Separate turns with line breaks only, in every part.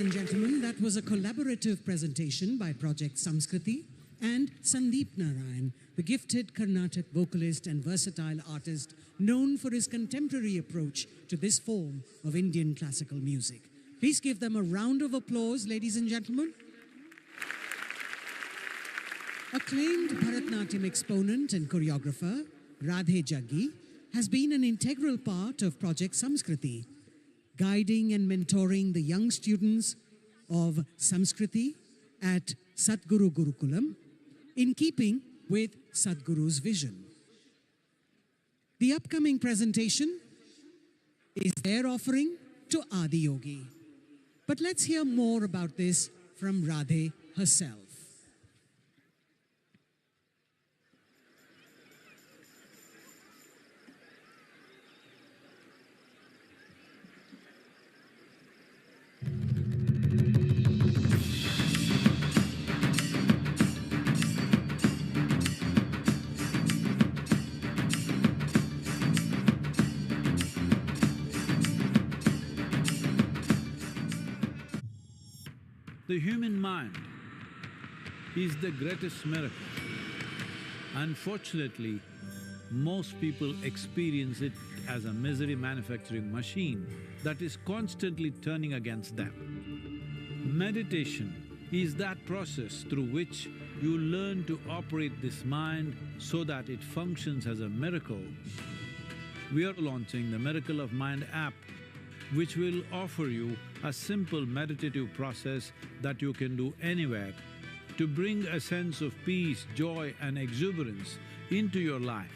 and gentlemen, that was a collaborative presentation by Project Samskriti and Sandeep Narayan, the gifted Carnatic vocalist and versatile artist known for his contemporary approach to this form of Indian classical music. Please give them a round of applause, ladies and gentlemen. Acclaimed Bharatnatyam exponent and choreographer, Radhe Jaggi, has been an integral part of Project Samskriti, guiding and mentoring the young students of Samskriti at Sadhguru Gurukulam in keeping with Sadhguru's vision. The upcoming presentation is their offering to Adiyogi. But let's hear more about this from Radhe herself.
The human mind is the greatest miracle. Unfortunately, most people experience it as a misery manufacturing machine that is constantly turning against them. Meditation is that process through which you learn to operate this mind so that it functions as a miracle. We are launching the Miracle of Mind app, which will offer you a simple meditative process that you can do anywhere to bring a sense of peace, joy and exuberance into your life,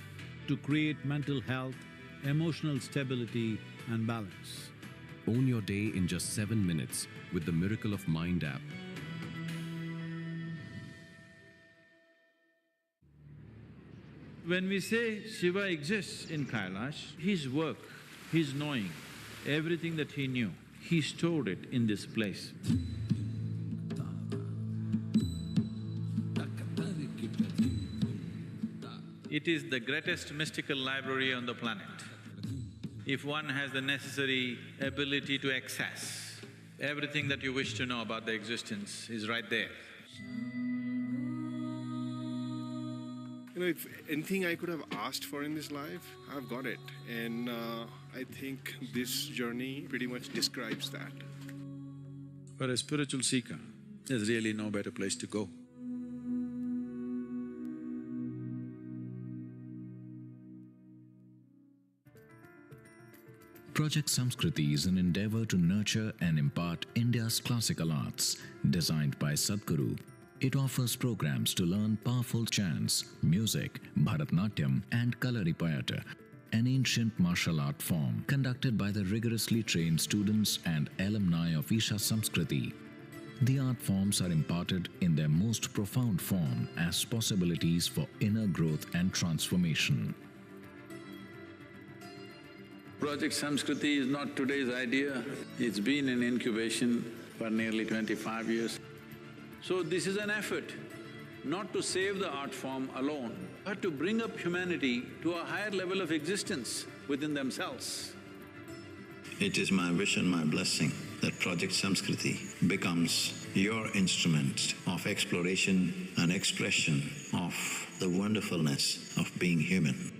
to create mental health, emotional stability and balance.
Own your day in just 7 minutes with the Miracle of Mind app.
When we say Shiva exists in Kailash, his work, his knowing, everything that he knew, he stored it in this place. It is the greatest mystical library on the planet. If one has the necessary ability to access, everything that you wish to know about the existence is right there.
You know, if anything I could have asked for in this life, I've got it. And I think this journey pretty much describes that.
For a spiritual seeker, there's really no better place to go.
Project Samskriti is an endeavor to nurture and impart India's classical arts, designed by Sadhguru. It offers programs to learn powerful chants, music, Bharatnatyam and Kalaripayata, an ancient martial art form conducted by the rigorously trained students and alumni of Isha Samskriti. The art forms are imparted in their most profound form as possibilities for inner growth and transformation.
Project Samskriti is not today's idea, it's been in incubation for nearly 25 years. So this is an effort not to save the art form alone, but to bring up humanity to a higher level of existence within themselves.
It is my wish and my blessing that Project Samskriti becomes your instrument of exploration and expression of the wonderfulness of being human.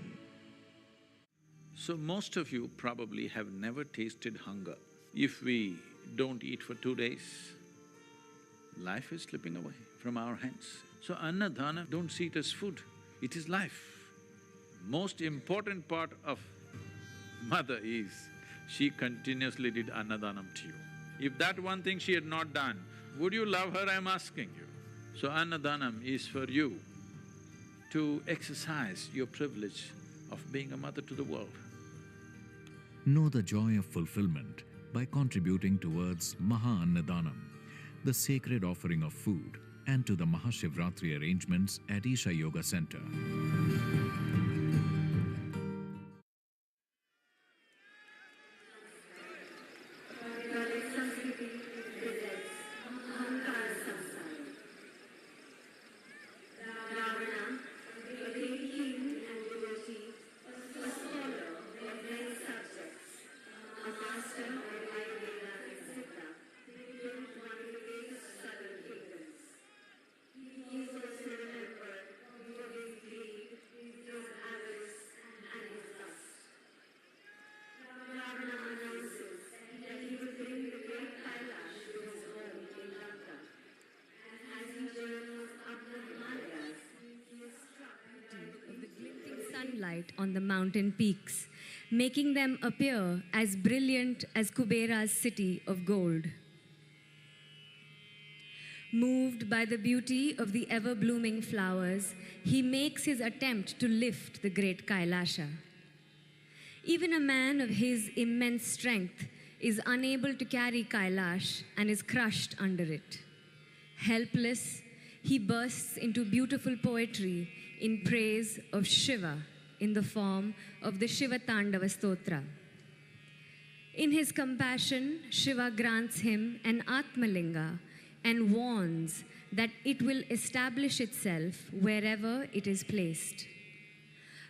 So most of you probably have never tasted hunger. If we don't eat for 2 days, life is slipping away from our hands. So Annadana, don't see it as food, it is life. Most important part of mother is, she continuously did Annadanam to you. If that one thing she had not done, would you love her, I'm asking you? So Annadanam is for you to exercise your privilege of being a mother to the world.
Know the joy of fulfillment by contributing towards Maha Annadanam, the sacred offering of food, and to the Maha Shivratri arrangements at Isha Yoga Center.
On the mountain peaks, making them appear as brilliant as Kubera's city of gold. Moved by the beauty of the ever-blooming flowers, he makes his attempt to lift the great Kailasha. Even a man of his immense strength is unable to carry Kailash and is crushed under it. Helpless, he bursts into beautiful poetry in praise of Shiva, in the form of the Shiva Tandava Stotra. In his compassion, Shiva grants him an Atmalinga and warns that it will establish itself wherever it is placed.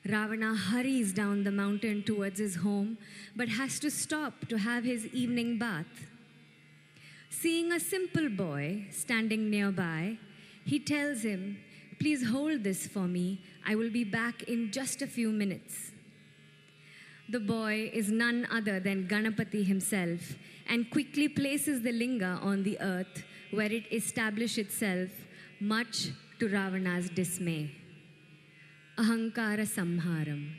Ravana hurries down the mountain towards his home, but has to stop to have his evening bath. Seeing a simple boy standing nearby, he tells him, Please hold this for me. I will be back in just a few minutes. The boy is none other than Ganapati himself and quickly places the linga on the earth where it established itself, much to Ravana's dismay. Ahankara Samharam.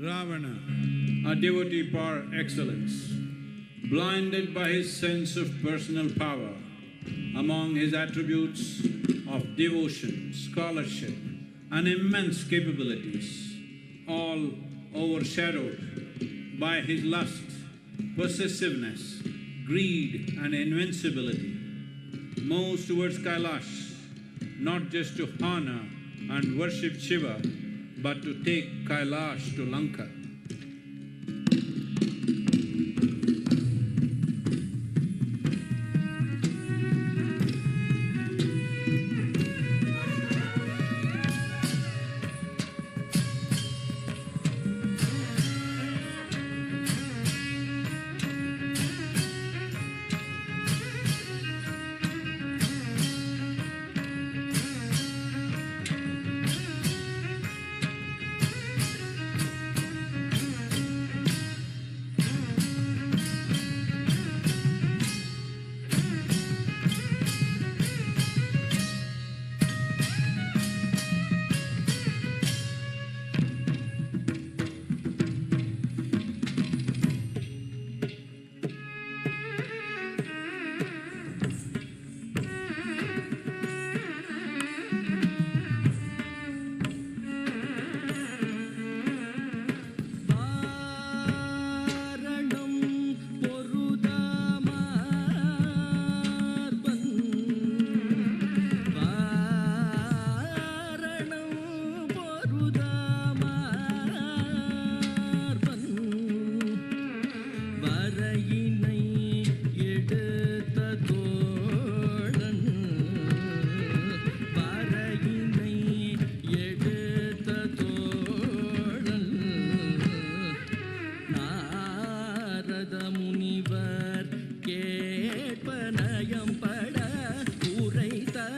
Ravana, a devotee par excellence, blinded by his sense of personal power, among his attributes of devotion, scholarship, and immense capabilities, all overshadowed by his lust, possessiveness, greed, and invincibility, moves towards Kailash, not just to honor and worship Shiva, but to take Kailash to Lanka.
கேட்பனயம் பட உரைத்தனவன்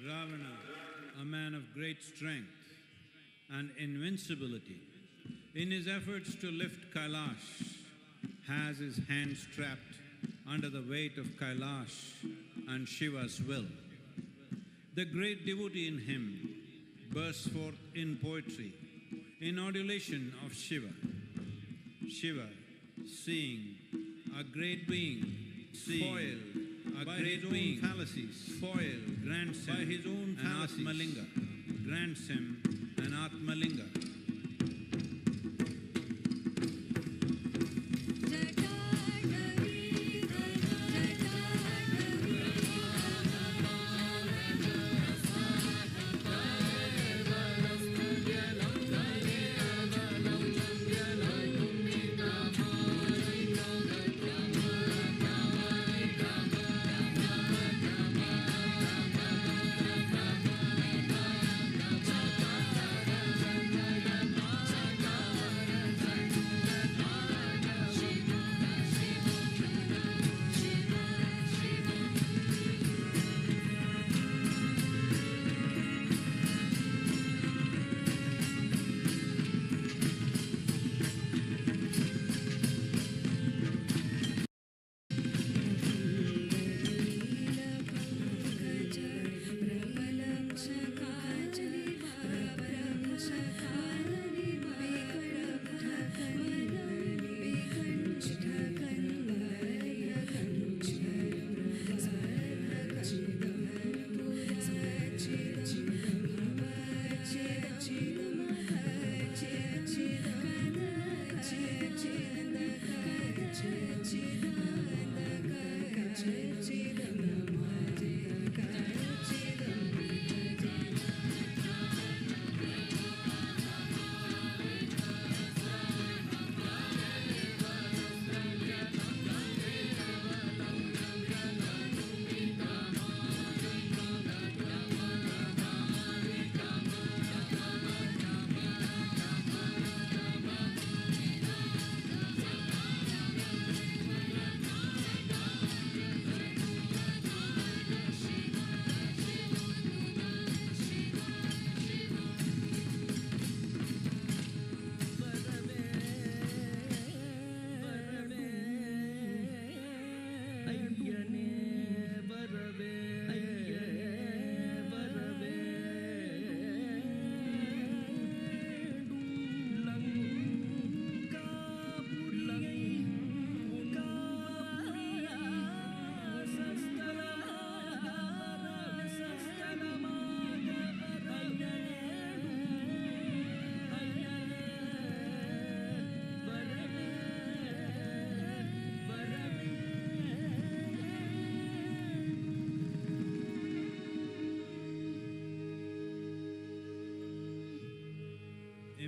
Ravana, a man of great strength and invincibility, in his efforts to lift Kailash, has his hands trapped under the weight of Kailash and Shiva's will. The great devotee in him bursts forth in poetry, in adulation of Shiva. Shiva, seeing a great being foiled by his own fallacies, foiled, grants him by his own an Atmalinga, grants him an Atmalinga.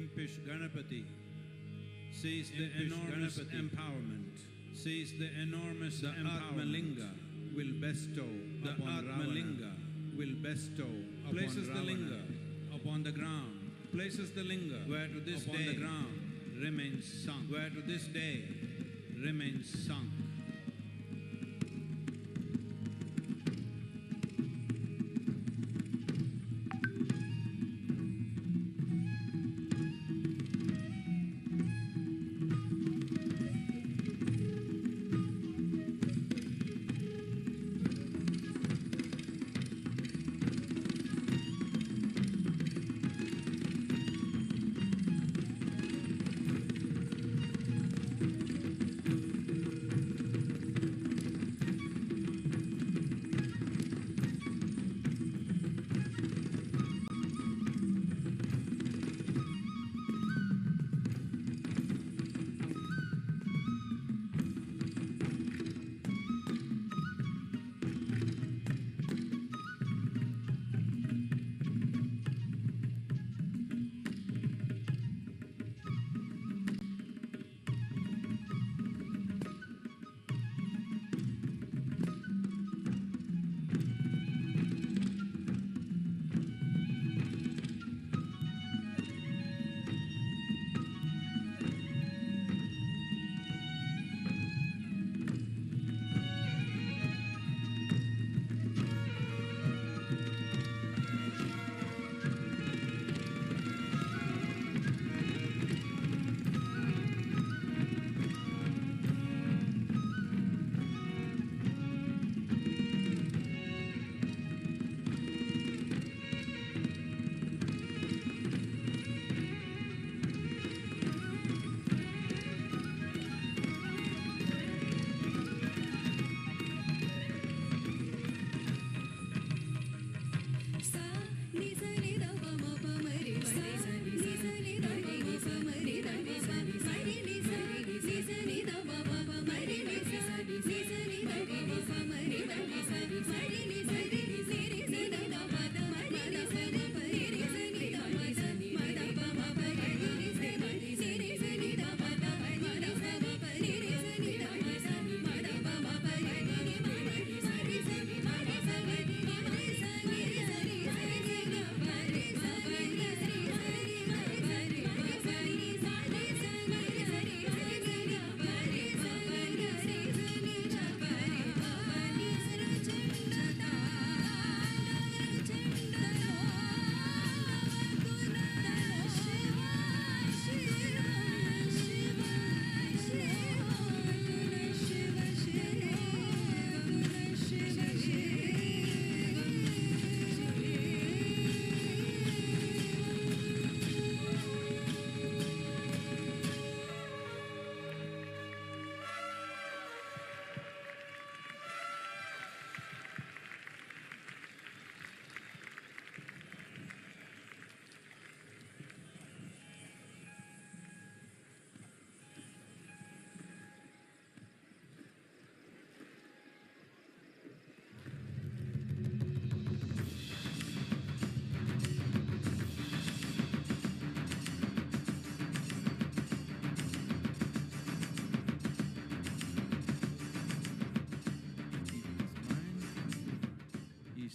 impish Ganapati sees the enormous empowerment, sees the enormous Atmalinga will bestow the Atmalinga will bestow places the linga upon the ground, places the linga where to this day the ground remains sunk, where to this day remains sunk.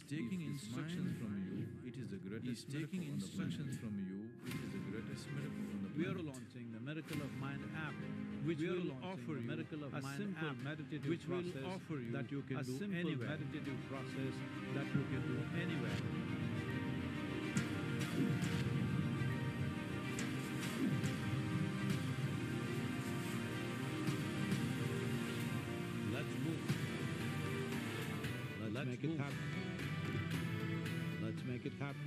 taking instructions from you, it is the greatest He's taking instructions from you, it is the greatest miracle on the planet.
We are launching the Miracle of Mind app, which will offer you a simple meditative process that you can do anywhere. Meditative process that you can do anywhere. Let's move. Let's make it happen. Let's make it happen.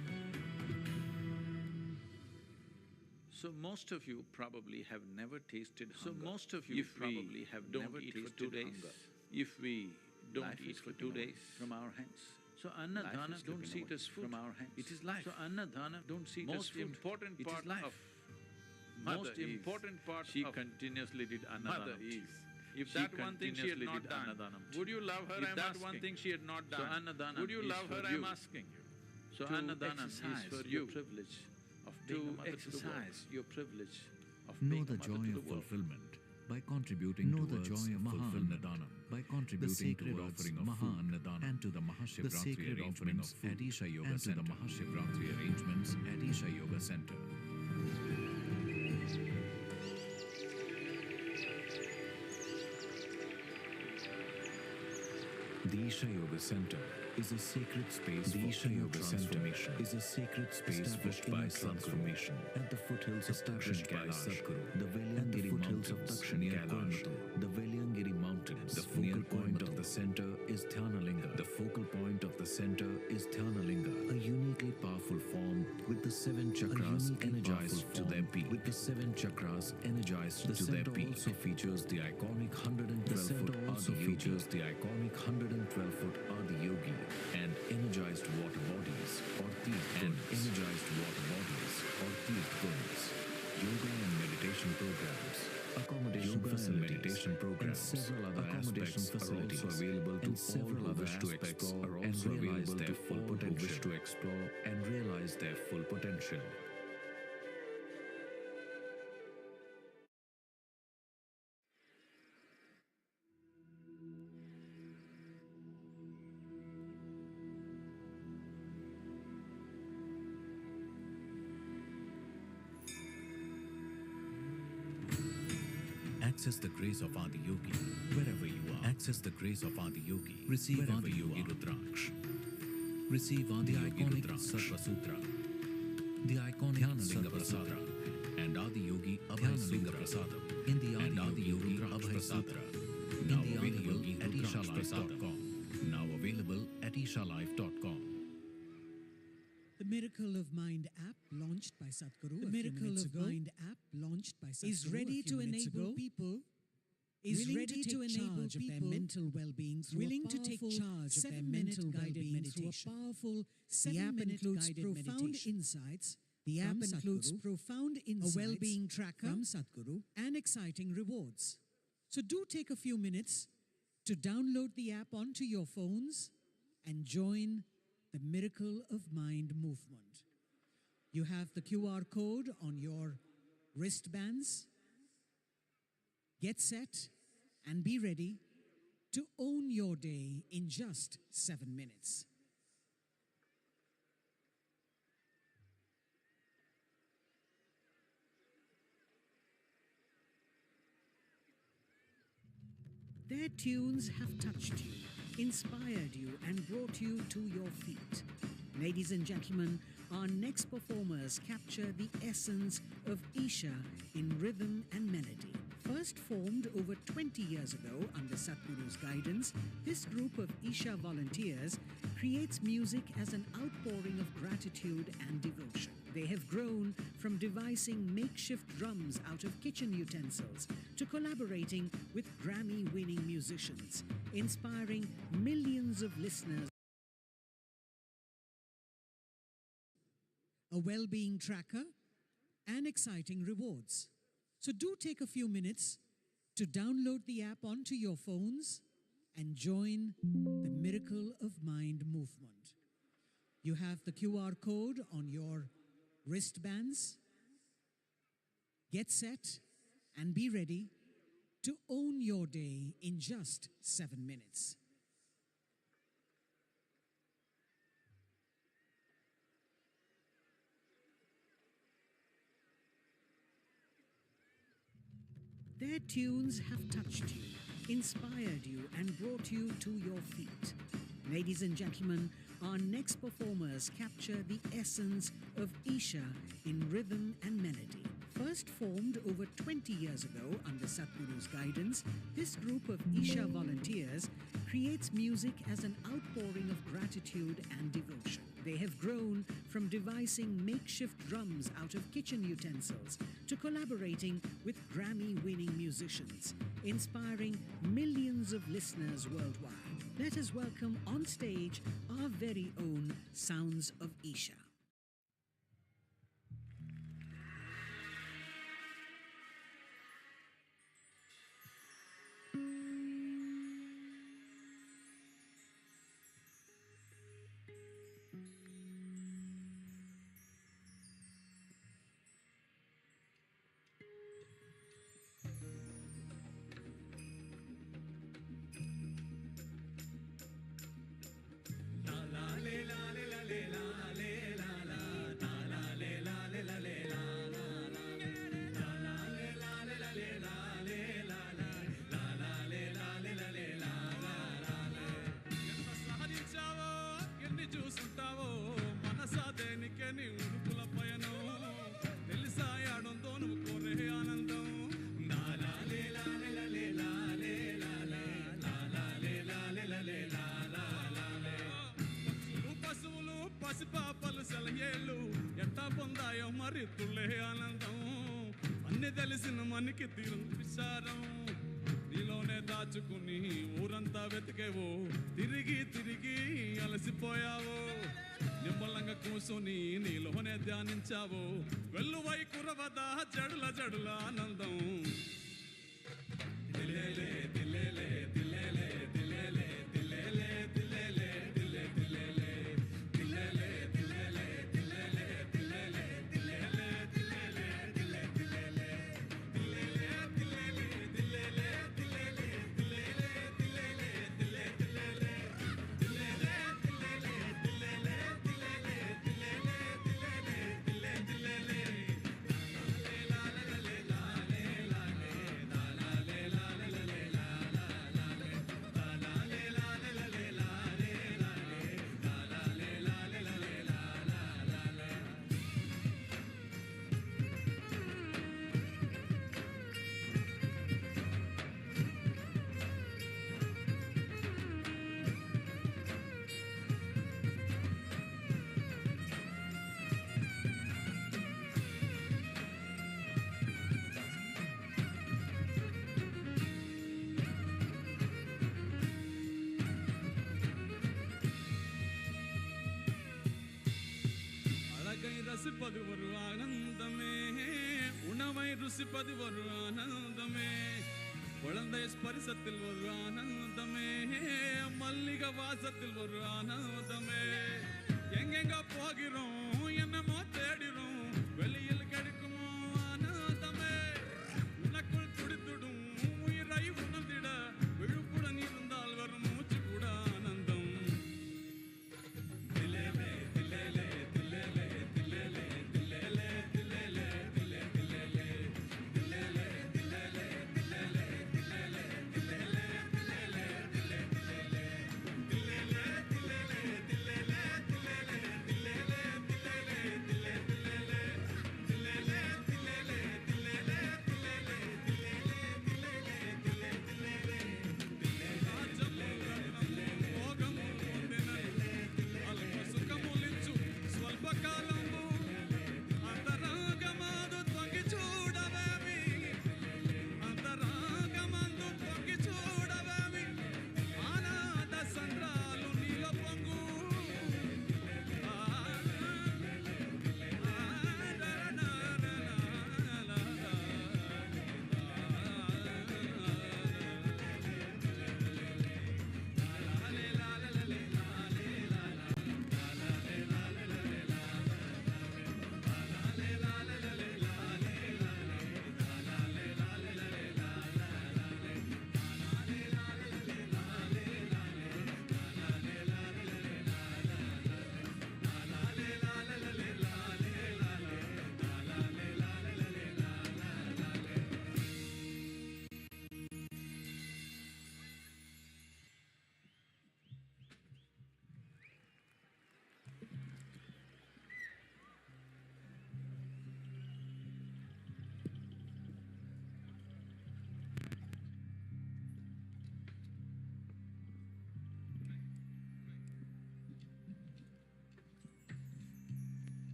So most of you probably have never tasted hunger. So most of you probably have never tasted 2 days, hunger. If we don't eat for 2 days from our hands. So Annadhana, don't see it as food from our hands. It is life. So Annadhana, don't see it as food. Important part of most important part she continuously did Annadhanam. If that one thing she had not done, would you love her? I'm asking. If that one thing she had not done, would you love her? I'm asking you. So Annadhanam is for your privilege of being a
to
mother
exercise
to the world. Your privilege of
Know
being
the
a mother
joy
to the
of
world.
fulfillment by contributing towards Maha by contributing sacred towards offering of Maha and to the Maha Shivratri arrangements at Isha Yoga and Center. To the Maha Shivratri arrangements at Isha Yoga Center. The Isha Yoga Center is a sacred space for Isha Yoga transformation. Is a sacred space established by transformation at the foothills of Kailash, the Veliangiri Mountains near Coimbatore, the Veliangiri Mountains. The focal point of the center is Dhyanalinga. The focal point of the center is Dhyanalinga, a uniquely powerful form with the 7 chakras energized to their peak. With the 7 chakras energized to their peak. Also features the iconic 112-foot Adiyogi and energized water bodies or teeth cones. Yoga and meditation programs, accommodation facilities, and several other aspects are also available to all who wish to explore and realize their full potential. Access the grace of Adiyogi wherever you are. Access the grace of Adiyogi. Receive Adiyogi Rudraksh. Receive Adiyogi Rudraksh. Sarvasutra. The iconic Dhyanalinga Prasada and Adiyogi Abhaylinga Prasadam in the Adiyogi Abhay Sutra. Now available at ishalive.com. Now available at ishalive.com.
The Miracle of Mind app, launched by Sadhguru is ready to enable people willing to take charge of their mental well-being through a powerful 7-minute guided meditation. The app includes profound insights. The app includes profound insights, a well-being tracker from Sadhguru, and exciting rewards. So do take a few minutes to download the app onto your phones and join the Miracle of Mind movement. You have the QR code on your wristbands. Get set and be ready to own your day in just 7 minutes. Their tunes have touched you, inspired you, and brought you to your feet. Ladies and gentlemen, our next performers capture the essence of Isha in rhythm and melody. First formed over 20 years ago under Sadhguru's guidance, this group of Isha volunteers creates music as an outpouring of gratitude and devotion. They have grown from devising makeshift drums out of kitchen utensils to collaborating with Grammy-winning musicians, inspiring millions of listeners. A well-being tracker and exciting rewards. So do take a few minutes to download the app onto your phones and join the Miracle of Mind movement. You have the QR code on your wristbands. Get set and be ready to own your day in just 7 minutes. Their tunes have touched you, inspired you, and brought you to your feet. Ladies and gentlemen, our next performers capture the essence of Isha in rhythm and melody. First formed over 20 years ago under Sadhguru's guidance, this group of Isha volunteers creates music as an outpouring of gratitude and devotion. They have grown from devising makeshift drums out of kitchen utensils to collaborating with Grammy-winning musicians, inspiring millions of listeners worldwide. Let us welcome on stage our very own Sounds of Isha.
తెల్లవారి తుళ్ళే ఆనందం, అన్ని తెలిసిన మనకి తీరం విచారం. నీలోనే దాచుకుని ఊరంతా వెతికేవో, తిరిగి తిరిగి అలసిపోయావో. నిమ్మలంగా కూసుని నీలోనే ధ్యానించావో, వెల్లువై కురవదా జడుల జడుల ఆనందం. దిలేలే దిలేలే దిలేలే దిలేలే దిలేలే దిలేలే దిలే దిలేలే దిలేలే దిలేలే దిలేలే దిలేలే దిలేలే దిలేలే దిలే దిలేలే దిలేలే దిలేలే దిలేలే దిలేలే దిలేలే దిలేలే దిలే దిలేలే దిలేలే దిలేలే దిలేలే దిలేలే దిలేలే దిలేలే దిలే దిలేలే లాలే లాలే లాలే లాలే లాలే அழகை ரசிப்பது ஒரு ஆனந்தமே, உணவை ருசிப்பது ஒரு ஆனந்தமே, குழந்தை ஸ்பரிசத்தில் ஒரு ஆனந்தமே, மல்லிகை வாசத்தில் ஒரு ஆனந்தமே. எங்கெங்க போகிறோம் என்னமோ தேடிறோம், வெளியில் கிடைக்குமோ ஆனந்தமே. உனக்குள் துடித்துடும் உயிரை உணர்ந்திட விழுப்புடன் இருந்தால் வரும் மூச்சு கூட ஆனந்தம். திலேலே திலேலே திலேலே திலேலே திலேலே திலேலே திலே திலேலே திலேலே திலேலே திலேலே திலேலே திலேலே திலேலே திலே திலேலே திலேலே திலேலே திலேலே திலேலே திலேலே திலேலே திலே திலேலே திலேலே திலேலே திலேலே திலேலே திலேலே திலேலே திலே திலேலே రాజము భోగము పొందినది అల్ప సుఖములిచ్చు స్వల్పకాలము, అంతరంగమాదు తొంగి చూడవేమి, అంతరంగమందు తొంగి చూడవేమి, ఆనాద సంద్రాలు నీలో పొంగు.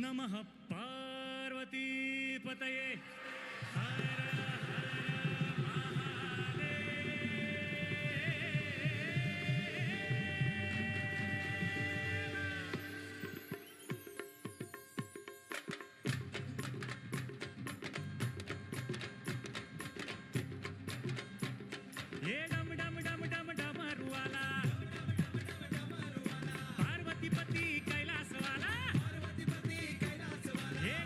नमः पार्वतीपतये हर हर महादेव। ये डम डम डम डम डमरू वाला पार्वतीपति कैलाश वाला, ये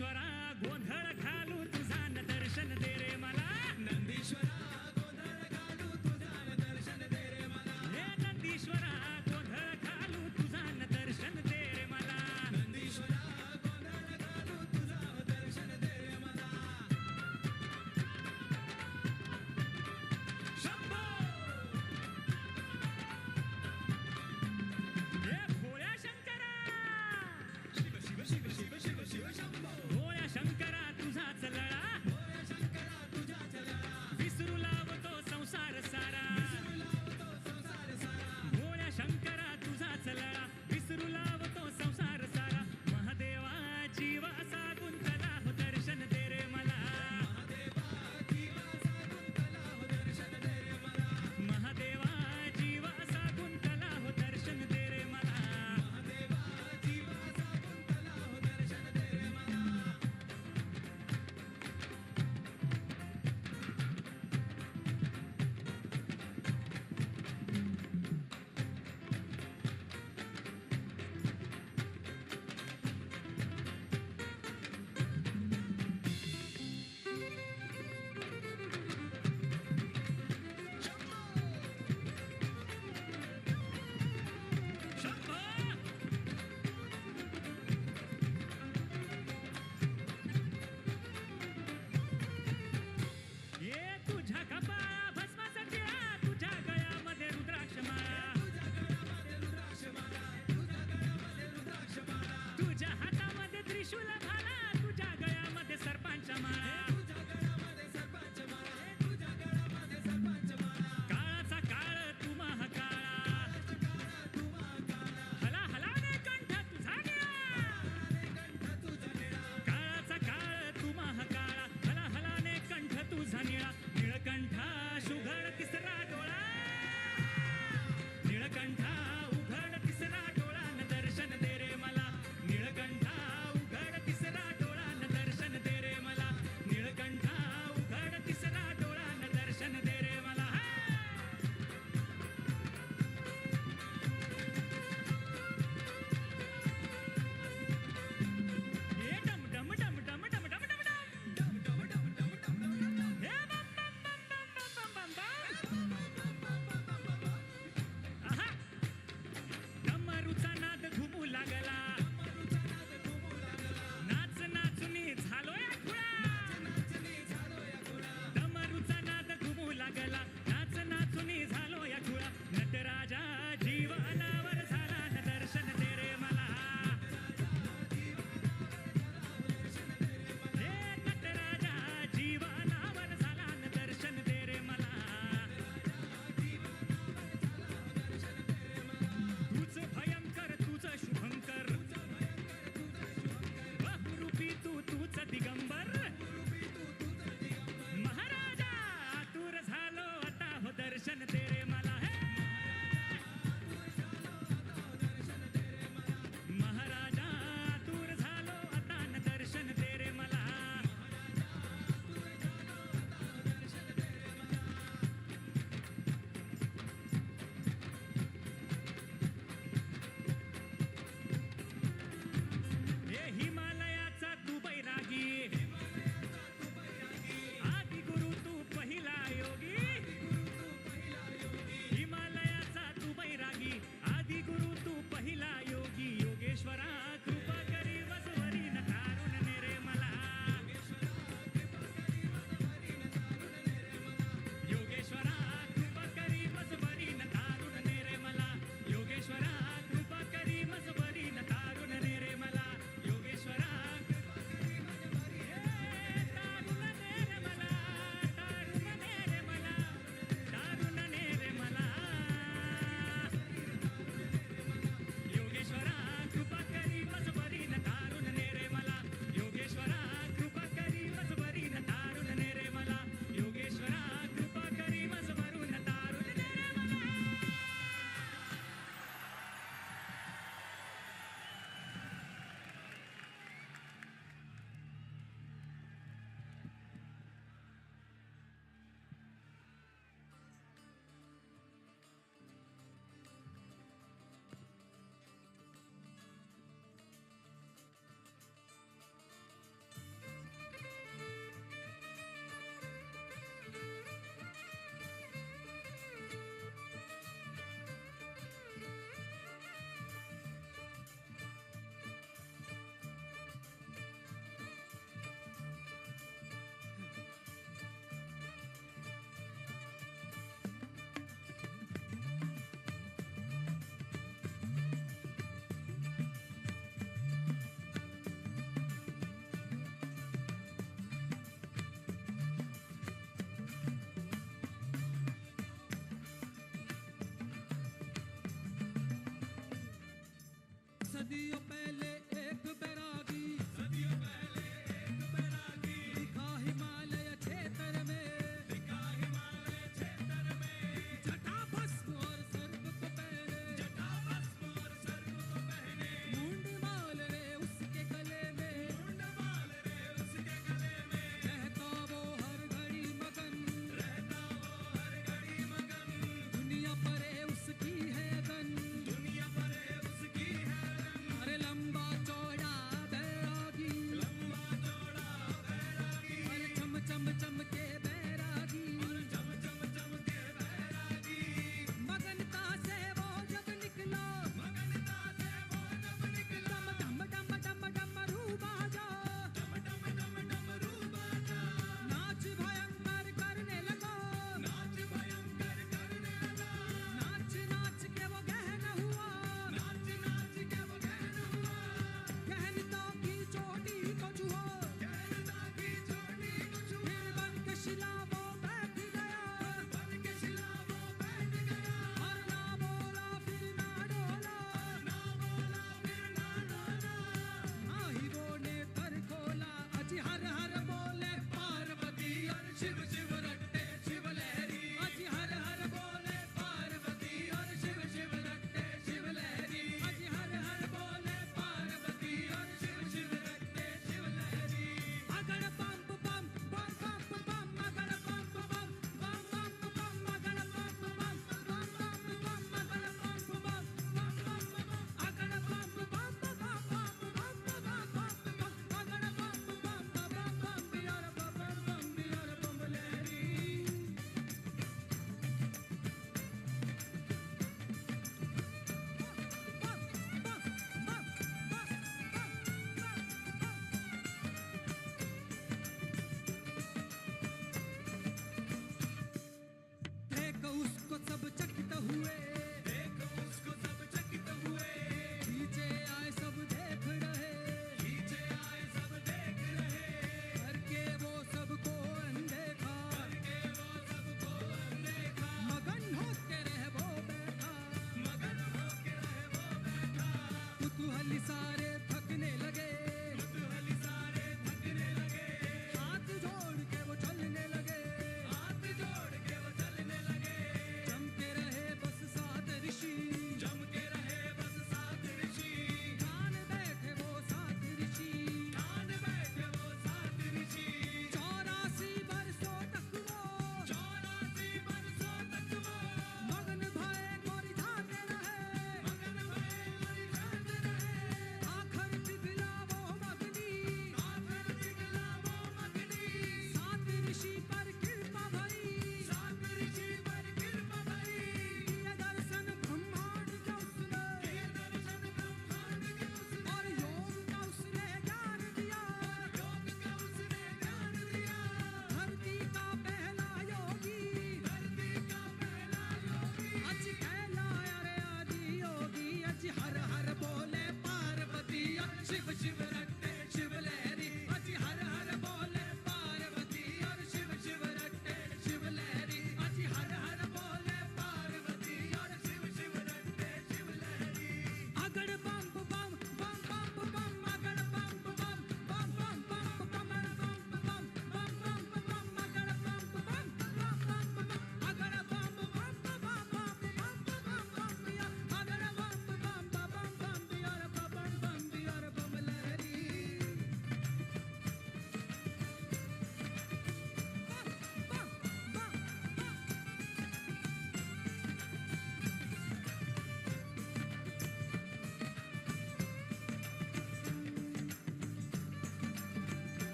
नंदीश्वरा गोंधळ घालू तुझा न दर्शन दे रे मला नंदीश्वरा गोंधळ घालू तुझा न दर्शन दे रे मला हे नंदीश्वरा गोंधळ घालू तुझा न दर्शन दे रे मला नंदीश्वरा गोंधळ घालू तुझा न दर्शन दे रे मला शंभो हे भोळ्या शंकरा शिव शिव शिव शिव शिव शिव शंभो भोळ्या शंकरा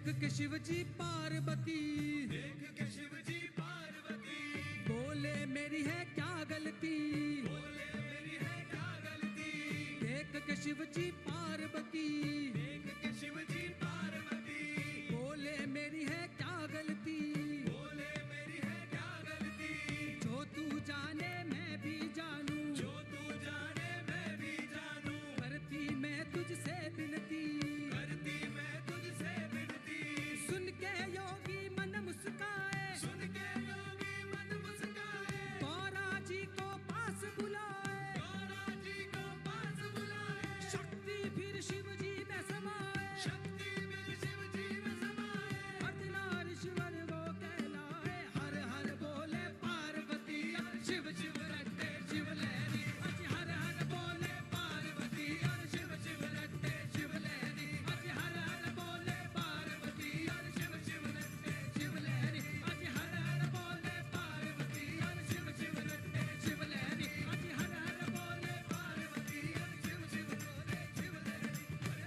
देख के शिव जी पार्वती,
देख के शिव जी पार्वती,
बोले मेरी है क्या गलती,
बोले मेरी है क्या गलती,
देख के शिव जी पार्वती,
देख के शिव जी पार्वती,
बोले मेरी है क्या गलती,
बोले मेरी है क्या गलती,
जो तू जाने मैं भी जानूं,
जो तू जाने मैं भी जानूं,
करती मैं तुझसे विनती,
करती मैं तुझसे विनती,
सुन के योगी मन मुस्काए,
सुन के योगी मन मुस्काए,
गौरा जी को पास बुलाए,
गौरा जी को पास बुलाए,
शक्ति फिर शिव जी में समाए,
शक्ति मेरे शिव जी में समाए,
अर्धनारीश्वर वो कहलाए, हर हर बोले पार्वती, और शिव शिव रटते शिव लहरी, अज हर हर बोले पार्वती, और शिव शिव रटते शिव लहरी, अज हर हर बोले पार्वती, और शिव शिव रटते शिव लहरी, अज हर हर बोले पार्वती, और शिव शिव रटते शिव लहरी, अज हर हर बोले पार्वती, और शिव शिव बोले शिव लहरी,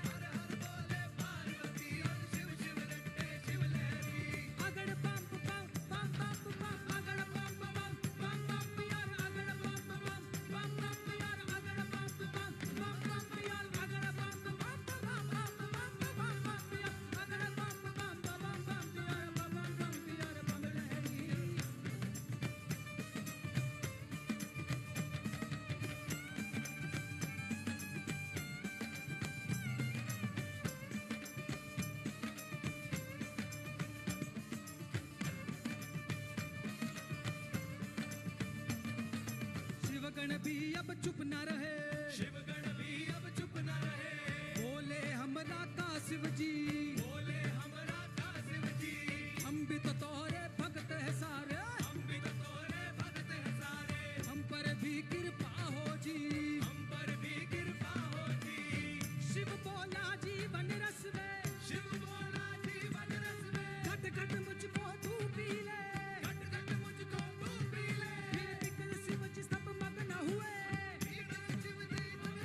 हर हर बोले पार्वती, और शिव शिव रटते शिव लहरी, अगड़ पंप पंप पंप पंप पंप, अगड़ पंप पंप पंप पंप यार, अगड़ पंप पंप पंप पंप यार, अगड़ पंप पंप पंप पंप यार, अगड़ पंप पंप पंप पंप पंप पंप यार, अगड़ पंप पंप पंप पंप यार, पंप यार पंप लहरी। शिवगण भी अब चुप न रहे,
शिवगण भी अब चुप न रहे,
बोले हमरा का शिव जी,
बोले हमरा का शिव जी,
हम भी तो तोरे भक्त है सारे,
हम भी तो तोरे भक्त हैं सारे,
हम पर भी कृपा हो जी,
हम पर भी कृपा हो जी,
शिव बोला जीवन रस में,
शिव बोला जीवन रस में,
घट घट मुझको तू पी ले,
घट घट मुझको तू पी ले,
फिर बिकल शिव जी सब मग्न हुए,
बिगड़ शिव जी मग्न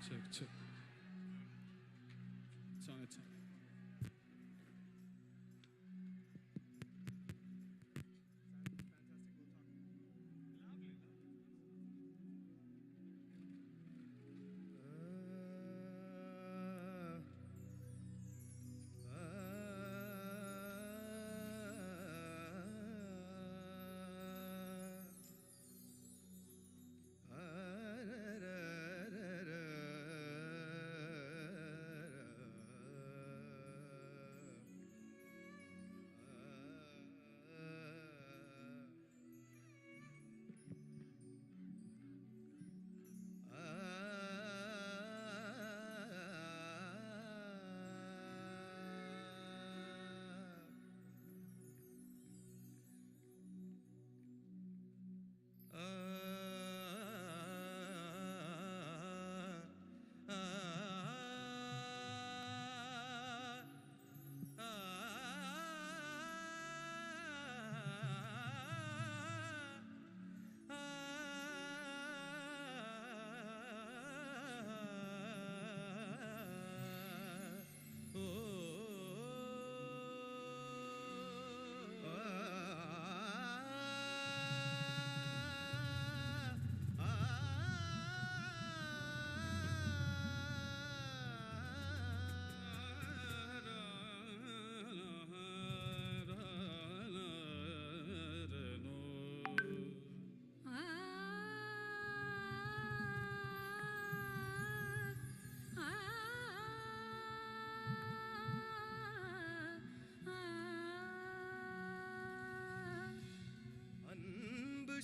Check. It's on.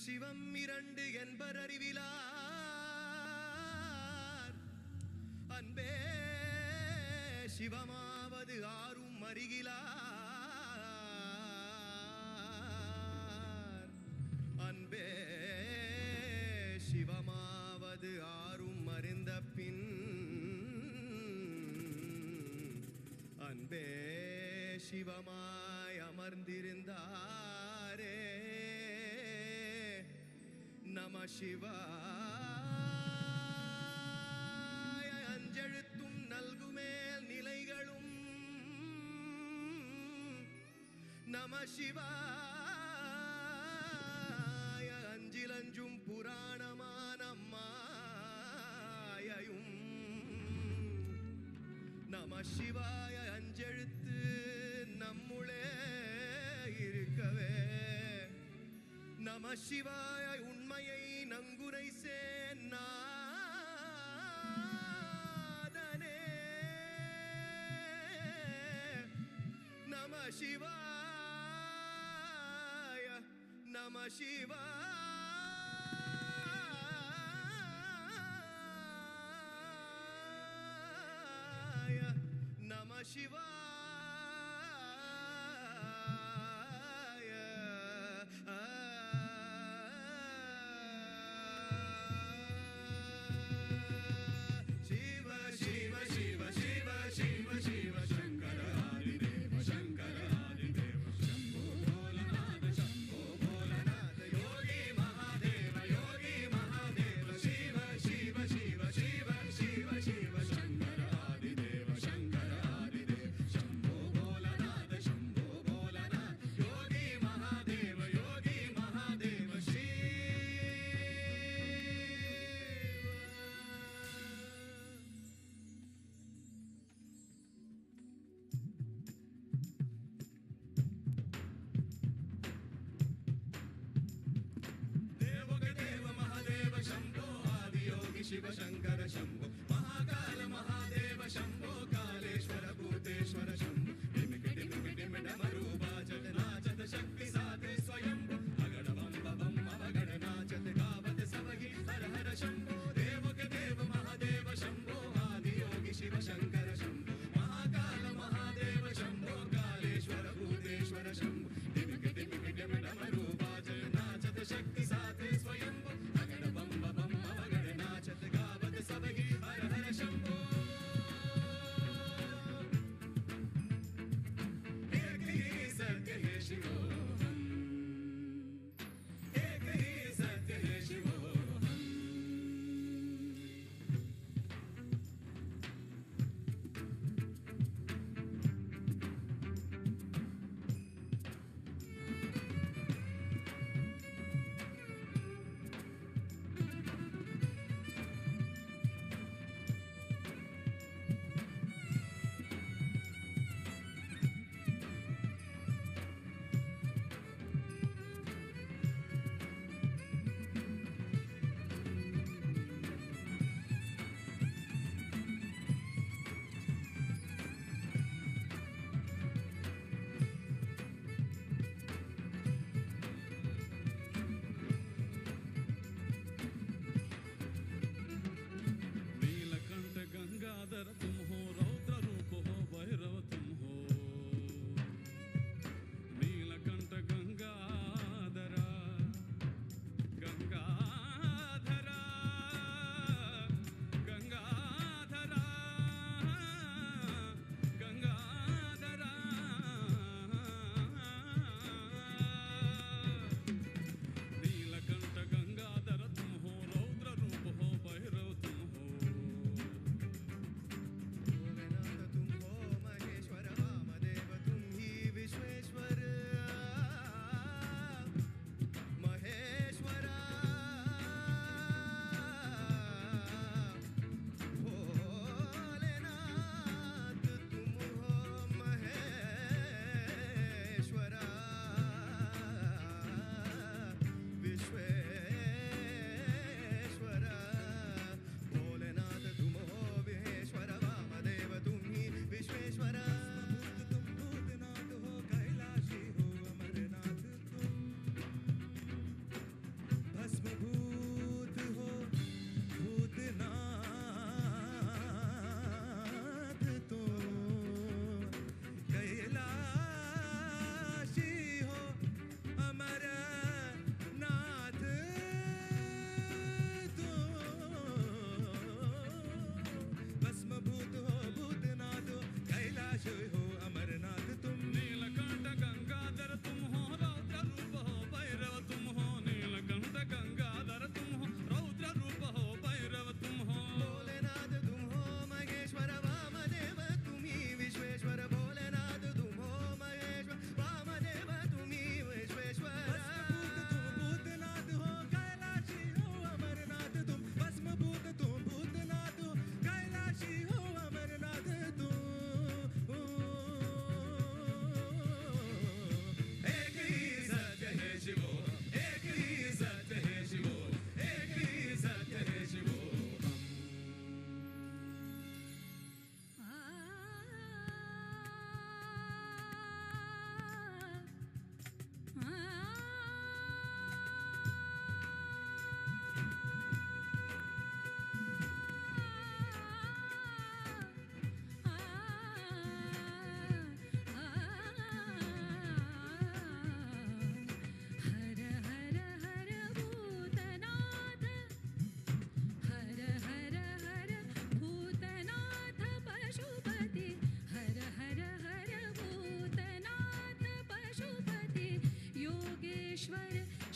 சிவம் இரண்டு என்பர் அறிவிலார் அன்பே சிவமாவது ஆரும் அறிகிலார் அன்பே சிவமாவது ஆரும் அறிந்த பின் அன்பே சிவமாய் அமர்ந்திருந்தாரே நம சிவாய அஞ்செழுத்தும் நல்குமேல் நிலைகளும் நம சிவாய அஞ்சிலஞ்சும் புராணமான மாயையும் நம சிவாய அஞ்செழுத்து நம்முளே இருக்கவே நம சிவாய உண்மையை நங்குரை சேநாதனே நம சிவாய நம சிவாய நம சிவாய शिव शंकर शंभो महाकाल महादेव शंभो कालेश्वर भूतेश्वर शंभो डिमिक डिमिक डिम डमरू बाजत नाचत शक्ति साधे स्वयंभो अगड़ बम बम अवगड़ नाचत गावत सबगी हर हर शंभो देव के देव महादेव शंभो आदियोगी शिव शंकर शंभो महाकाल महादेव शंभो कालेश्वर भूतेश्वर शंभो डिमिक डिमिक डिम डमरू बाजत नाचत शक्ति साधे स्वयंभो अगड़ बम बम अवगड़ नाचत गावत सबगी हर हर शंभो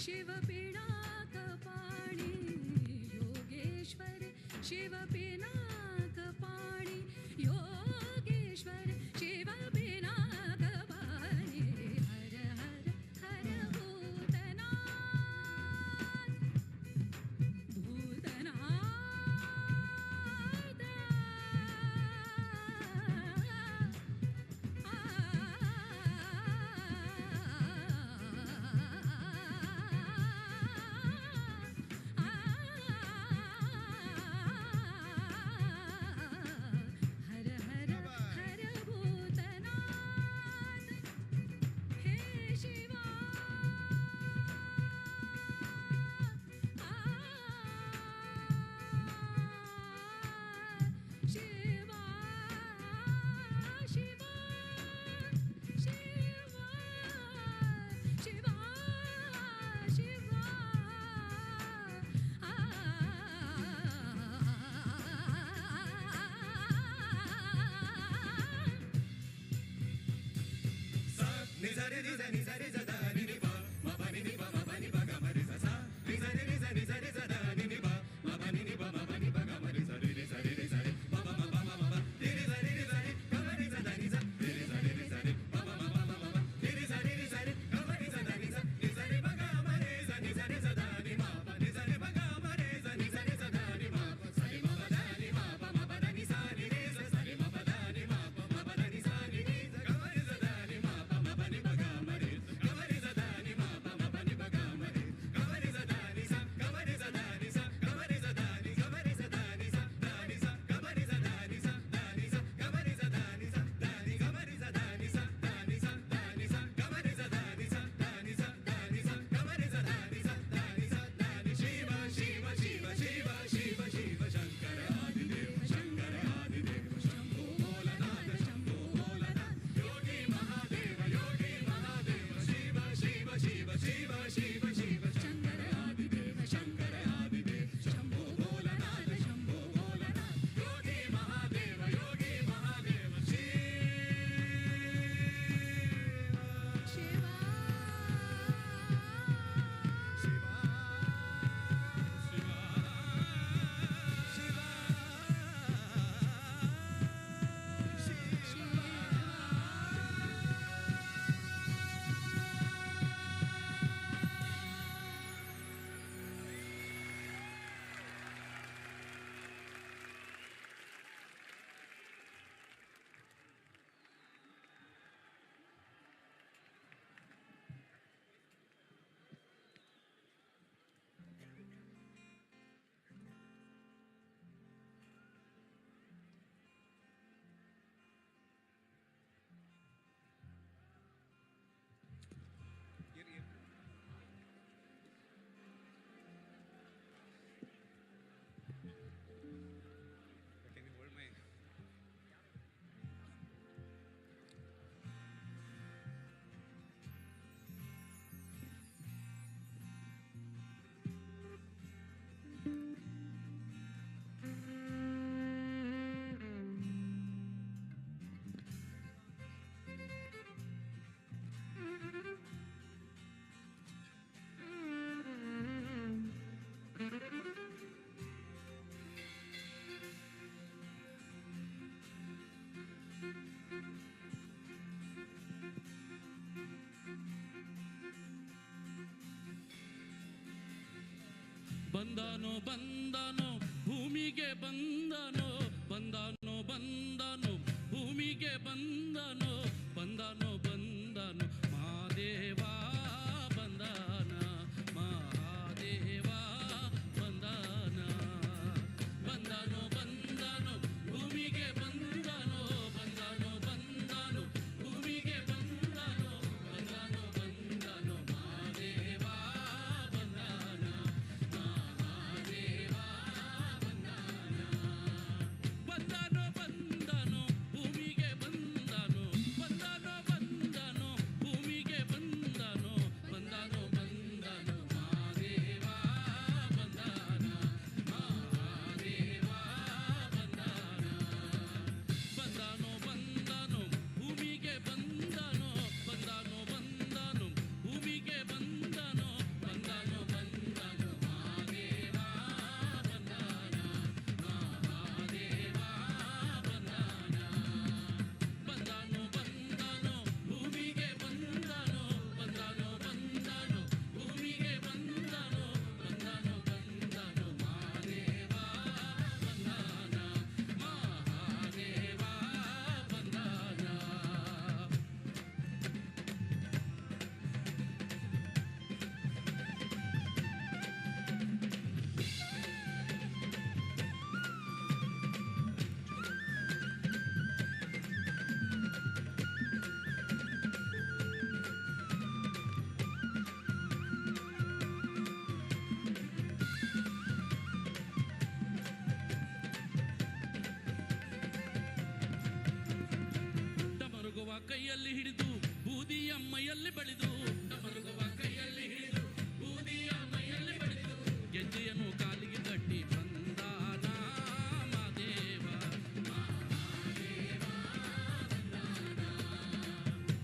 शिव पिनाक पाणी योगेश्वर शिव पिनाक पाणी योगेश्वर शिव पिनाक पाणी हर हर हर भूतनाथ भूतनाथ हर हर हर भूतनाथ हे Shiva Shiva Shiva Shiva Shiva
Nizari riza nizari zada nini ba ma ba nini ba ma ba ni ba ga ma riza sa nizari riza da nini ba ma ba nini ba ma ba ni ba ga ma riza riza ba ba ma ba ma ba riza ga ma riza da niza riza ba ba ma ba ma ba riza ga ma riza da niza nizari ba ga ma riza da ni ma ba nizari ba ga ma riza da ni ma ba sari ma ba da ni ma ba ma ba da ni sa ni riza sari ma ba da ni ma ba ma ba da ni sa ni riza ga ma riza da ni ma ba ma ba ni ba ga ma riza ga ma riza da ni ma ba ma ba ni ba ga ma riza ga ma riza da ni sa ga ma riza da ni sa ga ma riza da ni ga ma riza da ni sa da ni sa ga ma riza da ni sa da ni sa ga ma riza da ni sa da ni ga ma riza da ni sa da ni sa da ni sa ga ma riza da ni sa da ni sa da ni sa ga ma riza da ni sa da ni sa da ni Shiva Shiva Shiva Shiva Shiva Shiva Shankara Adidev Shambho Bholanatha Yogi Mahadeva Shiva Shiva Shiva Shiva Shiva Shiva Shankara Adidev Shambho Bholanatha Yogi Mahadeva Shiva Can you hold my
ಬಂದನೋ ಬಂದನೋ ಭೂಮಿಗೆ ಬಂದನೋ ಬಂದನೋ ಬಂದನೋ ಭೂಮಿಗೆ ಬಂದನೋ ಬಂದನೋ ಬಂದನೋ ಮಹಾದೇವ ಬಂದನ ಮಹಾದೇವ ಬಂದನ ಬಂದನೋ ಬಂದನೋ ಭೂಮಿಗೆ ಬಂದನೋ ಬಂದನೋ ಬಂದನೋ ಭೂಮಿಗೆ ಬಂದನೋ ಬಂದನೋ ಬಂದನೋ ಮಹಾದೇವ ಬಂದನ ಮಹಾದೇವ ಬಂದನ ಬಂದನೋ ಬಂದನೋ ಭೂಮಿಗೆ ಬಂದನೋ ಬಂದನೋ ಬಂದನೋ ಕೈಯಲ್ಲಿ ಹಿಡಿದು ಬೂದಿಯ ಮೈಯಲ್ಲಿ ಬಳಿದು ಡಮರುಗವ ಕೈಯಲ್ಲಿ ಹಿಡಿದು ಬೂದಿಯ ಮೈಯಲ್ಲಿ ಬಳಿದು ಗೆಜ್ಜೆಯನ್ನು ಕಾಲಿಗೆ ಕಟ್ಟಿ ಬಂದಾನ ಮಾದೇವ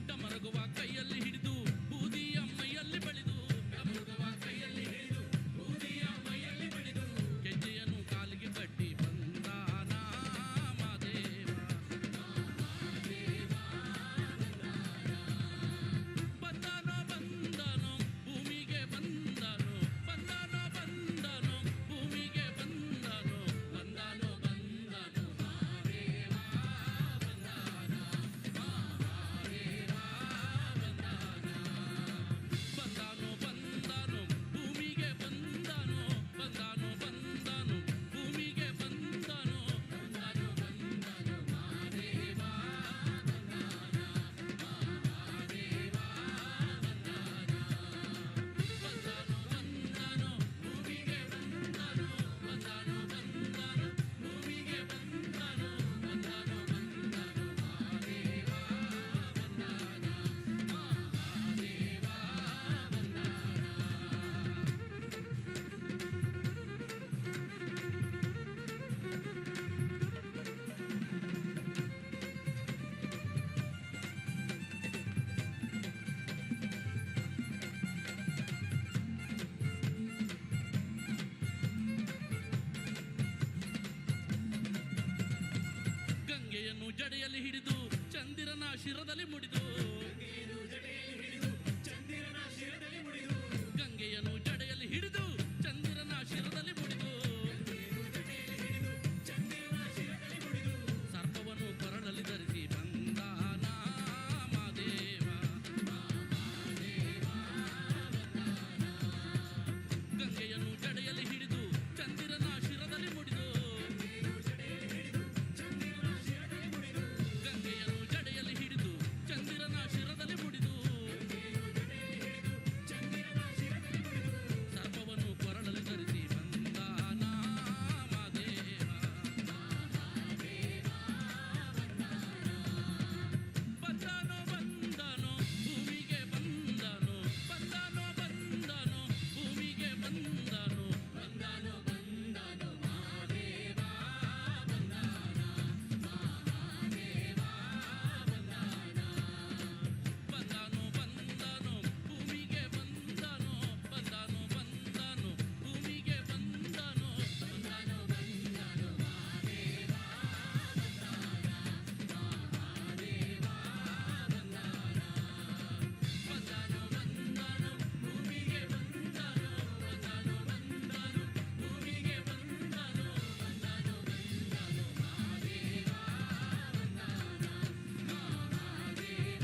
ಡಮರುಗವ ಕೈಯಲ್ಲಿ ಹಿಡಿದು ಬೂದಿಯ ಮೈಯಲ್ಲಿ ಬಳಿದು ಡಮರುಗವ ಕೈಯಲ್ಲಿ ಹಿಡಿದು ಬೂದಿಯ ಮೈಯಲ್ಲಿ ಬಳಿದು ಗೆಜ್ಜೆಯನ್ನು ಕಾಲಿಗೆ ಕಟ್ಟಿ ಬಂದಾನ ಮಾದೇವ ಬಂದಾನೋ ಬಂದಾನೋ ಭೂಮಿಗೆ ಬಂದಾನೋ ಬಂದಾನೋ ಬಂದಾನೋ ಭೂಮಿಗೆ ಬಂದಾನೋ ಬಂದಾನೋ ಬಂದಾನೋ ಮಹಾದೇವ ಬಂದಾನ ಮಹಾದೇವ ಬಂದಾನ ಬಂದಾನೋ ಬಂದಾನೋ ಭೂಮಿಗೆ ಬಂದಾನೋ ಬಂದಾನೋ ಬಂದಾನೋ ಭೂಮಿಗೆ ಬಂದಾನೋ ಬಂದಾನೋ ಬಂದಾನೋ ಮಹಾದೇವ ಬಂದಾನ ಮಹಾದೇವ ಬಂದಾನ ಬಂದಾನೋ ಬಂದಾನೋ ಭೂಮಿಗೆ ಬಂದಾನೋ ಬಂದಾನೋ ಬಂದಾನೋ ಭೂಮಿಗೆ ಬಂದಾನೋ ಬಂದಾನೋ ಬಂದಾನೋ ಮಹಾದೇವ ಬಂದಾನ ಮಹಾದೇವ ಗಂಗೆಯನ್ನು ಜಡೆಯಲ್ಲಿ ಹಿಡಿದು ಚಂದಿರನ ಶಿರದಲ್ಲಿ ಮುಡಿದು ಗಂಗೆಯನ್ನು ಜಡೆಯಲ್ಲಿ ಹಿಡಿದು ಚಂದಿರನ ಶಿರದಲ್ಲಿ ಮುಡಿದು ಸರ್ಪವನ್ನು ಕೊರಳಲ್ಲಿ ಧರಿಸಿ ಬಂದಾನ ಮಾದೇವ ಗಂಗೆಯನ್ನು ಜಡೆಯಲ್ಲಿ ಹಿಡಿದು ಚಂದಿರನ ಶಿರದಲ್ಲಿ ಮುಡಿದು ಗಂಗೆಯನ್ನು ಜಡೆಯಲ್ಲಿ ಹಿಡಿದು ಚಂದಿರನ ಶಿರದಲ್ಲಿ ಮುಡಿದು ಸರ್ಪವನ್ನು ಕೊರಳಲ್ಲಿ ಧರಿಸಿ ಬಂದಾನ ಮಾದೇವ ಬಂದಾನೋ ಬಂದಾನೋ ಭೂಮಿಗೆ ಬಂದಾನೋ ಬಂದಾನೋ ಬಂದಾನೋ ಭೂಮಿಗೆ ಬಂದಾನೋ ಬಂದಾನೋ ಬಂದಾನೋ ಮಹಾದೇವ ಬಂದಾನ ಮಹಾದೇವ ಬಂದಾನ ಬಂದಾನೋ ಬಂದಾನೋ ಭೂಮಿಗೆ ಬಂದಾನೋ ಬಂದಾನೋ ಬಂದಾನೋ ಭೂಮಿಗೆ ಬಂದಾನೋ ಬಂದಾನೋ ಬಂದಾನೋ ಮಹಾದೇವ ಬಂದಾನ ಮಹಾದೇವ ಬಂದಾನ ಬಂದಾನೋ ಬಂದಾನೋ ಭೂಮಿಗೆ ಬಂದಾನೋ ಬಂದಾನೋ ಬಂದಾನೋ ಭೂಮಿಗೆ ಬಂದಾನೋ ಬಂದಾನೋ ಬಂದಾನೋ ಮಹಾದೇವ ಬಂದಾನ ಮಹಾದೇವ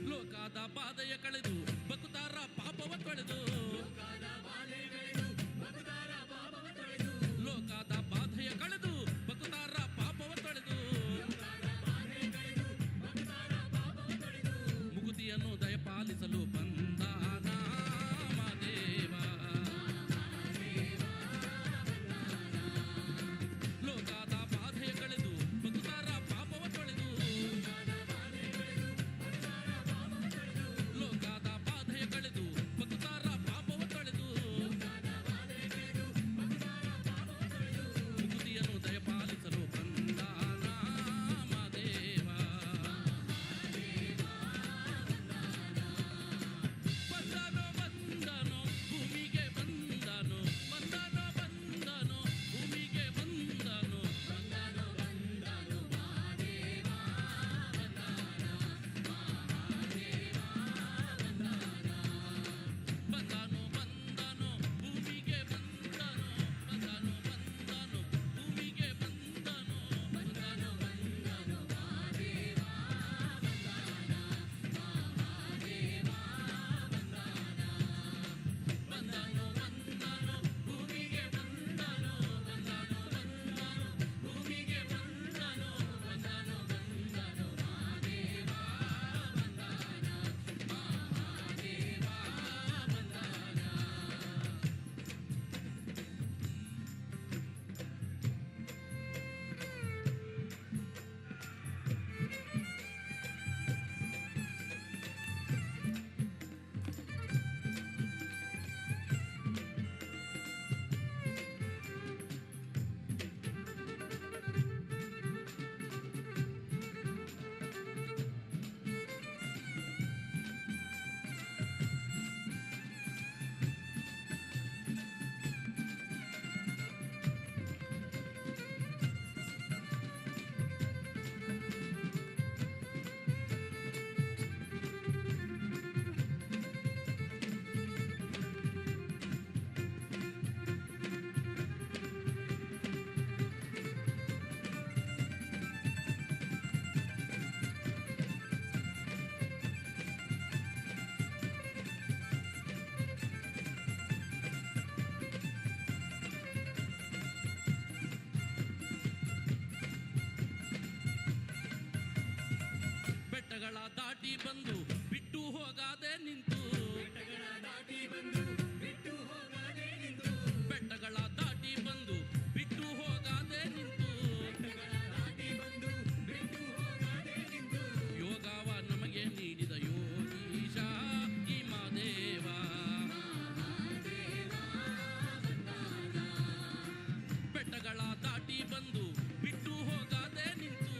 ಲೋಕದ ಬಾಧೆಯ ಕಳೆದು ಬಕುತಾರ ಪಾಪವ ತೊಳೆದು ಲೋಕದ ಬಾಧೆಯ ಕಳೆದು ಬಕುತಾರ ಪಾಪವ ತೊಳೆದು ಮುಗುತಿಯನ್ನು ದಯಪಾಲಿಸಲು ಬಂದಾನ ಮಾದೇವ ಲೋಕದ ಬಾಧೆಯ ಕಳೆದು ಬಕುತಾರ ಪಾಪವ ತೊಳೆದು ಲೋಕದ ಬಾಧೆಯ ಕಳೆದು ಬಕುತಾರ ಪಾಪವ ತೊಳೆದು ಮುಗುತಿಯನ್ನು ದಯಪಾಲಿಸಲು ಬಂದಾನ ಮಾದೇವ ದಾಟಿ ಬಂದು ಬಿಟ್ಟು ಹೋಗಾದೆ ನಿಂತು ಬೆಟ್ಟಗಳ ದಾಟಿ ಬಂದು ಬಿಟ್ಟು ಹೋಗಾದೆ ನಿಂತು ಯೋಗವ ನಮಗೆ ನೀಡಿದ ಯೋಗೀಶ ಈ ಮಾದೇವ ಬೆಟ್ಟಗಳ ದಾಟಿ ಬಂದು ಬಿಟ್ಟು ಹೋಗಾದೆ ನಿಂತು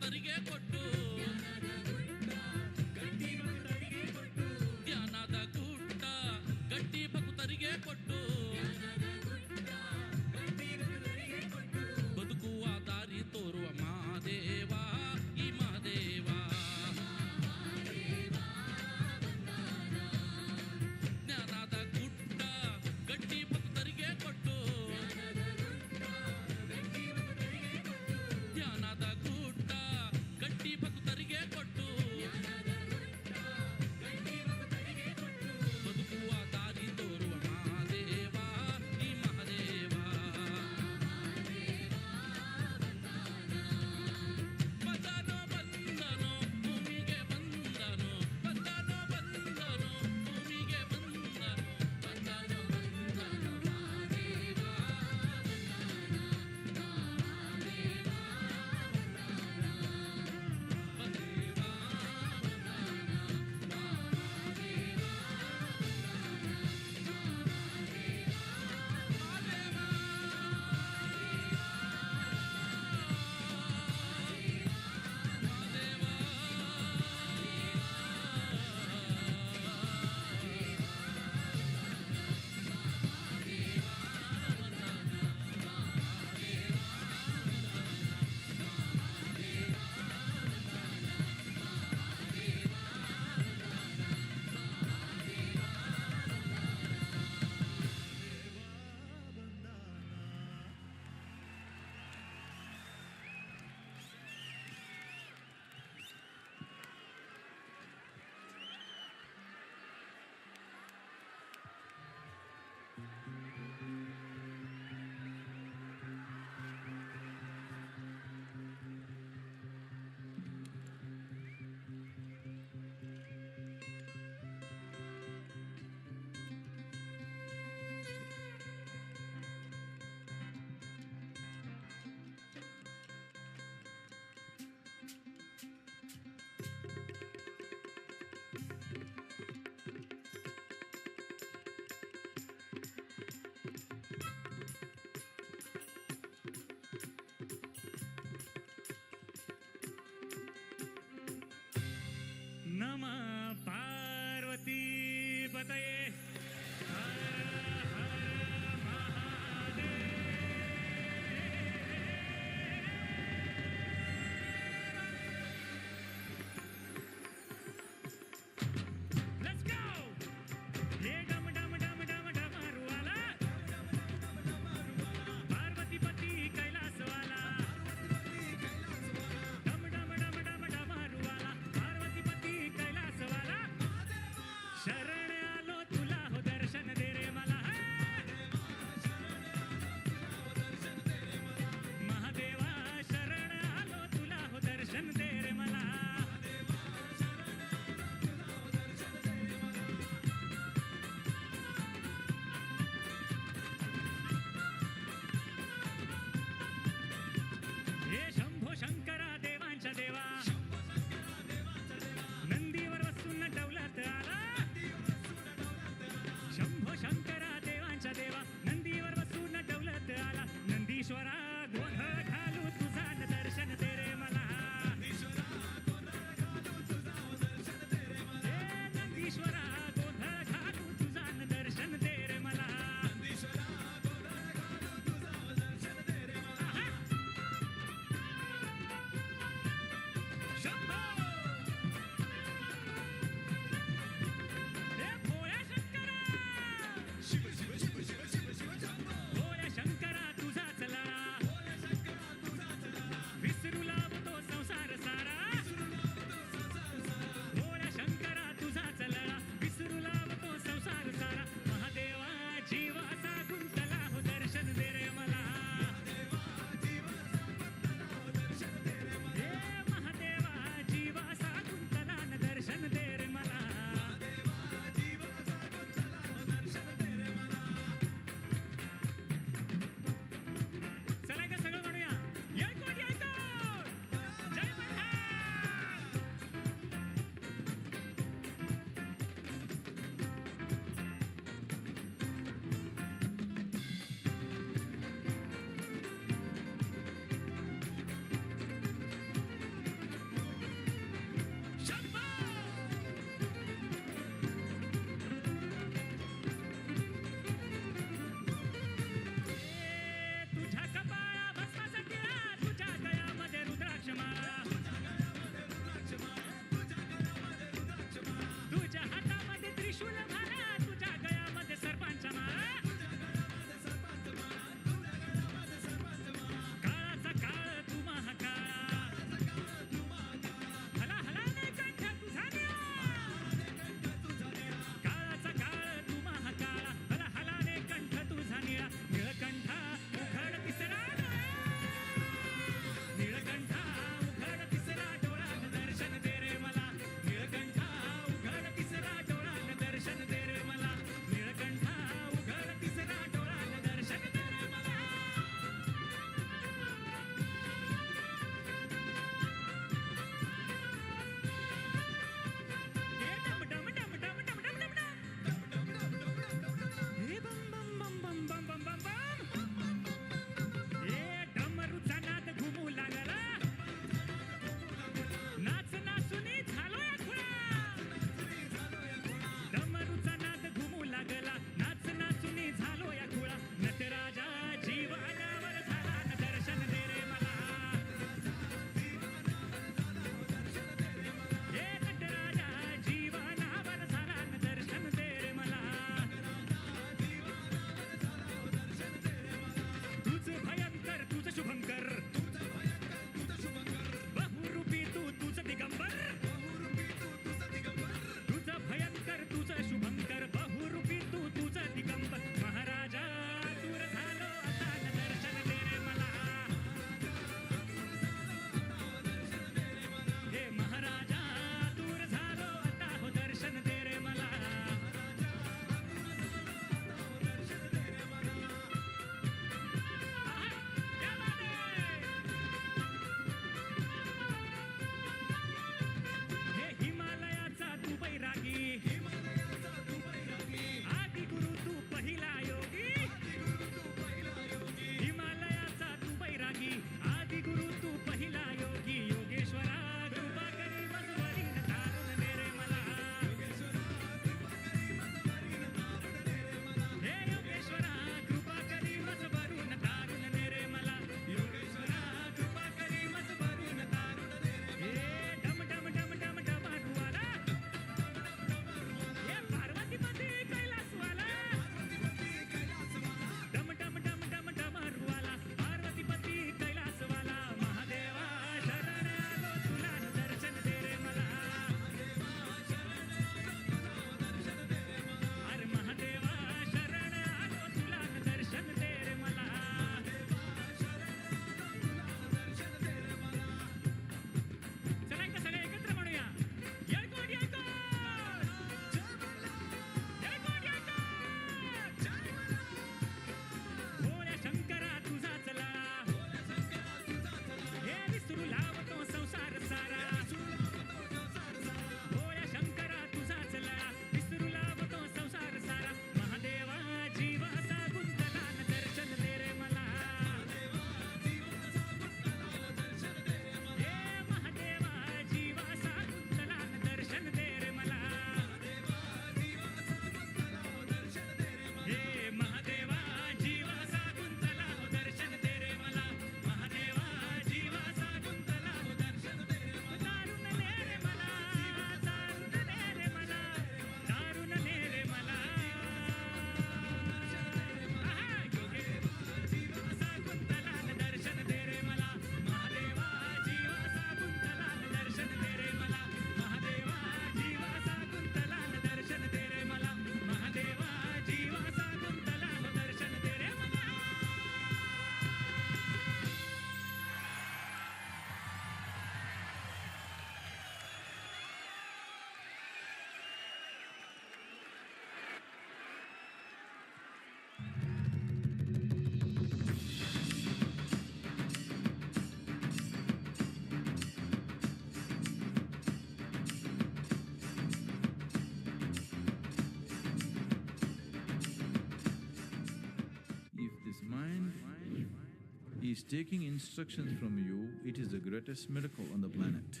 He is taking instructions from you. It is the greatest miracle on the planet.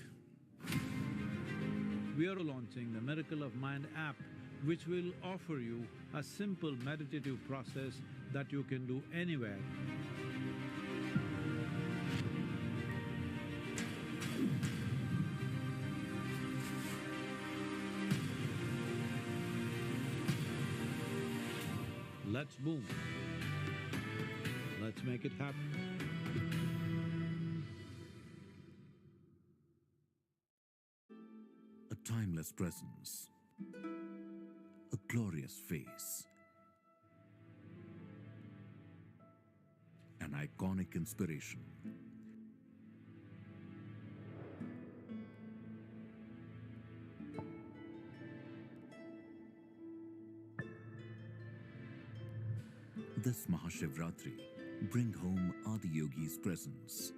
We are launching the Miracle of Mind app, which will offer you a simple meditative process that you can do anywhere. Let's boom. Let's make it happen.
A timeless presence, a glorious face, an iconic inspiration. This Maha Shivratri, bring home Adiyogi's presence.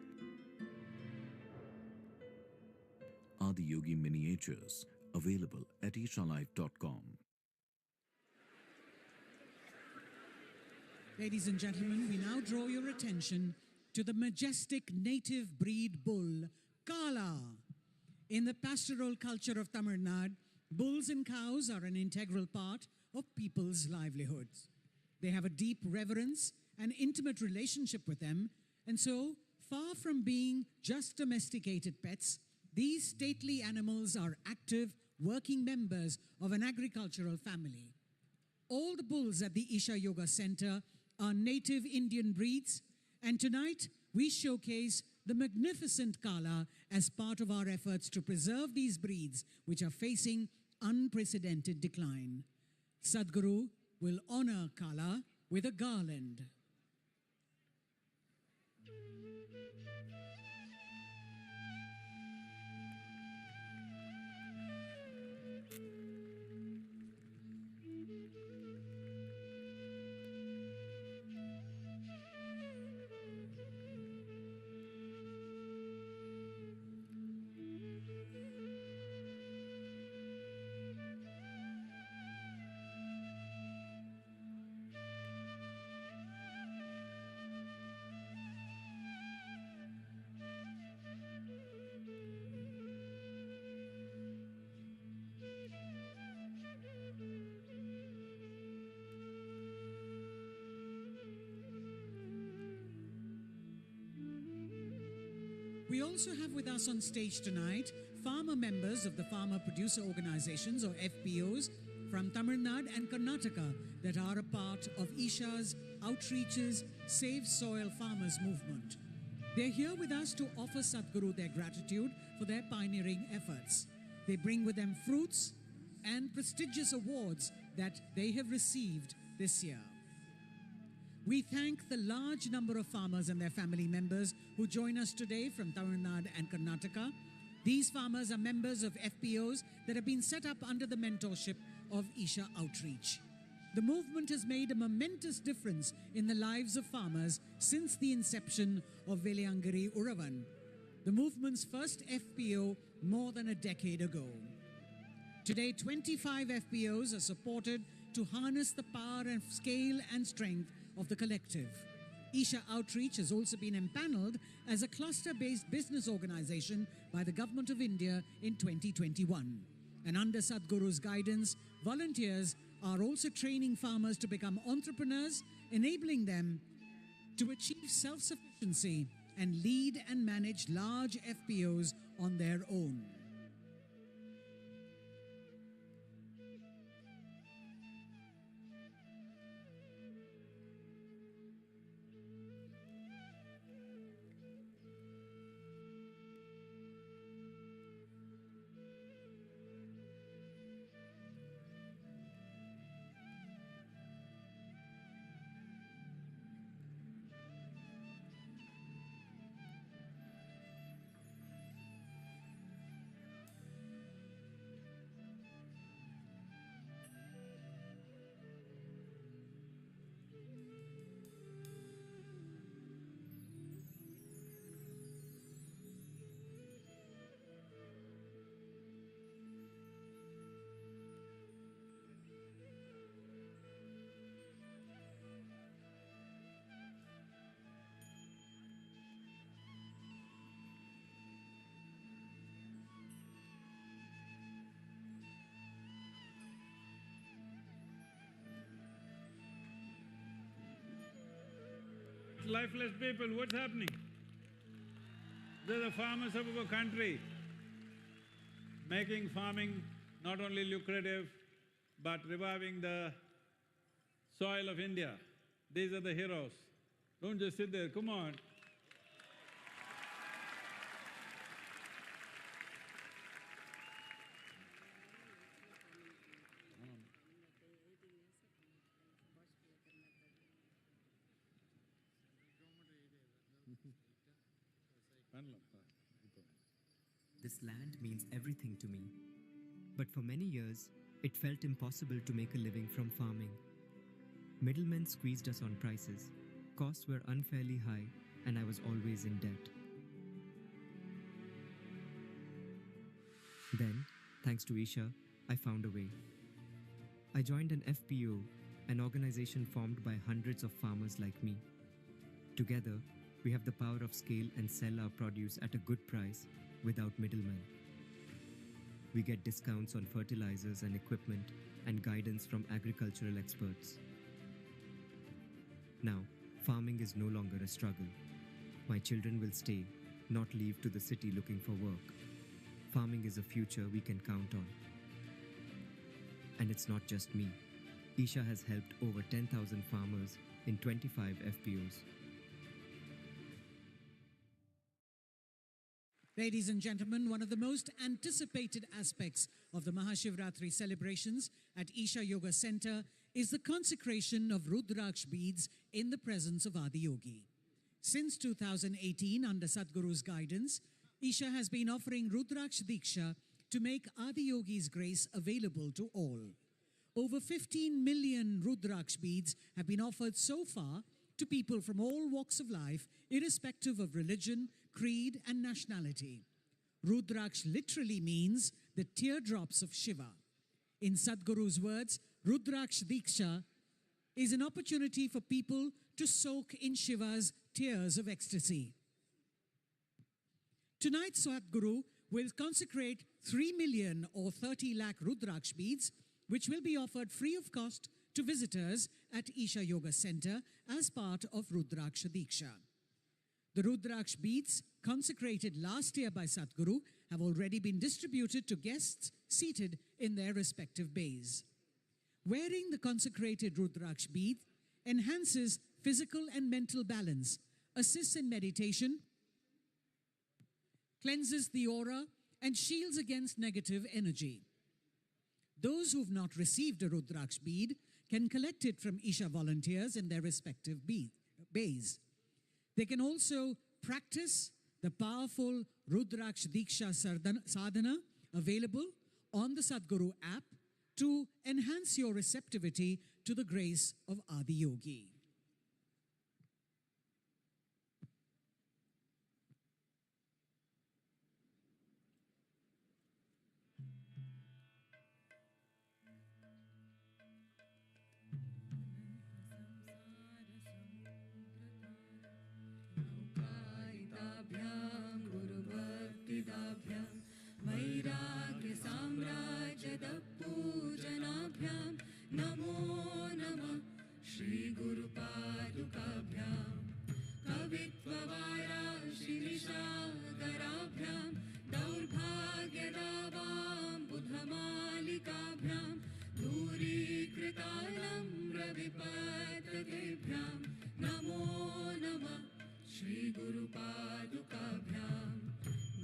Adiyogi miniatures available at ishalive.com.
Ladies and gentlemen, we now draw your attention to the majestic native breed bull, Kala. In the pastoral culture of Tamil Nadu, bulls and cows are an integral part of people's livelihoods. They have a deep reverence and intimate relationship with them, and so, far from being just domesticated pets, these stately animals are active, working members of an agricultural family. All the bulls at the Isha Yoga Center are native Indian breeds, and tonight we showcase the magnificent Kala as part of our efforts to preserve these breeds, which are facing unprecedented decline. Sadhguru will honor Kala with a garland. We also have with us on stage tonight farmer members of the Farmer Producer Organizations, or FPOs, from Tamil Nadu and Karnataka that are a part of Isha's Outreach's Save Soil Farmers movement. They're here with us to offer Sadhguru their gratitude for their pioneering efforts. They bring with them fruits and prestigious awards that they have received this year. We thank the large number of farmers and their family members who join us today from Tamil Nadu and Karnataka. These farmers are members of FPOs that have been set up under the mentorship of Isha Outreach. The movement has made a momentous difference in the lives of farmers since the inception of Veliyangiri Uravan, the movement's first FPO more than a decade ago. Today, 25 FPOs are supported to harness the power and scale and strength of the collective. Isha Outreach has also been empaneled as a cluster-based business organization by the Government of India in 2021. And under Sadhguru's guidance, volunteers are also training farmers to become entrepreneurs, enabling them to achieve self-sufficiency and lead and manage large FPOs on their own.
lifeless people, what's happening? They're the farmers of our country, making farming not only lucrative, but reviving the soil of India. These are the heroes. Don't just sit there, come on.
This land means everything to me. But for many years, it felt impossible to make a living from farming. Middlemen squeezed us on prices, costs were unfairly high, and I was always in debt. Then, thanks to Isha, I found a way. I joined an FPO, an organization formed by hundreds of farmers like me. Together, we have the power of scale and sell our produce at a good price without middlemen. We get discounts on fertilizers and equipment and guidance from agricultural experts. Now, farming is no longer a struggle. My children will stay, not leave to the city looking for work. Farming is a future we can count on. And it's not just me. Isha has helped over 10,000 farmers in 25 FPOs.
Ladies and gentlemen, one of the most anticipated aspects of the Maha Shivratri celebrations at Isha Yoga Center is the consecration of Rudraksh beads in the presence of Adiyogi. Since 2018, under Sadhguru's guidance, Isha has been offering Rudraksh Diksha to make Adiyogi's grace available to all. Over 15 million Rudraksh beads have been offered so far to people from all walks of life, irrespective of religion, creed and nationality. Rudraksh literally means the teardrops of Shiva. In Sadhguru's words, Rudraksh Diksha is an opportunity for people to soak in Shiva's tears of ecstasy. Tonight, Sadhguru will consecrate 3 million or 30 lakh Rudraksh beads, which will be offered free of cost to visitors at Isha Yoga Center as part of Rudraksh Diksha. The Rudraksh beads, consecrated last year by Sadhguru, have already been distributed to guests seated in their respective bays. Wearing the consecrated Rudraksh bead enhances physical and mental balance, assists in meditation, cleanses the aura, and shields against negative energy. Those who have not received a Rudraksh bead can collect it from Isha volunteers in their respective bays. They can also practice the powerful Rudraksh Diksha Sadhana available on the Sadhguru app to enhance your receptivity to the grace of Adiyogi.
वैराग्य साम्राज्यद पूजनाभ्यां नमो नमः श्री गुरुपादुकाभ्यां कवित्ववाराशिनिशाकराभ्यां दौर्भाग्यदावां बुधमालिकाभ्यां दूरीकृतानम्रविपत्ततेभ्यां नमो नमः श्री गुरुपादुकाभ्यां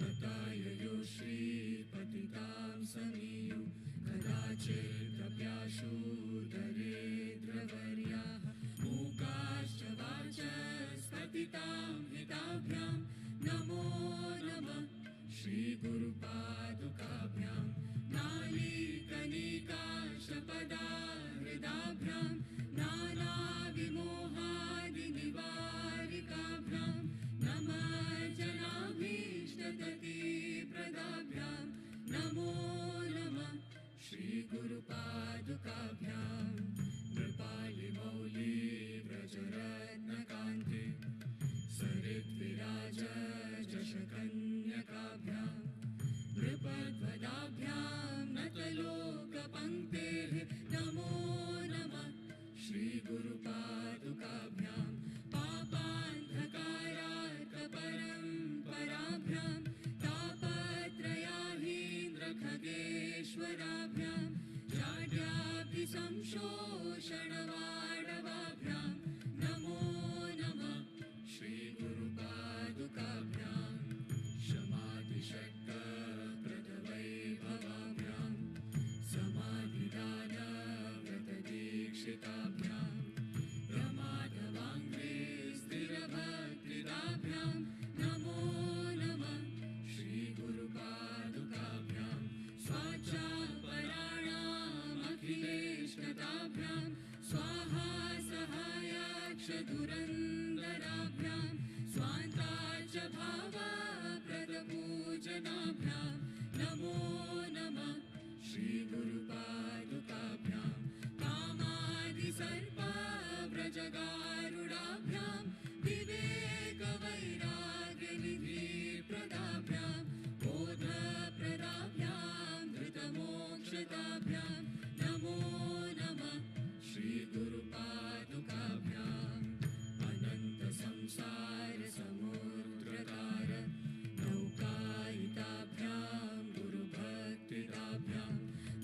नताययो श्रीपतितां समीयो कदाचिदप्याशो दरेद्रवर्याः मूकाश्च वाचस्पतितां हिताभ्यां नमो नमः श्रीगुरुपादुकाभ्यां नालीकनिकाशपदाहृदाभ्यां नानाविमोहादिनिवारिकाभ्यां नमः जनाभीष्टगतिप्रदाभ्यां नमो नमः श्रीगुरुपादुकाभ्यां नृपालिमौली व्रजरत्नकान्ते सरिद्विराजशकन्यकाभ्यां नृपध्वदाभ्यां नतलोकपङ्क्तेः नमो नमः श्रीगुरुपादुकाभ्यां धुरन्धराभ्यां स्वान्ता च भावाप्रदपूजनाभ्यां नमो नमः श्रीगुरुपादुकाभ्यां कामादिसर्पाव्रजगारुडाभ्यां विवेकवैराग्यनिधिप्रदाभ्यां बोधप्रदाभ्यां धृतमोक्षताभ्यां नमो नमः श्रीगुरुपादुकाभ्याम् अनन्तसंसारसमुद्रतार नौकायिताभ्यां गुरुभक्तिदाभ्यां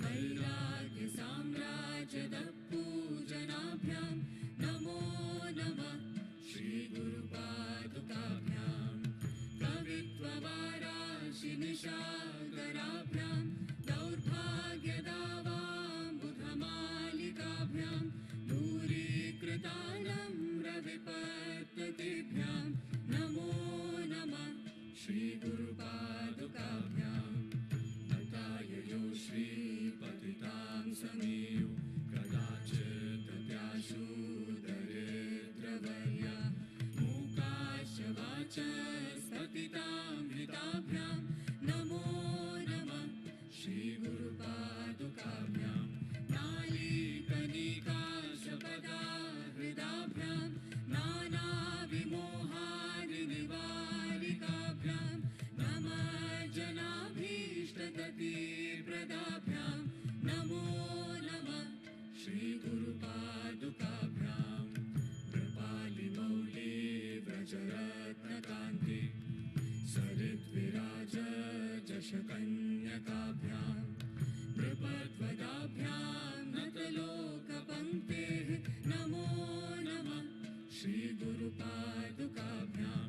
वैराग्यसाम्राज्यदपूजनाभ्यां नमो नमः श्रीगुरुपादुकाभ्यां कवित्ववाराशिनिशाकराभ्यां दौर्भाग्यदावाम्बुधमालिकाभ्यां दूरीकृतानम्रविपत्ततिभ्यां नमो नमः श्रीगुरुपादुकाभ्यां नताययो श्रीपतितां समीयो कदाचिदप्याशु दरिद्रवर्या मूकाश्च वाचस्पतितां हिताभ्यां नमो नमः श्रीगुरुपादुकाभ्यां नालीकनिकाशपदाहृदाभ्यां नानाविमोहादिनिवारिकाभ्यां नमः जनाभीष्टगतिप्रदाभ्यां नमो नमः श्रीगुरुपादुकाभ्यां कृपालिमौली व्रजरत्नकान्ति सरिद्विराज जशकन्यकाभ्यां नृपद्वदाभ्यां नतलोकपङ्क्तेः नमो नमः श्रीगुरुपादुकाभ्यां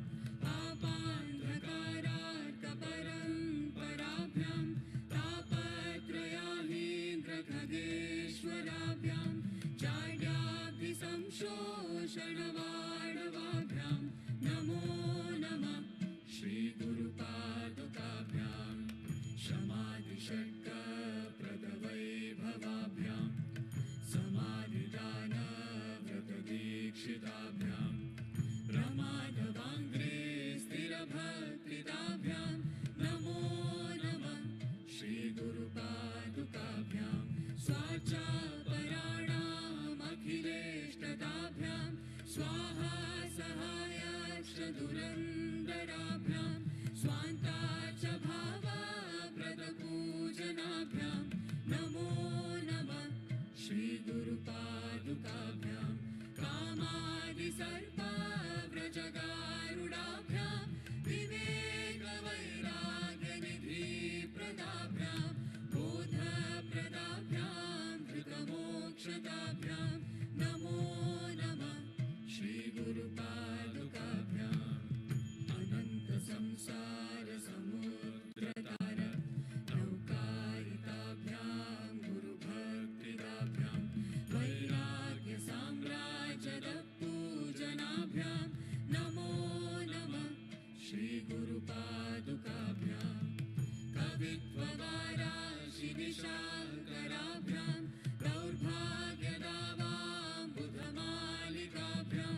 पापान्धकारार्कपरम्पराभ्यां तापत्रयाहीन्द्रखगेश्वराभ्यां चाड्याब्धिसंशोषणवाणवाभ्यां नमो नमः श्रीगुरुपादुकाभ्यां शमादिषट्कप्रदवैभवाभ्यां समाधिदानव्रतदीक्षिताभ्यां रमाधवाङ्घ्रे स्थिरभक्तिदाभ्यां नमो नमः श्रीगुरुपादुकाभ्यां स्वाचापराणामखिलेष्टदाभ्यां स्वाहा सहायाश्चदुरन्दराभ्यां स्वान्ता च भावाप्रदपूजनाभ्यां नमो नमः श्रीगुरुपादुकाभ्यां कामादिसर्पाव्रजगारुडाभ्यां विवेकवैराग्यनिधिप्रदाभ्यां बोधप्रदाभ्यां धृतमोक्षताभ्यां नमो नमः श्रीगुरुपादुकाभ्याम् अनन्तसंसारसमुद्रतार नौकायिताभ्यां गुरुभक्तिदाभ्यां वैराग्यसाम्राज्यदपूजनाभ्यां नमो नमः श्रीगुरुपादुकाभ्यां कवित्ववाराशिनिशाकराभ्यां दौर्भाग्यदावाम्बुधमालिकाभ्यां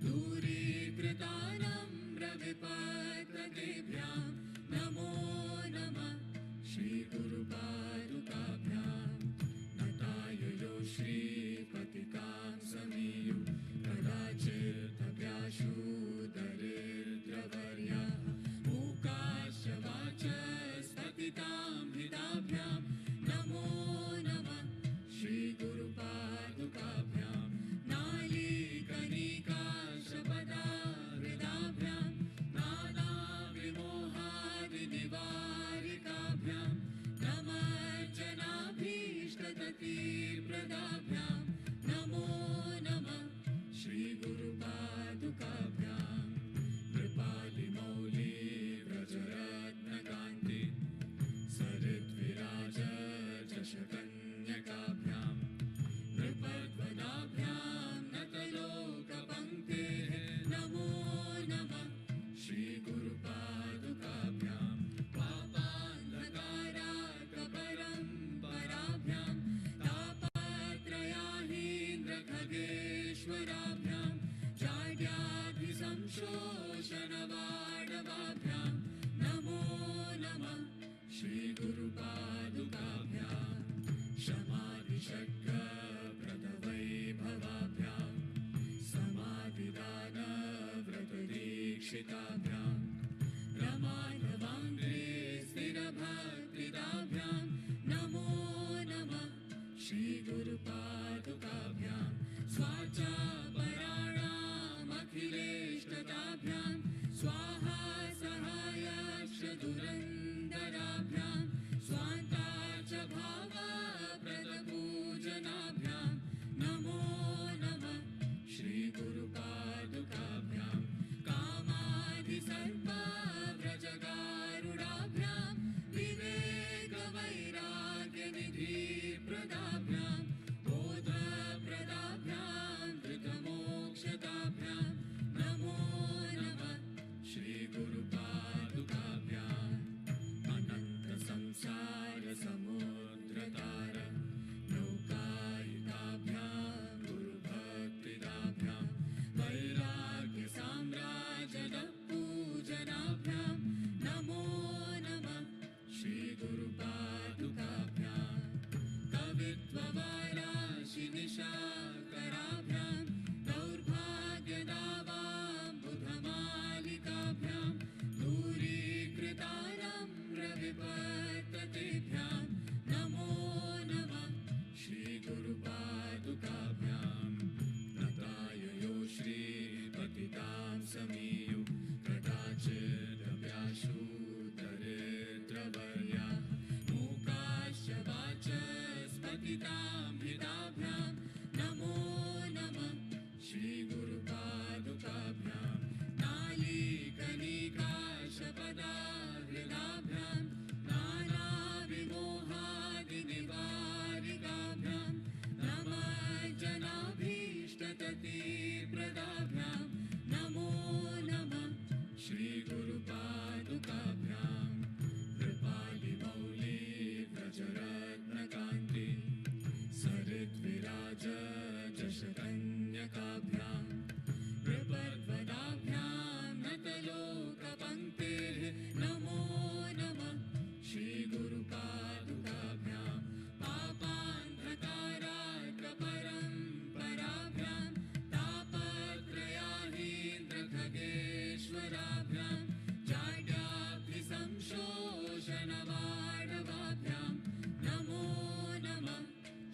दूरीकृतानम्रविपत्ततिभ्यां नमो नमः श्रीगुरुपादुकाभ्यां नताययो श्रीपतितां समीयो कदाचिदप्याशु दरिद्रवर्या मूकाश्च वाचस्पतितां हिताभ्यां नमो नमः रक्षिताभ्यां रमाधवाङ्घ्रे स्थिरभक्तिदाभ्यां नमो नमः श्रीगुरुपादुकाभ्यां स्वाचापराणामखिलेष्टताभ्यां स्वाहा सहायाश्च दुरन्दराभ्यां स्वान्ताच भावाप्रदपूजनाभ्यां नमो नमः श्रीगुरुपादुकाभ्यां कामादिसर्पाव्रजगारुडाभ्यां विवेकवैराग्यनिधिप्रदाभ्यां बोधप्रदाभ्यां धृतमोक्षताभ्यां नमो नमः श्रीगुरुपादुकाभ्याम् अनन्तसंसारसमुद्रतार नौकायिताभ्यां गुरुभक्तिदाभ्यां वैराग्यसाम्राजनपूजनाभ्यां नमो नमः श्रीगुरुपादुकाभ्यां कवित्ववाराशिनिशाकराभ्यां दौर्भाग्यदावाम्बुधमालिकाभ्यां दूरीकृतारम्रविवर्ततेभ्यां नमो नमः श्रीगुरुपादुकाभ्यां नताययो श्रीपतितां समीयु कदाचिदप्याशु दरिद्रवर्या मूकाश्च वाचस्पतितां हिताभ्यां नमो नमः श्रीगुरुपादुकाभ्यां नालीकनिकाशपदाहृदाभ्यां नानाविमोहादिनिवारिकाभ्यां नमज्जनाभीष्टततिप्रदाभ्यां नमो नमः श्रीगुरुपादुकाभ्यां कृपालिमौली व्रजरत्नकान्ति सरिद्विराज जशकन्यकाभ्यां प्रपद्वदाभ्यां नतलोकपङ्क्तेः नमो नमः श्रीगुरुपादुकाभ्यां पापान्धकारार्कपरम्पराभ्यां तापत्रयाहीन्द्रखगेश्वराभ्यां जाड्याब्धिसंशोषणवाडवाभ्यां नमो नमः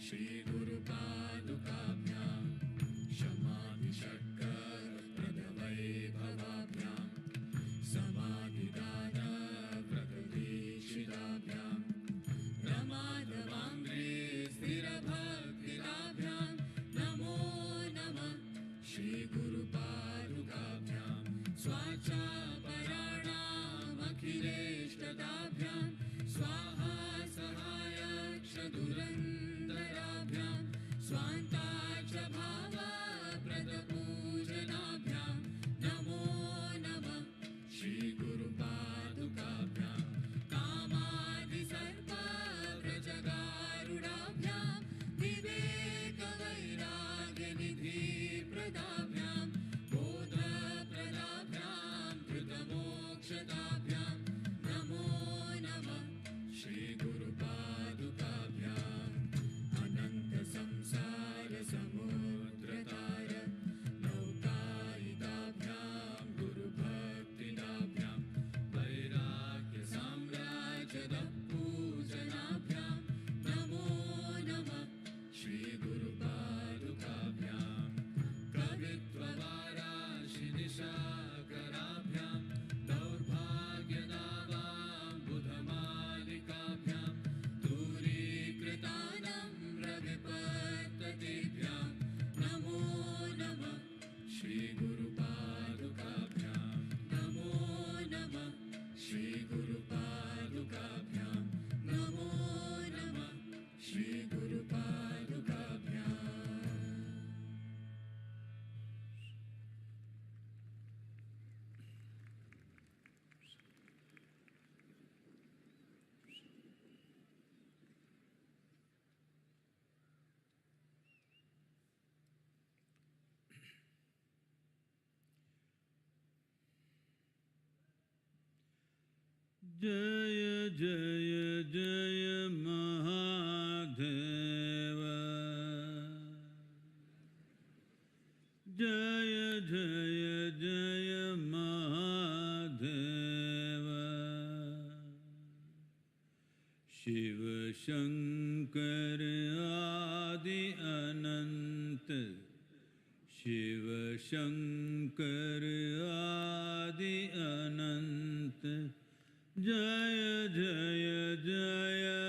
श्रीगुरुपादुकाभ्यां क्षमादिषट्कप्रदवैभवाभ्यां समाधिदानव्रतदीक्षिताभ्यां प्रमादवाङ्घ्रे स्थिरभक्तिदाभ्यां नमो नमः श्रीगुरुपादुकाभ्यां स्वाचापराणामखिलेष्टताभ्यां स्वाहा सहायाक्ष दुरन्दराभ्यां स्वान्ताच भावाप्रदपूजनाभ्यां नमो नमः श्रीगुरुपादुकाभ्यां कामादिसर्पाव्रजगारुडाभ्यां विवेकवैराग्यनिधिप्रदाभ्यां बोधप्रदाभ्यां धृतमोक्षताभ्यां नमो नमः श्रीगुरुपादुकाभ्याम् अनन्तसंसारसमुद्रतार नौकायिताभ्यां गुरुभक्तिदाभ्यां वैराग्यसाम्राजनपूजनाभ्यां नमो नमः श्रीगुरुपादुकाभ्यां कवित्ववाराशिनिशाकराभ्यां दौर्भाग्यदावाम्बुधमालिकाभ्यां दूरीकृतानम्रविवर्ततेभ्यां नमो नमः श्रीगुरुपादुकाभ्यां नमो नमः श्रीगुरुपादुकाभ्यां नमो नमः श्रीगुरुपादुकाभ्यां
Jaya Jaya Jaya Mahadeva Jaya Jaya Jaya Mahadeva Shiva Shankar Adi Anant, Shiva Shankar Adi Anant, Jaya Jaya Jaya,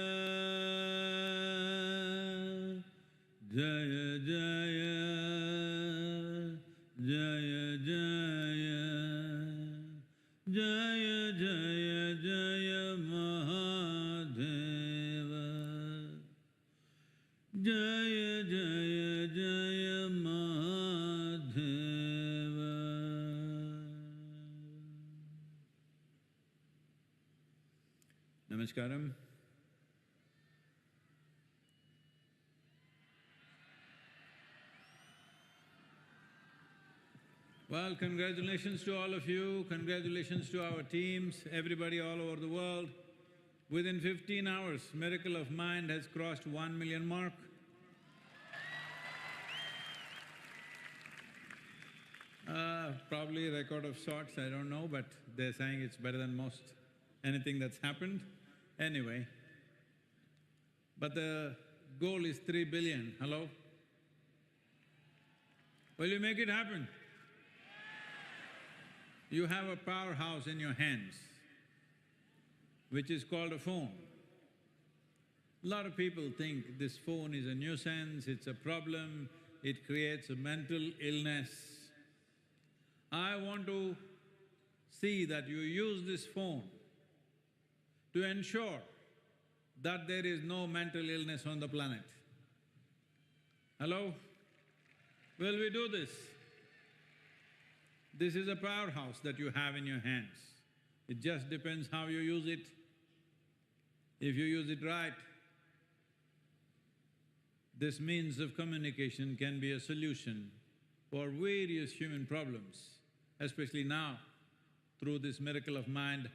Jaya Jaya, Jaya Jaya, Jaya Jaya Jaya Mahadeva, Jaya Jaya Jaya Mahadeva. Namaskaram. Well, congratulations to all of you, congratulations to our teams, everybody all over the world. Within 15 hours, Miracle of Mind has crossed 1 million mark. Probably a record of sorts, I don't know, but they're saying it's better than most anything that's happened. Anyway, but the goal is 3 billion, hello? Will you make it happen? You have a powerhouse in your hands, which is called a phone. A lot of people think this phone is a nuisance, it's a problem, it creates a mental illness. I want to see that you use this phone to ensure that there is no mental illness on the planet. Hello? Will we do this? This is a powerhouse that you have in your hands. It just depends how you use it. If you use it right, this means of communication can be a solution for various human problems, especially now, through this miracle of mind.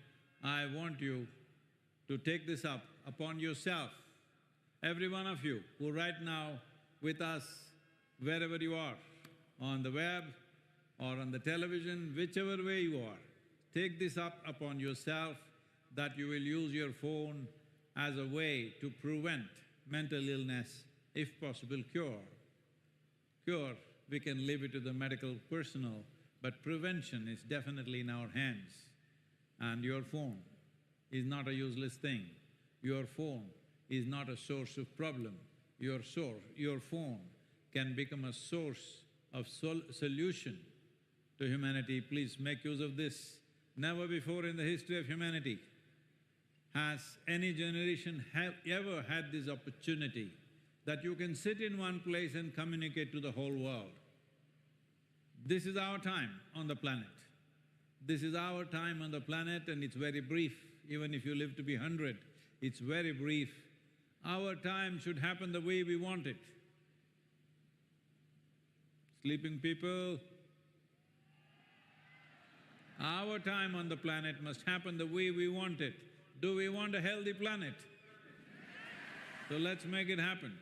I want you to take this up upon yourself, every one of you who right now with us, wherever you are, on the web or on the television, whichever way you are, take this up upon yourself that you will use your phone as a way to prevent mental illness, if possible cure. Cure, we can leave it to the medical personnel, but prevention is definitely in our hands. And your phone is not a useless thing. Your phone is not a source of problem. Your phone can become a source of solution to humanity. Please make use of this. Never before in the history of humanity has any generation ever had this opportunity that you can sit in one place and communicate to the whole world. This is our time on the planet. This is our time on the planet and it's very brief. Even if you live to be 100, it's very brief. Our time should happen the way we want it. Sleeping people, our time on the planet must happen the way we want it. Do we want a healthy planet? So let's make it happen.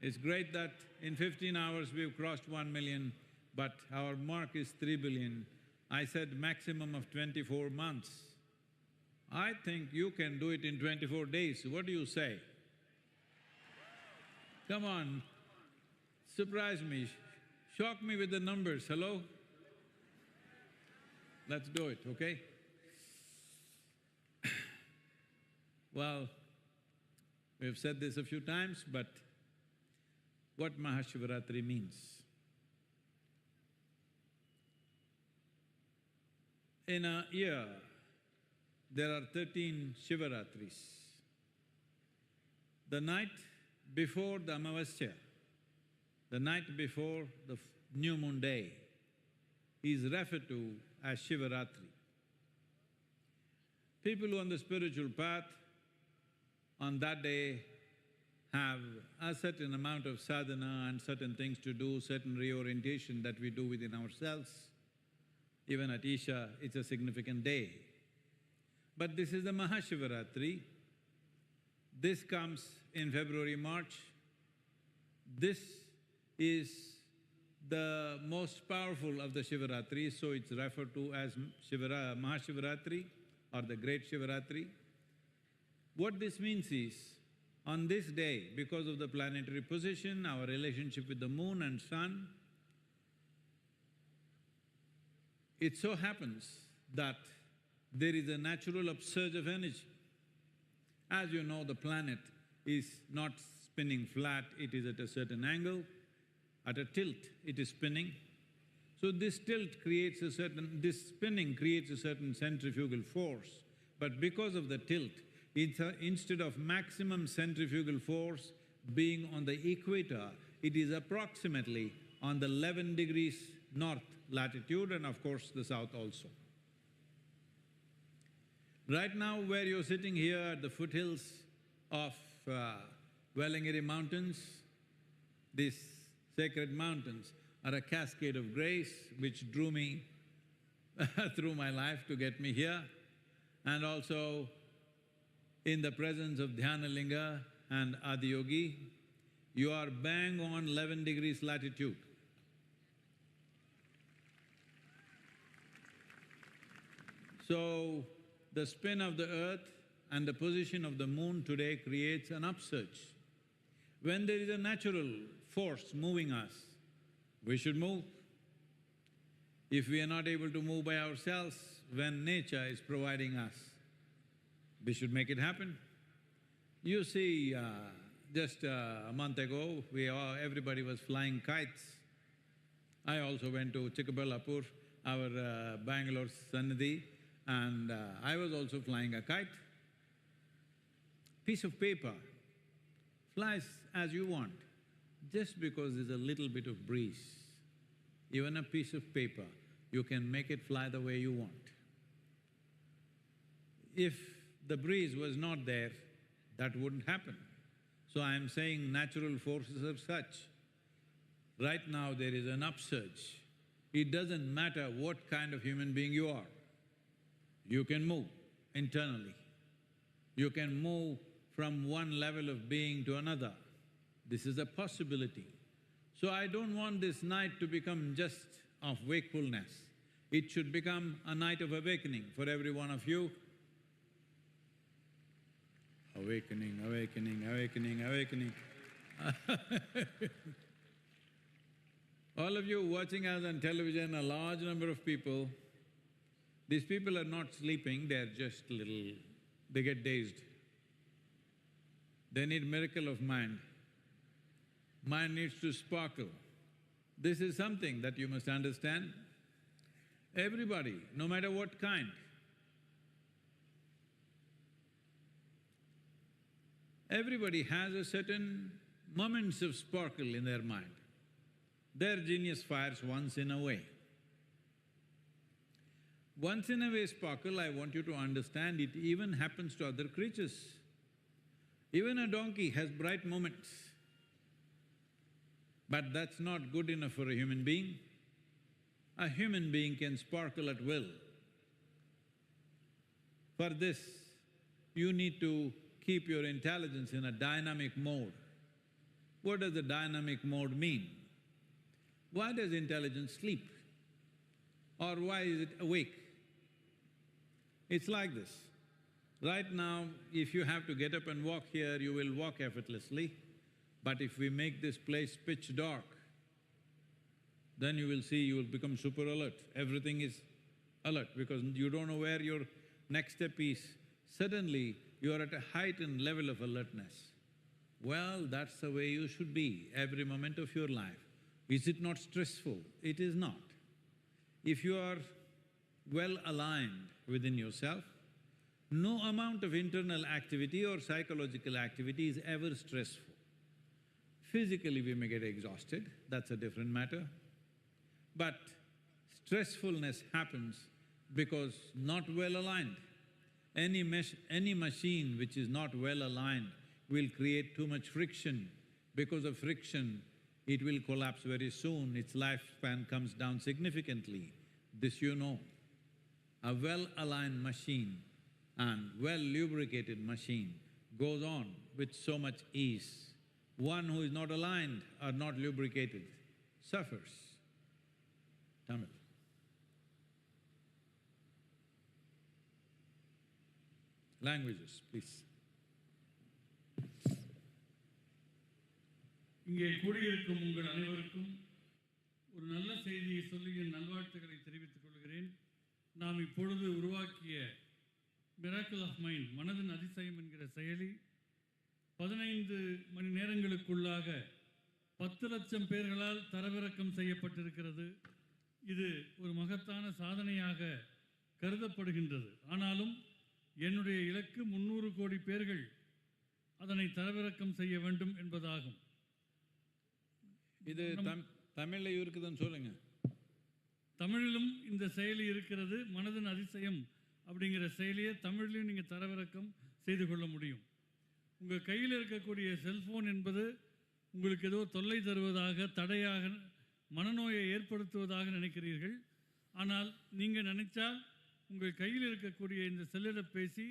It's great that in 15 hours we've crossed 1 million, but our mark is 3 billion. I said maximum of 24 months. I think you can do it in 24 days. What do you say? Come on, surprise me, shock me with the numbers, hello? Let's do it, okay? Well, we've said this a few times, but what Maha Shivratri means. In a year, there are 13 Shivaratris. The night before the Amavasya, the night before the new moon day, is referred to as Shivaratri. People who are on the spiritual path on that day have a certain amount of sadhana and certain things to do, certain reorientation that we do within ourselves. Even at Isha, it's a significant day. But this is the Maha Shivratri. This comes in February, March. This is the most powerful of the Shivaratris, so it's referred to as Maha Shivratri or the Great Shivaratri. What this means is, on this day, because of the planetary position, our relationship with the moon and sun, it so happens that there is a natural upsurge of energy. As you know, the planet is not spinning flat, it is at a certain angle. At a tilt, it is spinning. So this tilt creates a certain… this spinning creates a certain centrifugal force. But because of the tilt, instead of maximum centrifugal force being on the equator, it is approximately on the 11 degrees north latitude and of course the south also. Right now, where you're sitting here at the foothills of Vellangiri Mountains, these sacred mountains are a cascade of grace which drew me through my life to get me here, and also in the presence of Dhyanalinga and Adiyogi, you are bang on 11 degrees latitude. So, the spin of the earth and the position of the moon today creates an upsurge. When there is a natural force moving us, we should move. If we are not able to move by ourselves, when nature is providing us, we should make it happen. You see, just a month ago, everybody was flying kites. I also went to Chikkaballapur, our Bangalore Sannidhi, and I was also flying a kite. Piece of paper flies as you want, just because there's a little bit of breeze. Even a piece of paper, you can make it fly the way you want. If the breeze was not there, that wouldn't happen. So I'm saying natural forces are such. Right now there is an upsurge. It doesn't matter what kind of human being you are, you can move internally. You can move from one level of being to another. This is a possibility. So I don't want this night to become just of wakefulness. It should become a night of awakening for every one of you. Awakening, awakening, awakening, awakening. All of you watching us on television, a large number of people, these people are not sleeping, they're just they get dazed. They need miracle of mind. Mind needs to sparkle. This is something that you must understand. Everybody, no matter what kind, everybody has a certain moments of sparkle in their mind. Their genius fires once in a way. Once in a way sparkle, I want you to understand, it even happens to other creatures. Even a donkey has bright moments. But that's not good enough for a human being. A human being can sparkle at will. For this, you need to keep your intelligence in a dynamic mode. What does a dynamic mode mean? Why does intelligence sleep? Or why is it awake? It's like this. Right now, if you have to get up and walk here, you will walk effortlessly. But if we make this place pitch dark, then you will see you will become super alert. Everything is alert because you don't know where your next step is. Suddenly, you are at a heightened level of alertness. Well, that's the way you should be every moment of your life. Is it not stressful? It is not. If you are well aligned within yourself, no amount of internal activity or psychological activity is ever stressful. Physically we may get exhausted, that's a different matter. But stressfulness happens because not well aligned. Any machine which is not well aligned will create too much friction. Because of friction, it will collapse very soon, its lifespan comes down significantly. This you know. A well-aligned machine and well-lubricated machine goes on with so much ease. One who is not aligned or not lubricated suffers. Tamil. Languages, please.
இங்கே கூடியிருக்கும் உங்கள் அனைவருக்கும் ஒரு நல்ல செய்தியை சொல்லி என் நல்வாழ்த்துக்களை தெரிவித்துக் கொள்கிறேன். நாம் இப்பொழுது உருவாக்கிய மிராக்கிள் ஆஃப் மைண்ட், மனதின் அதிசயம் என்கிற செயலி 15 மணி நேரங்களுக்குள்ளாக 10 லட்சம் பேர்களால் தரவிறக்கம் செய்யப்பட்டிருக்கிறது. இது ஒரு மகத்தான சாதனையாக கருதப்படுகின்றது. ஆனாலும் என்னுடைய இலக்கு 300 கோடி பேர்கள் அதனை தரவிறக்கம் செய்ய வேண்டும் என்பதாகும்.
இது தமிழில் இருக்குதுன்னு சொல்லுங்க.
தமிழிலும் இந்த செயலி இருக்கிறது. மனதின் அதிசயம் அப்படிங்கிற செயலியை தமிழ்லையும் நீங்கள் தரவிறக்கம் செய்து கொள்ள முடியும். உங்கள் கையில் இருக்கக்கூடிய செல்ஃபோன் என்பது உங்களுக்கு ஏதோ தொல்லை தருவதாக, தடையாக, மனநோயை ஏற்படுத்துவதாக நினைக்கிறீர்கள். ஆனால் நீங்கள் நினைத்தால் உங்கள் கையில் இருக்கக்கூடிய இந்த செல்லிடப்பேசி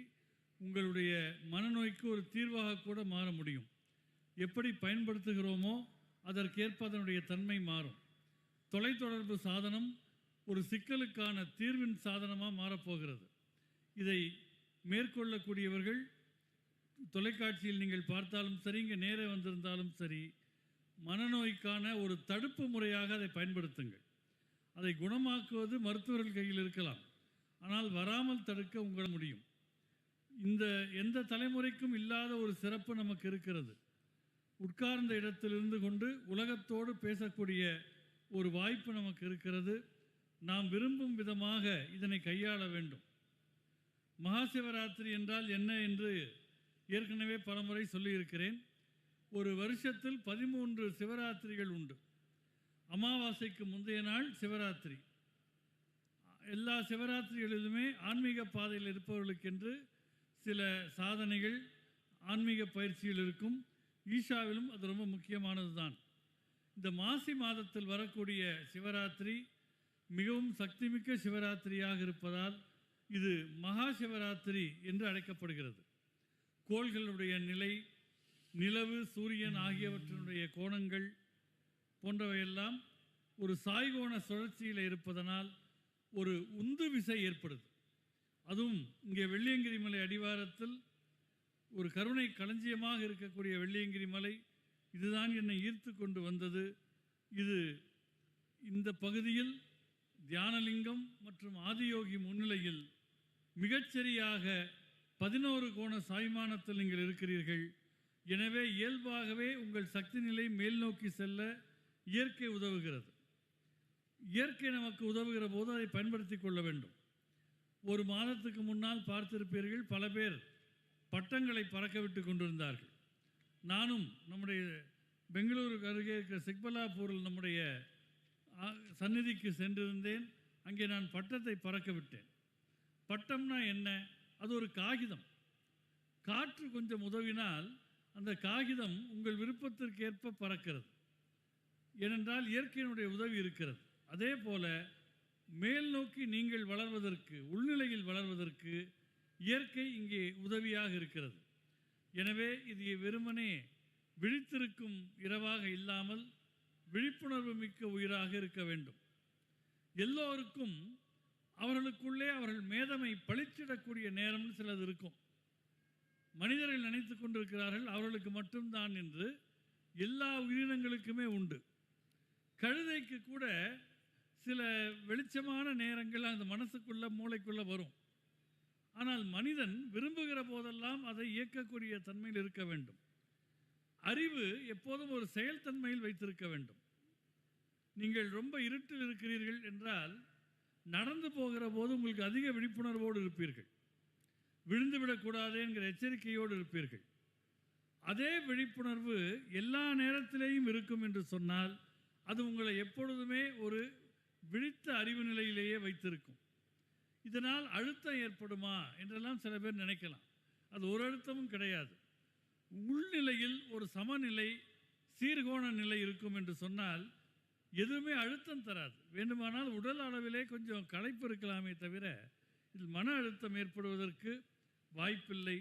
உங்களுடைய மனநோய்க்கு ஒரு தீர்வாக கூட மாற முடியும். எப்படி பயன்படுத்துகிறோமோ அதற்கேற்ப அதனுடைய தன்மை மாறும். தொலைத்தொடர்பு சாதனம் ஒரு சிக்கலுக்கான தீர்வின் சாதனமாக மாறப்போகிறது. இதை மேற்கொள்ளக்கூடியவர்கள் தொலைக்காட்சியில் நீங்கள் பார்த்தாலும் சரி, இங்கே நேரே வந்திருந்தாலும் சரி, மனநோய்க்கான ஒரு தடுப்பு முறையாக அதை பயன்படுத்துங்கள். அதை குணமாக்குவது மருத்துவர்கள் கையில் இருக்கலாம், ஆனால் வராமல் தடுக்க உங்களால் முடியும். இந்த எந்த தலைமுறைக்கும் இல்லாத ஒரு சிறப்பு நமக்கு இருக்கிறது. உட்கார்ந்த இடத்திலிருந்து கொண்டு உலகத்தோடு பேசக்கூடிய ஒரு வாய்ப்பு நமக்கு இருக்கிறது. நாம் விரும்பும் விதமாக இதனை கையாள வேண்டும். மகா சிவராத்திரி என்றால் என்ன என்று ஏற்கனவே பலமுறை சொல்லியிருக்கிறேன். ஒரு வருஷத்தில் 13 சிவராத்திரிகள் உண்டு. அமாவாசைக்கு முந்தைய நாள் சிவராத்திரி. எல்லா சிவராத்திரிகளிலுமே ஆன்மீக பாதையில் இருப்பவர்களுக்கென்று சில சாதனைகள், ஆன்மீக பயிற்சிகள் இருக்கும். ஈஷாவிலும் அது ரொம்ப முக்கியமானது தான். இந்த மாசி மாதத்தில் வரக்கூடிய சிவராத்திரி மிகவும் சக்திமிக்க சிவராத்திரியாக இருப்பதால் இது மகா சிவராத்திரி என்று அழைக்கப்படுகிறது. கோள்களுடைய நிலை, நிலவு, சூரியன் ஆகியவற்றினுடைய கோணங்கள் போன்றவையெல்லாம் ஒரு சாய்கோண சுழற்சியில் இருப்பதனால் ஒரு உந்து விசை ஏற்படுது. அதுவும் இங்கே வெள்ளியங்கிரி மலை அடிவாரத்தில் ஒரு கருணை களஞ்சியமாக இருக்கக்கூடிய வெள்ளியங்கிரி மலை இதுதான் என்னை ஈர்த்து கொண்டு வந்தது. இது இந்த பகுதியில் தியானலிங்கம் மற்றும் ஆதியோகி முன்னிலையில் மிகச்சரியாக 11 கோண சாய்மானத்தில் நீங்கள் இருக்கிறீர்கள். எனவே இயல்பாகவே உங்கள் சக்தி நிலை மேல் நோக்கி செல்ல இயற்கை உதவுகிறது. இயற்கை நமக்கு உதவுகிற போது அதை பயன்படுத்தி கொள்ள வேண்டும். ஒரு மாதத்துக்கு முன்னால் பார்த்திருப்பீர்கள், பல பேர் பட்டங்களை பறக்க விட்டு கொண்டிருந்தார்கள். நானும் நம்முடைய பெங்களூருக்கு அருகே இருக்கிற சிக்பலாப்பூரில் நம்முடைய சந்நிதிக்கு சென்றிருந்தேன். அங்கே நான் பட்டத்தை பறக்க விட்டேன். பட்டம்னா என்ன? அது ஒரு காகிதம். காற்று கொஞ்சம் உதவினால் அந்த காகிதம் உங்கள் விருப்பத்திற்கு ஏற்ப பறக்கிறது. ஏனென்றால் இயற்கையினுடைய உதவி இருக்கிறது. அதே போல மேல் நோக்கி நீங்கள் வளர்வதற்கு, உள்நிலையில் வளர்வதற்கு இயற்கை இங்கே உதவியாக இருக்கிறது. எனவே இது வெறுமனே விழித்திருக்கும் இரவாக இல்லாமல் விழிப்புணர்வு மிக்க உயிராக இருக்க வேண்டும். எல்லோருக்கும் அவர்களுக்குள்ளே அவர்கள் மேதமை பளிச்சிடக்கூடிய நேரம்னு சிலது இருக்கும். மனிதர்கள் நினைத்து கொண்டிருக்கிறார்கள் அவர்களுக்கு மட்டும்தான் என்று. எல்லா உயிரினங்களுக்குமே உண்டு. கழுதைக்கு கூட சில வெளிச்சமான நேரங்கள் அந்த மனசுக்குள்ள, மூளைக்குள்ள வரும். ஆனால் மனிதன் விரும்புகிற போதெல்லாம் அதை இயக்கக்கூடிய தன்மையில் இருக்க வேண்டும். அறிவு எப்போதும் ஒரு செயல்தன்மையில் வைத்திருக்க வேண்டும். நீங்கள் ரொம்ப இருட்டில் இருக்கிறீர்கள் என்றால் நடந்து போகிற போது உங்களுக்கு அதிக விழிப்புணர்வோடு இருப்பீர்கள். விழுந்துவிடக்கூடாது என்கிற எச்சரிக்கையோடு இருப்பீர்கள். அதே விழிப்புணர்வு எல்லா நேரத்திலேயும் இருக்கும் என்று சொன்னால் அது உங்களை எப்பொழுதுமே ஒரு விழித்த அறிவு நிலையிலேயே வைத்திருக்கும். இதனால் அழுத்தம் ஏற்படுமா என்றெல்லாம் சில பேர் நினைக்கலாம். அது ஒரு அழுத்தமும் கிடையாது. உள்நிலையில் ஒரு சமநிலை, சீர்கோண நிலை இருக்கும் என்று சொன்னால் எதுவுமே அழுத்தம் தராது. வேண்டுமானால் உடல் அளவிலே கொஞ்சம் களைப்பு இருக்கலாமே தவிர இதில் மன அழுத்தம் ஏற்படுவதற்கு வாய்ப்பில்லை.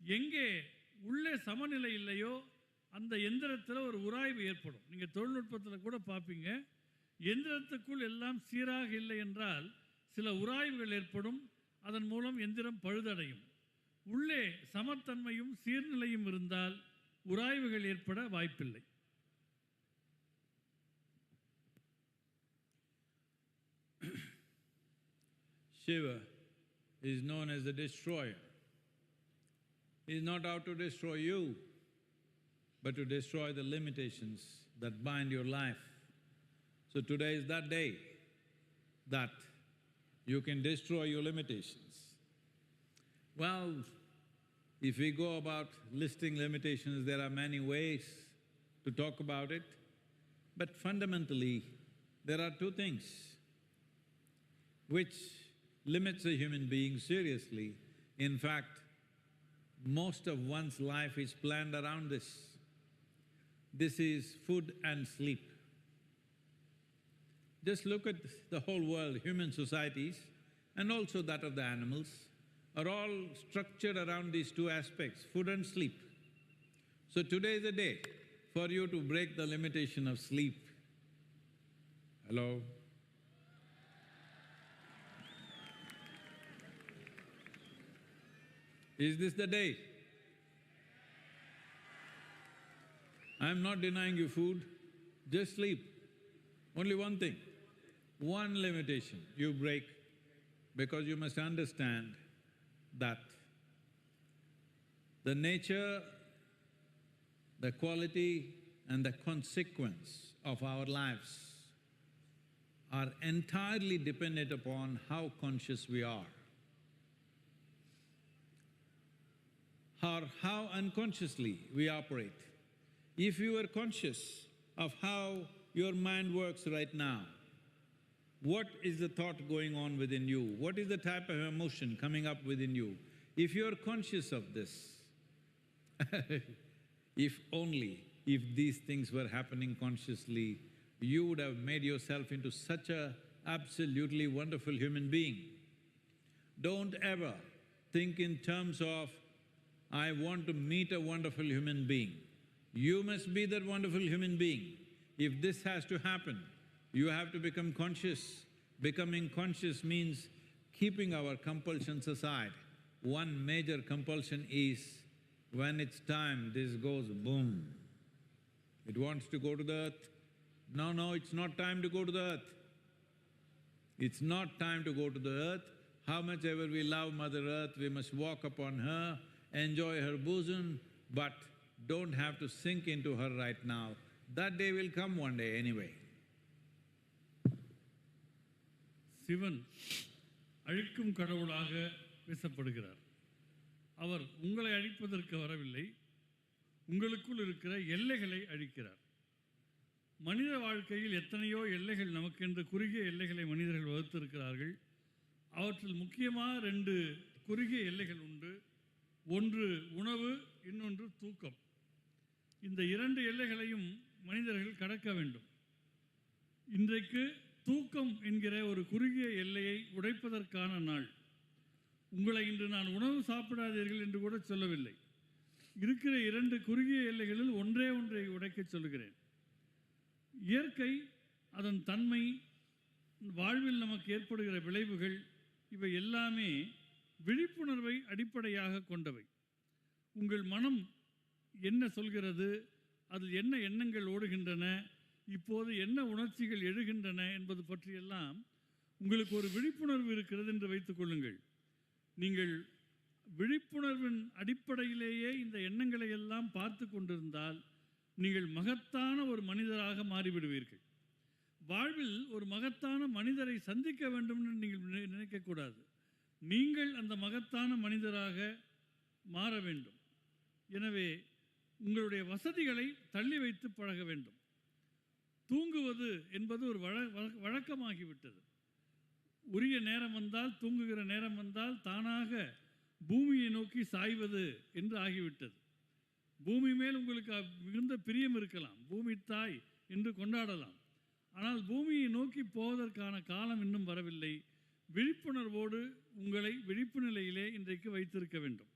எங்கே உள்ளே சமநிலை இல்லையோ அந்த எந்திரத்தில் ஒரு உராய்வு ஏற்படும். நீங்கள் தொழில்நுட்பத்தில் கூட பார்ப்பீங்க, எந்திரத்துக்குள் எல்லாம் சீராக இல்லை என்றால் சில உராய்வுகள் ஏற்படும். அதன் மூலம் எந்திரம் பழுதடையும். உள்ளே சமத்தன்மையும் சீர்நிலையும் இருந்தால் உராய்வுகள் ஏற்பட வாய்ப்பில்லை.
Shiva is known as the destroyer. He's not out to destroy you, but to destroy the limitations that bind your life. So today is that day that you can destroy your limitations. Well, if we go about listing limitations, there are many ways to talk about it, but fundamentally, there are two things which limits a human being seriously. In fact, most of one's life is planned around this. This is food and sleep. Just look at the whole world, human societies and also that of the animals are all structured around these two aspects, food and sleep. So today is the day for you to break the limitation of sleep. Hello? Is this the day? I'm not denying you food, just sleep. Only one thing, one limitation you break, because you must understand that the nature, the quality and the consequence of our lives are entirely dependent upon how conscious we are or how unconsciously we operate. If you are conscious of how your mind works right now, what is the thought going on within you? What is the type of emotion coming up within you? If you're conscious of this, if these things were happening consciously, you would have made yourself into such a absolutely wonderful human being. Don't ever think in terms of, I want to meet a wonderful human being. You must be that wonderful human being. If this has to happen, you have to become conscious. Becoming conscious means keeping our compulsions aside. One major compulsion is, when it's time, this goes boom. It wants to go to the earth. No, it's not time to go to the earth. It's not time to go to the earth. How much ever we love Mother Earth, we must walk upon her, enjoy her bosom, but don't have to sink into her right now. That day will come one day anyway.
Sivan அழிக்கும் கடவுளாக பேசப்படுகிறார். அவர் உங்களை அழிப்பதற்கு வரவில்லை, உங்களுக்குள் இருக்கிற எல்லைகளை அழிக்கிறார். மனித வாழ்க்கையில் எத்தனையோ எல்லைகள் நமக்கென்று குறுகிய எல்லைகளை மனிதர்கள் வகுத்திருக்கிறார்கள். அவற்றில் முக்கியமாக ரெண்டு குறுகிய எல்லைகள் உண்டு. ஒன்று உணவு, இன்னொன்று தூக்கம். இந்த இரண்டு எல்லைகளையும் மனிதர்கள் கடக்க வேண்டும். இன்றைக்கு தூக்கம் என்கிற ஒரு குறுகிய எல்லையை உடைப்பதற்கான நாள். உங்களை இன்று நான் உணவு சாப்பிடாதீர்கள் என்று கூட சொல்லவில்லை. இருக்கிற இரண்டு குறுகிய எல்லைகளில் ஒன்றை உடைக்கச் சொல்லுகிறேன். இயற்கை, அதன் தன்மை, வாழ்வில் நமக்கு ஏற்படுகிற விளைவுகள், இவை எல்லாமே விழிப்புணர்வை அடிப்படையாக கொண்டவை. உங்கள் மனம் என்ன சொல்கிறது, அதில் என்ன எண்ணங்கள் ஓடுகின்றன, இப்போது என்ன உணர்ச்சிகள் எழுகின்றன என்பது பற்றியெல்லாம் உங்களுக்கு ஒரு விழிப்புணர்வு இருக்கிறது என்று வைத்துக் கொள்ளுங்கள். நீங்கள் விழிப்புணர்வின் அடிப்படையிலேயே இந்த எண்ணங்களை எல்லாம் பார்த்து கொண்டிருந்தால் நீங்கள் மகத்தான ஒரு மனிதராக மாறிவிடுவீர்கள். வாழ்வில் ஒரு மகத்தான மனிதரை சந்திக்க வேண்டும் என்று நீங்கள் நினைக்கக்கூடாது. நீங்கள் அந்த மகத்தான மனிதராக மாற வேண்டும். எனவே உங்களுடைய வசதிகளை தள்ளி வைத்து பழக வேண்டும். தூங்குவது என்பது ஒரு வழக்கமாகிவிட்டது. உரிய நேரம் வந்தால், தூங்குகிற நேரம் வந்தால் தானாக பூமியை நோக்கி சாய்வது என்று ஆகிவிட்டது. பூமி மேல் உங்களுக்கு மிகுந்த பிரியம் இருக்கலாம், பூமி தாய் என்று கொண்டாடலாம். ஆனால் பூமியை நோக்கி போவதற்கான காலம் இன்னும் வரவில்லை. விழிப்புணர்வோடு உங்களை விழிப்பு நிலையிலே இன்றைக்கு வைத்திருக்க வேண்டும்.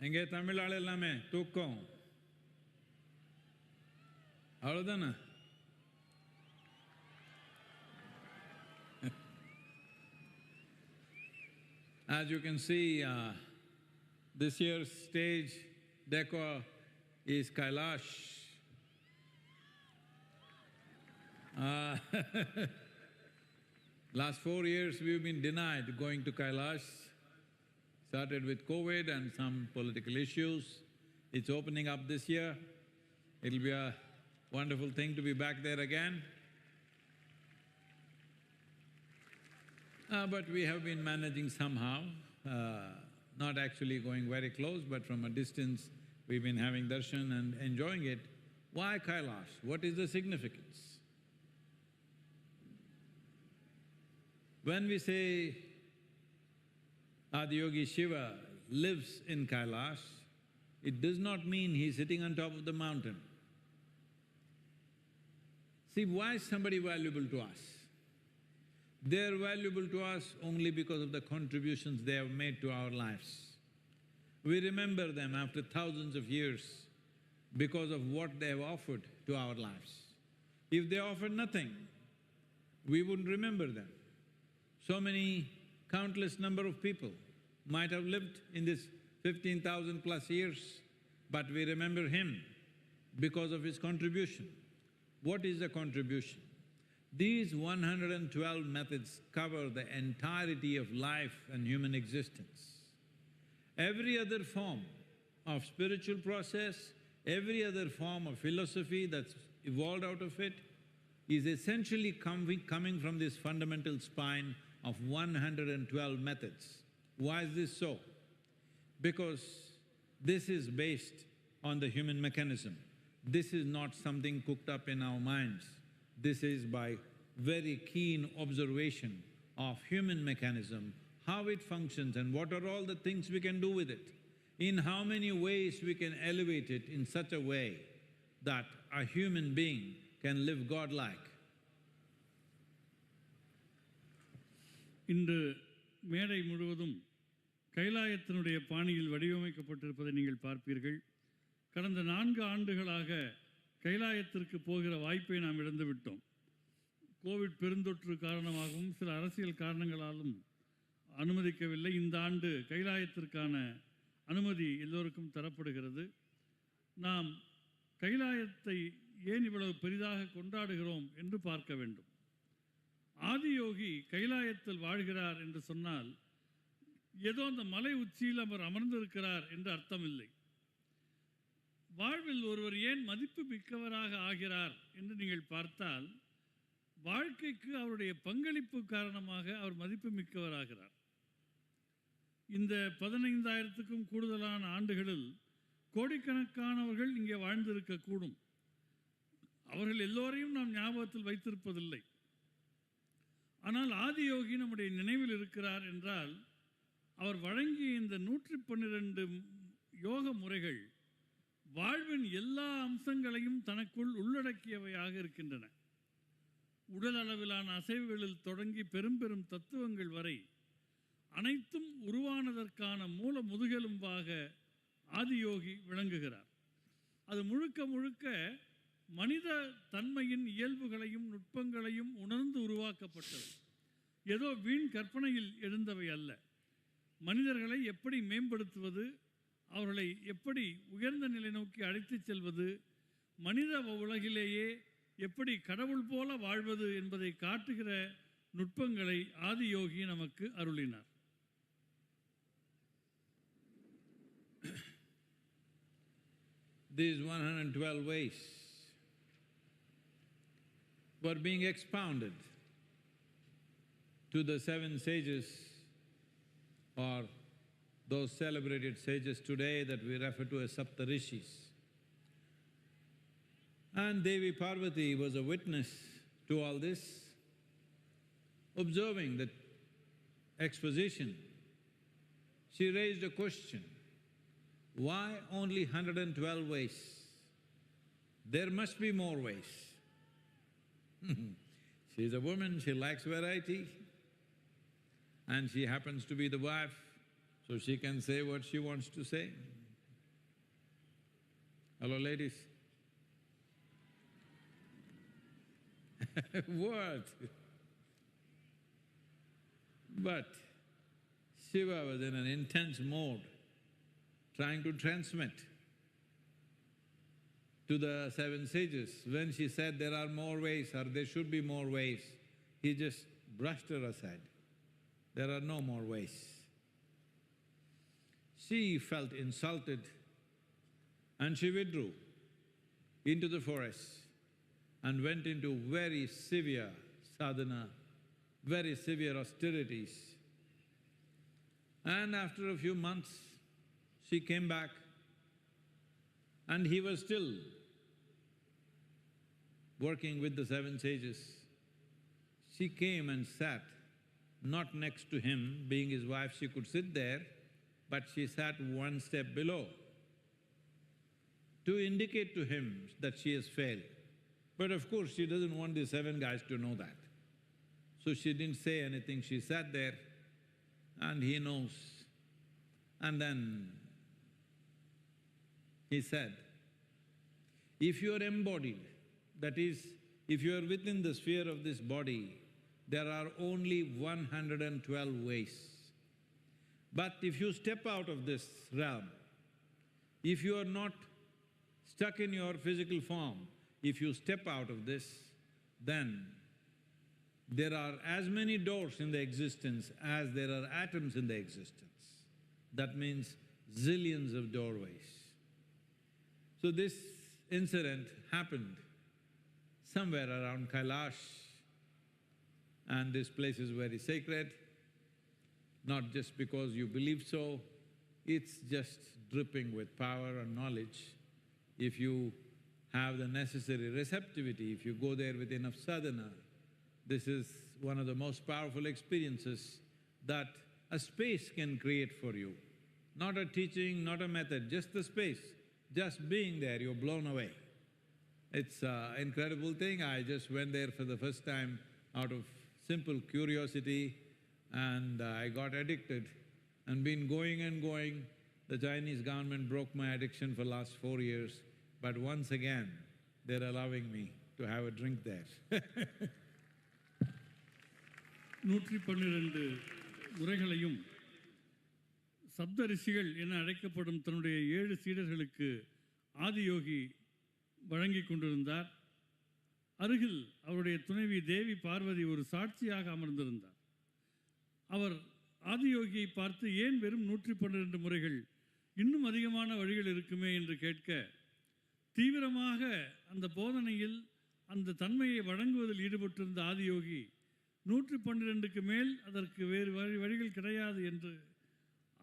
எங்கே தமிழ் ஆள் எல்லாமே தூக்கம், அவ்வளோதானே? As you can see, this year's stage decor is Kailash.
Last 4 years we've been denied going to Kailash. Started with COVID and some political issues. It's opening up this year. It'll be a wonderful thing to be back there again. But we have been managing somehow, not actually going very close, but from a distance we've been having darshan and enjoying it. Why Kailash? What is the significance? When we say Adiyogi Shiva lives in Kailash, it does not mean he's sitting on top of the mountain. See, why is somebody valuable to us? They're valuable to us only because of the contributions they have made to our lives. We remember them after thousands of years because of what they have offered to our lives. If they offered nothing, we wouldn't remember them. So many, countless number of people might have lived in this 15,000 plus years, but we remember him because of his contribution. What is the contribution? These 112 methods cover the entirety of life and human existence. Every other form of spiritual process, every other form of philosophy that's evolved out of it is essentially coming from this fundamental spine of 112 methods. Why is this so? Because this is based on the human mechanism. This is not something cooked up in our minds. This is by very keen observation of human mechanism, how it functions and what are all the things we can do with it, in how many ways we can elevate it in such a way that a human being can live godlike.
இன்று மேடை முழுவதும் கைலாயத்தினுடைய பாணியில் வடிவமைக்கப்பட்டிருப்பதை நீங்கள் பார்ப்பீர்கள். கடந்த 4 ஆண்டுகளாக கைலாயத்திற்கு போகிற வாய்ப்பை நாம் இழந்துவிட்டோம். கோவிட் பெருந்தொற்று காரணமாகவும் சில அரசியல் காரணங்களாலும் அனுமதிக்கவில்லை. இந்த ஆண்டு கைலாயத்திற்கான அனுமதி எல்லோருக்கும் தரப்படுகிறது. நாம் கைலாயத்தை ஏன் இவ்வளவு பெரிதாக கொண்டாடுகிறோம் என்று பார்க்க வேண்டும். ஆதியோகி கைலாயத்தில் வாழ்கிறார் என்று சொன்னால் ஏதோ அந்த மலை உச்சியில் அவர் அமர்ந்திருக்கிறார் என்று அர்த்தமில்லை. வாழ்வில் ஒருவர் ஏன் மதிப்பு மிக்கவராக ஆகிறார் என்று நீங்கள் பார்த்தால் வாழ்க்கைக்கு அவருடைய பங்களிப்பு காரணமாக அவர் மதிப்பு மிக்கவராகிறார். இந்த 15,000க்கும் கூடுதலான ஆண்டுகளில் கோடிக்கணக்கானவர்கள் இங்கே வாழ்ந்திருக்கக்கூடும். அவர்கள் எல்லோரையும் நாம் ஞாபகத்தில் வைத்திருப்பதில்லை. ஆனால் ஆதியோகி நம்முடைய நினைவில் இருக்கிறார் என்றால் அவர் வழங்கிய இந்த 112 யோக முறைகள் வாழ்வின் எல்லா அம்சங்களையும் தனக்குள் உள்ளடக்கியவையாக இருக்கின்றன. உடல் அளவிலான அசைவுகளில் தொடங்கி பெரும் பெரும் தத்துவங்கள் வரை அனைத்தும் உருவானதற்கான மூல முதுகெலும்பாக ஆதியோகி விளங்குகிறார். அது முழுக்க முழுக்க மனித தன்மையின் இயல்புகளையும் நுட்பங்களையும் உணர்ந்து உருவாக்கப்பட்டது. ஏதோ வீண் கற்பனையில் எழுந்தவை அல்ல. மனிதர்களை எப்படி மேம்படுத்துவது, அவர்களை எப்படி உயர்ந்த நிலை நோக்கி அழைத்துச் செல்வது, மனித உலகிலேயே எப்படி கடவுள் போல வாழ்வது என்பதை காட்டுகிற நுட்பங்களை ஆதியோகி நமக்கு அருளினார்.
These 112 ways were being expounded to the 7 sages or those celebrated sages today that we refer to as Saptarishis. And Devi Parvati was a witness to all this. Observing that exposition, she raised a question, why only 112 ways? There must be more ways. She's a woman, she likes variety, and she happens to be the wife, so she can say what she wants to say. Hello, ladies. What? But Shiva was in an intense mode, trying to transmit
to the seven sages. When she said there are more ways or there should be more ways, he just brushed her aside. There are no more ways. She felt insulted and she withdrew into the forest and went into very severe sadhana, very severe austerities. And after a few months, she came back and he was still working with the seven sages. She came and sat not next to him, being his wife, she could sit there, but she sat one step below to indicate to him that she has failed. But of course, she doesn't want the seven guys to know that. So she didn't say anything, she sat there and he knows. And then he said, if you are embodied, that is, if you are within the sphere of this body, there are only 112 ways. But if you step out of this realm, if you are not stuck in your physical form, if you step out of this, then there are as many doors in the existence as there are atoms in the existence. That means zillions of doorways. So this incident happened somewhere around Kailash, and this place is very sacred, not just because you believe so, it's just dripping with power and knowledge. If you have the necessary receptivity, if you go there with enough sadhana, this is one of the most powerful experiences that a space can create for you. Not a teaching, not a method, just the space. Just being there, you're blown away. It's an incredible thing. I just went there for the first time out of simple curiosity and I got addicted and been going and going. The Chinese government broke my addiction for last 4 years, but once again, they're allowing me to have a drink there.
112 முறைகளையும் சப்த ரிஷிகள் என அழைக்கப்படும் தன்னுடைய 7 சீடர்களுக்கு ஆதியோகி வழங்கி கொண்டிருந்தார். அருகில் அவருடைய துணைவி தேவி பார்வதி ஒரு சாட்சியாக அமர்ந்திருந்தார். அவர் ஆதியோகியை பார்த்து ஏன் வெறும் 112 முறைகள், இன்னும் அதிகமான வழிகள் இருக்குமே என்று கேட்க, தீவிரமாக அந்த போதனையில் அந்த தன்மையை வழங்குவதில் ஈடுபட்டிருந்த ஆதியோகி 112க்கு மேல் அதற்கு வேறு வழிகள் கிடையாது என்று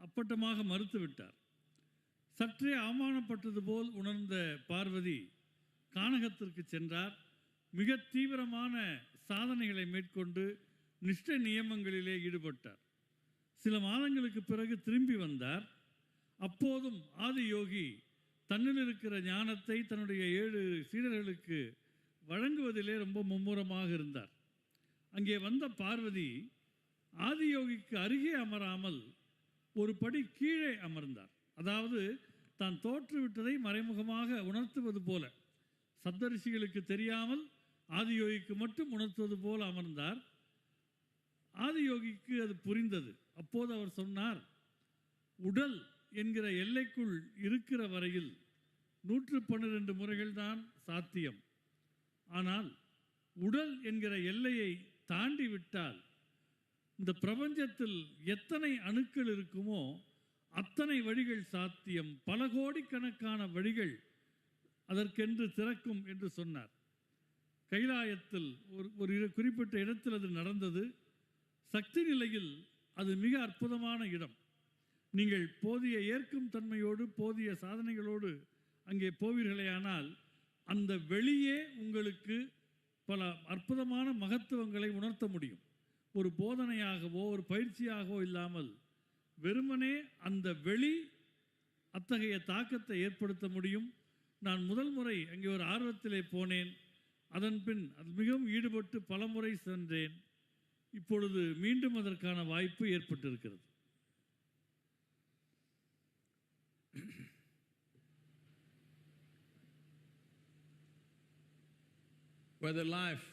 அப்பட்டமாக மறுத்துவிட்டார். சற்றே அவமானப்பட்டது போல் உணர்ந்த பார்வதி கானகத்திற்கு சென்றார். மிக தீவிரமான சாதனைகளை மேற்கொண்டு நிஷ்டை நியமங்களிலே ஈடுபட்டார். சில மாதங்களுக்கு பிறகு திரும்பி வந்தார். அப்போதும் ஆதியோகி தன்னில் இருக்கிற ஞானத்தை தன்னுடைய 7 சீடர்களுக்கு வழங்குவதிலே ரொம்ப மும்முரமாக இருந்தார். அங்கே வந்த பார்வதி ஆதியோகிக்கு அருகே அமராமல் ஒரு படி கீழே அமர்ந்தார். அதாவது தான் தோற்றுவிட்டதை மறைமுகமாக உணர்த்துவது போல, சப்தரிஷிகளுக்கு தெரியாமல் ஆதியோகிக்கு மட்டும் உணர்த்துவது போல அமர்ந்தார். ஆதியோகிக்கு அது புரிந்தது. அப்போது அவர் சொன்னார், உடல் என்கிற எல்லைக்குள் இருக்கிற வரையில் 112 முறைகள் தான் சாத்தியம். ஆனால் உடல் என்கிற எல்லையை தாண்டி விட்டால் இந்த பிரபஞ்சத்தில் எத்தனை அணுக்கள் இருக்குமோ அத்தனை வழிகள் சாத்தியம், பல கோடிக்கணக்கான வழிகள் அதற்கென்று திறக்கும் என்று சொன்னார். கைலாயத்தில் ஒரு குறிப்பிட்ட இடத்தில் அது நடந்தது. சக்தி நிலையில் அது மிக அற்புதமான இடம். நீங்கள் போதிய ஏற்கும் தன்மையோடு போதிய சாதனைகளோடு அங்கே போவீர்களேயானால் அந்த வெளியே உங்களுக்கு பல அற்புதமான மகத்துவங்களை உணர்த்த முடியும். ஒரு போதனையாகவோ ஒரு பயிற்சியாகவோ இல்லாமல் வெறுமனே அந்த வெளி அத்தகைய தாக்கத்தை ஏற்படுத்த முடியும். நான் முதல் முறை அங்கே ஒரு ஆர்வத்திலே போனேன். அதன் பின் அது மிகவும் ஈடுபட்டு பல முறை சென்றேன். இப்பொழுது மீண்டும் அதற்கான வாய்ப்பு ஏற்பட்டிருக்கிறது.
Whether life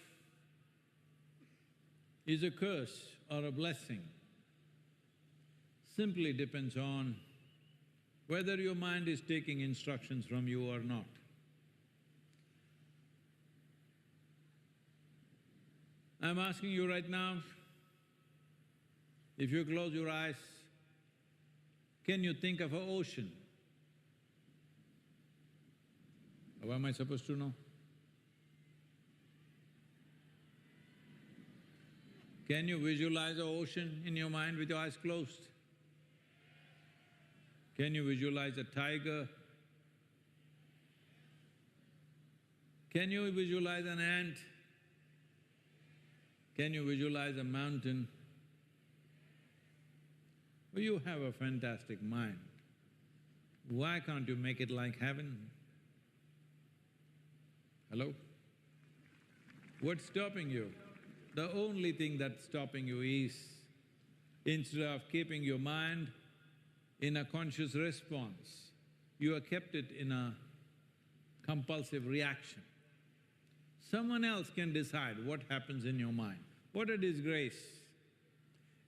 is a curse or a blessing simply depends on whether your mind is taking instructions from you or not. I'm asking you right now, if you close your eyes, can you think of an ocean? How am I supposed to know? Can you visualize an ocean in your mind with your eyes closed? Can you visualize a tiger? Can you visualize an ant? Can you visualize a mountain? Well, you have a fantastic mind. Why can't you make it like heaven? Hello? What's stopping you? The only thing that's stopping you is, instead of keeping your mind in a conscious response, you have kept it in a compulsive reaction. Someone else can decide what happens in your mind. What a disgrace!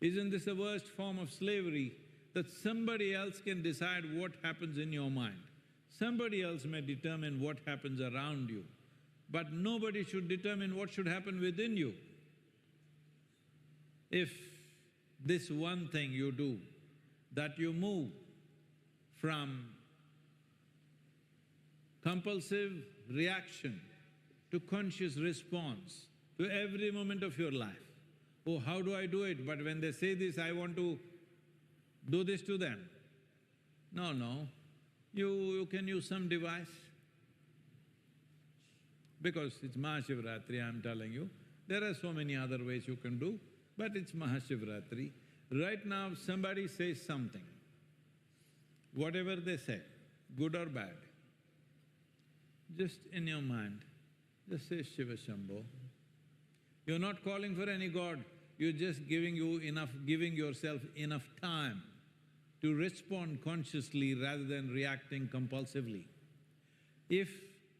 Isn't this the worst form of slavery, that somebody else can decide what happens in your mind? Somebody else may determine what happens around you, but nobody should determine what should happen within you. If this one thing you do, that you move from compulsive reaction to conscious response to every moment of your life. Oh, how do I do it? But when they say this, I want to do this to them. No, you can use some device. Because it's Maha Shivratri, I'm telling you. There are so many other ways you can do, but it's Maha Shivratri. Right now, somebody says something, whatever they say, good or bad, just in your mind, just say Shiva Shambho. You're not calling for any god, you're just giving yourself enough time to respond consciously rather than reacting compulsively. If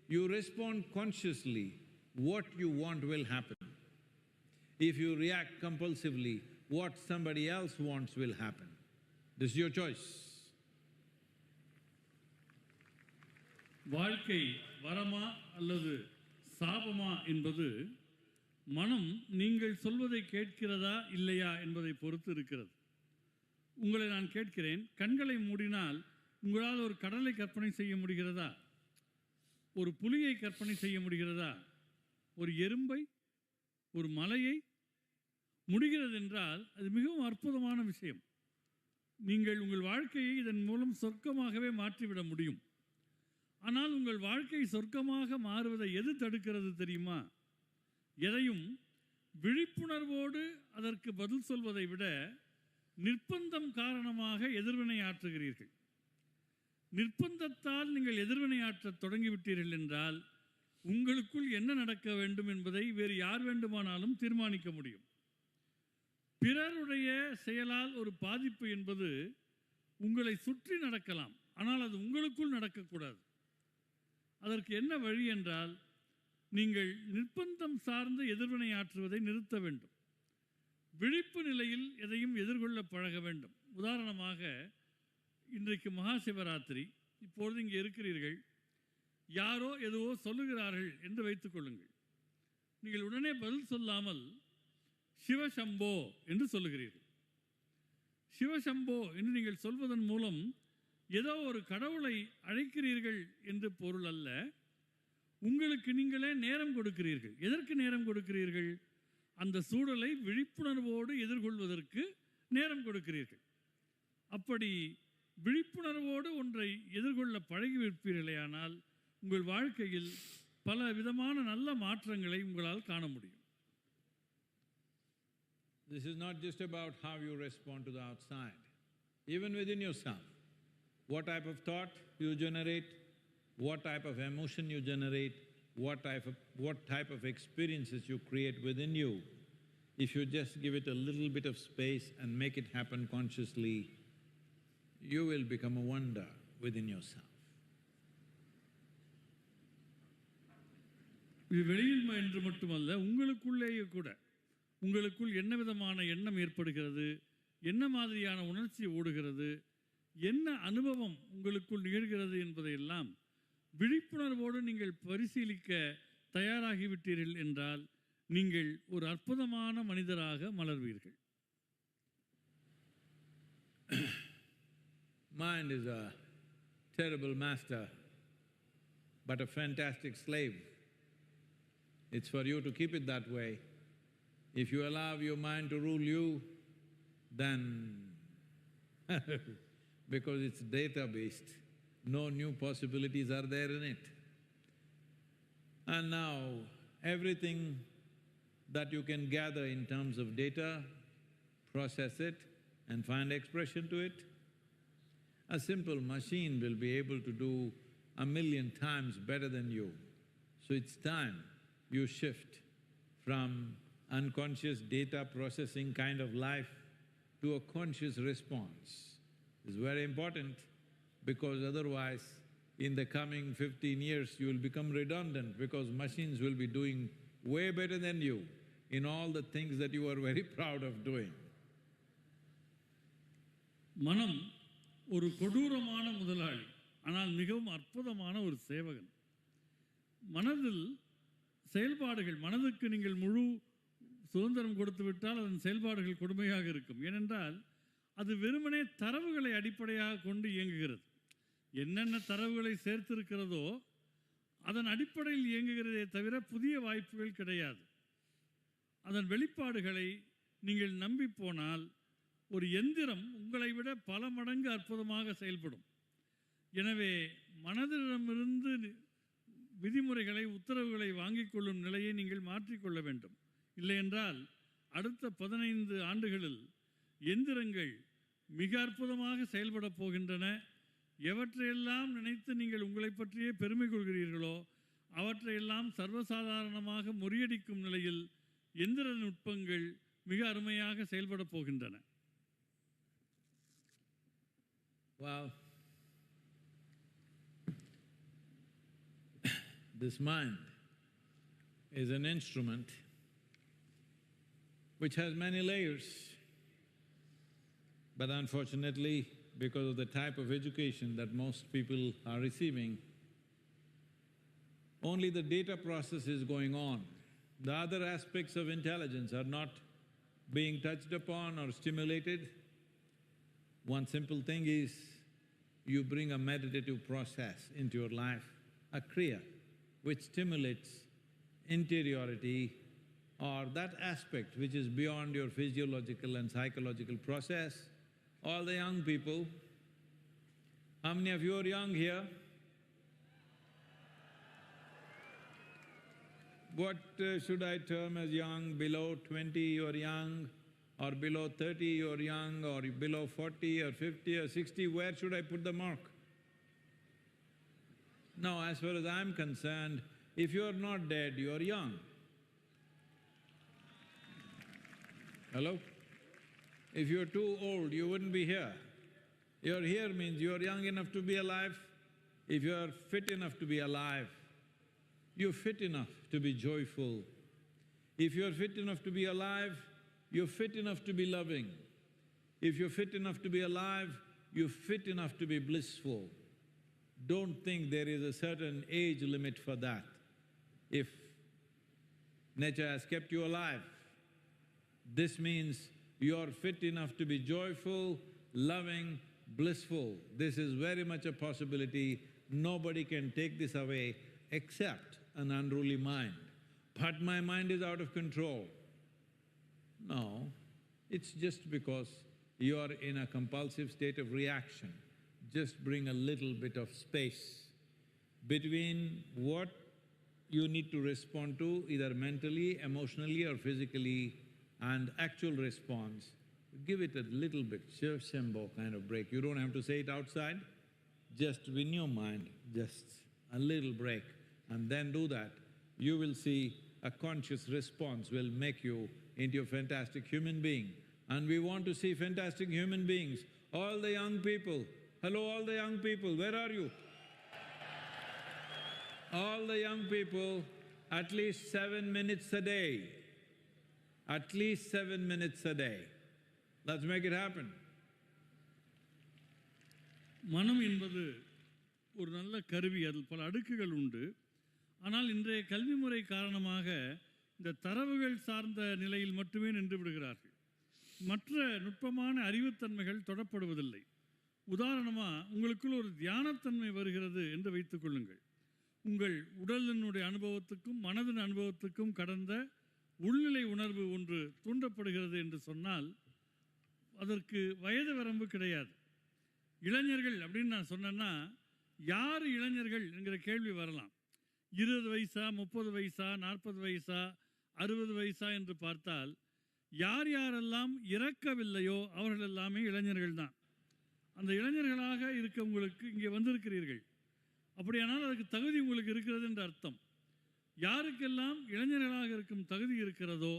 you respond consciously, what you want will happen. If you react compulsively, what somebody else wants will happen. This is your choice.
வாழ்க்கை வரமா அல்லது சாபமா என்பது மனம் நீங்கள் சொல்வதை கேட்கிறதா இல்லையா என்பதை பொறுத்து இருக்கிறது. உங்களை நான் கேட்கிறேன், கண்களை மூடினால் உங்களால் ஒரு கடலை கற்பனை செய்ய முடிகிறதா? ஒரு புலியை கற்பனை செய்ய முடிகிறதா? ஒரு எறும்பை, ஒரு மலையை? முடிகிறது என்றால் அது மிகவும் அற்புதமான விஷயம். நீங்கள் உங்கள் வாழ்க்கையை இதன் மூலம் சொர்க்கமாகவே மாற்றிவிட முடியும். ஆனால் உங்கள் வாழ்க்கை சொர்க்கமாக மாறுவதை எது தடுக்கிறது தெரியுமா? எதையும் விழிப்புணர்வோடு அதற்கு பதில் சொல்வதை விட நிர்பந்தம் காரணமாக எதிர்வினை ஆற்றுகிறீர்கள். நிர்பந்தத்தால் நீங்கள் எதிர்வினை ஆற்றத் தொடங்கிவிட்டீர்கள் என்றால் உங்களுக்குள் என்ன நடக்க வேண்டும் என்பதை வேறு யார் வேண்டுமானாலும் தீர்மானிக்க முடியும். பிறருடைய செயலால் ஒரு பாதிப்பு என்பது உங்களை சுற்றி நடக்கலாம், ஆனால் அது உங்களுக்குள் நடக்கக்கூடாது. அதற்கு என்ன வழி என்றால், நீங்கள் நிர்பந்தம் சார்ந்து எதிர்வினை ஆற்றுவதை நிறுத்த வேண்டும். விழிப்பு நிலையில் எதையும் எதிர்கொள்ள பழக வேண்டும். உதாரணமாக, இன்றைக்கு மகா சிவராத்திரி, இப்பொழுது இங்கே இருக்கிறீர்கள், யாரோ எதுவோ சொல்லுகிறார்கள் என்று வைத்துக் கொள்ளுங்கள். நீங்கள் உடனே பதில் சொல்லாமல் சிவசம்போ என்று சொல்லுகிறீர்கள். சிவசம்போ என்று நீங்கள் சொல்வதன் மூலம் ஏதோ ஒரு கடவுளை அழைக்கிறீர்கள் என்று பொருள் அல்ல. உங்களுக்கு நீங்களே நேரம் கொடுக்கிறீர்கள். எதற்கு நேரம் கொடுக்கிறீர்கள்? அந்த சூழலை விழிப்புணர்வோடு எதிர்கொள்வதற்கு நேரம் கொடுக்கிறீர்கள். அப்படி விழிப்புணர்வோடு ஒன்றை எதிர்கொள்ள பழகிவிருப்பீர்களேயானால் உங்கள் வாழ்க்கையில் பல விதமான நல்ல மாற்றங்களை உங்களால் காண முடியும்.
This is not just about how you respond to the outside, even within yourself. What type of thought you generate, what type of emotion you generate, what type of experiences you create within you. If you just give it a little bit of space and make it happen consciously, you will become a wonder within yourself.
இது வெளியில் என்று மட்டுமல்ல, உங்களுக்குள்ளேயே கூட உங்களுக்குள் என்ன விதமான எண்ணம் ஏற்படுகிறது, என்ன மாதிரியான உணர்ச்சி ஓடுகிறது, என்ன அனுபவம் உங்களுக்குள் நிகழ்கிறது என்பதையெல்லாம் விழிப்புணர்வோடு நீங்கள் பரிசீலிக்க தயாராகிவிட்டீர்கள் என்றால் நீங்கள் ஒரு அற்புதமான மனிதராக மலர்வீர்கள்.
Mind is a terrible master, but a fantastic slave. It's for you to keep it that way. If you allow your mind to rule you, then because it's data-based, no new possibilities are there in it. And now, everything that you can gather in terms of data, process it and find expression to it, a simple machine will be able to do 1,000,000 times better than you. So it's time you shift from unconscious data processing kind of life to a conscious response. It's very important because otherwise, in the coming 15 years, you will become redundant because machines will be doing way better than you in all the things that you are very proud of doing.
மனம் ஒரு கொடூரமான முதலாளி, ஆனால் மிகவும் அற்புதமான ஒரு சேவகன். மனதில் செயல்பாடுகள், மனதுக்கு நீங்கள் முழு சுதந்திரம் கொடுத்து விட்டால் அதன் செயல்பாடுகள் கொடுமையாக இருக்கும். ஏனென்றால் அது வெறுமனே தரவுகளை அடிப்படையாக கொண்டு இயங்குகிறது. என்னென்ன தரவுகளை சேர்த்திருக்கிறதோ அதன் அடிப்படையில் இயங்குகிறதே தவிர புதிய வாய்ப்புகள் கிடையாது. அதன் வெளிப்பாடுகளை நீங்கள் நம்பி போனால் ஒரு எந்திரம் உங்களை விட பல மடங்கு அற்புதமாக செயல்படும். எனவே மனதிடமிருந்து விதிமுறைகளை, உத்தரவுகளை வாங்கிக் கொள்ளும் நிலையை நீங்கள் மாற்றிக்கொள்ள வேண்டும். இல்லையென்றால் அடுத்த 15 ஆண்டுகளில் எந்திரங்கள் மிக அற்புதமாக செயல்பட போகின்றன. எவற்றையெல்லாம் நினைத்து நீங்கள் உங்களை பற்றியே பெருமை கொள்கிறீர்களோ அவற்றையெல்லாம் சர்வசாதாரணமாக முறியடிக்கும் நிலையில் எந்திர நுட்பங்கள் மிக அருமையாக செயல்பட போகின்றன.
Wow. This mind is an instrument which has many layers, but unfortunately, because of the type of education that most people are receiving, only the data process is going on. The other aspects of intelligence are not being touched upon or stimulated. One simple thing is, you bring a meditative process into your life, a kriya, which stimulates interiority or that aspect which is beyond your physiological and psychological process. All the young people, how many of you are young here? What should I term as young? Below 20 you are young, or below 30 you are young, or below 40 or 50 or 60, where should I put the mark? Now, as far as I'm concerned, if you are not dead, you are young. Hello? If you're too old, you wouldn't be here. You're here means you're young enough to be alive. If you're fit enough to be alive, you're fit enough to be joyful. If you're fit enough to be alive, you're fit enough to be loving. If you're fit enough to be alive, you're fit enough to be blissful. Don't think there is a certain age limit for that. If nature has kept you alive, this means you're fit enough to be joyful, loving, blissful. This is very much a possibility. Nobody can take this away except an unruly mind. But my mind is out of control. No, it's just because you are in a compulsive state of reaction. Just bring a little bit of space between what you need to respond to, either mentally, emotionally or physically, and actual response. Give it a little bit, Shiv Shambho kind of break. You don't have to say it outside, just in your mind, just a little break, and then do that. You will see a conscious response will make you into a fantastic human being. And we want to see fantastic human beings. All the young people, hello all the young people, where are you? All the young people, at least 7 minutes a day. At least 7 minutes a day. Let's make it happen.
மனம் என்பது ஒரு நல்ல கருவி, அதில் பல அடுக்குகள் உண்டு. ஆனால் இன்றைய கல்வி முறை காரணமாக இந்த தரவுகள் சார்ந்த நிலையில் மட்டுமே நின்று விடுகிறார்கள். மற்ற நுட்பமான அறிவுத்தன்மைகள் தொடப்படுவதில்லை. உதாரணமாக, உங்களுக்குள் ஒரு தியானத்தன்மை வருகிறது என்று வைத்துக் கொள்ளுங்கள். உங்கள் உடலினுடைய அனுபவத்துக்கும் மனதின் அனுபவத்துக்கும் கடந்த உள்நிலை உணர்வு ஒன்று தூண்டப்படுகிறது என்று சொன்னால் அதற்கு வயது வரம்பு கிடையாது. இளைஞர்கள் அப்படின்னு நான் சொன்னேன்னா, யார் இளைஞர்கள் என்கிற கேள்வி வரலாம். 20 வயசா, 30 வயசா, 40 வயசா, 60 வயசா என்று பார்த்தால் யார் யாரெல்லாம் இறக்கவில்லையோ அவர்கள் எல்லாமே இளைஞர்கள் தான். அந்த இளைஞர்களாக இருக்க உங்களுக்கு இங்கே வந்திருக்கிறீர்கள். அப்படியானால் அதுக்கு தகுதி உங்களுக்கு இருக்கிறது என்று அர்த்தம். யாருக்கெல்லாம் இளைஞர்களாக இருக்கும் தகுதி இருக்கிறதோ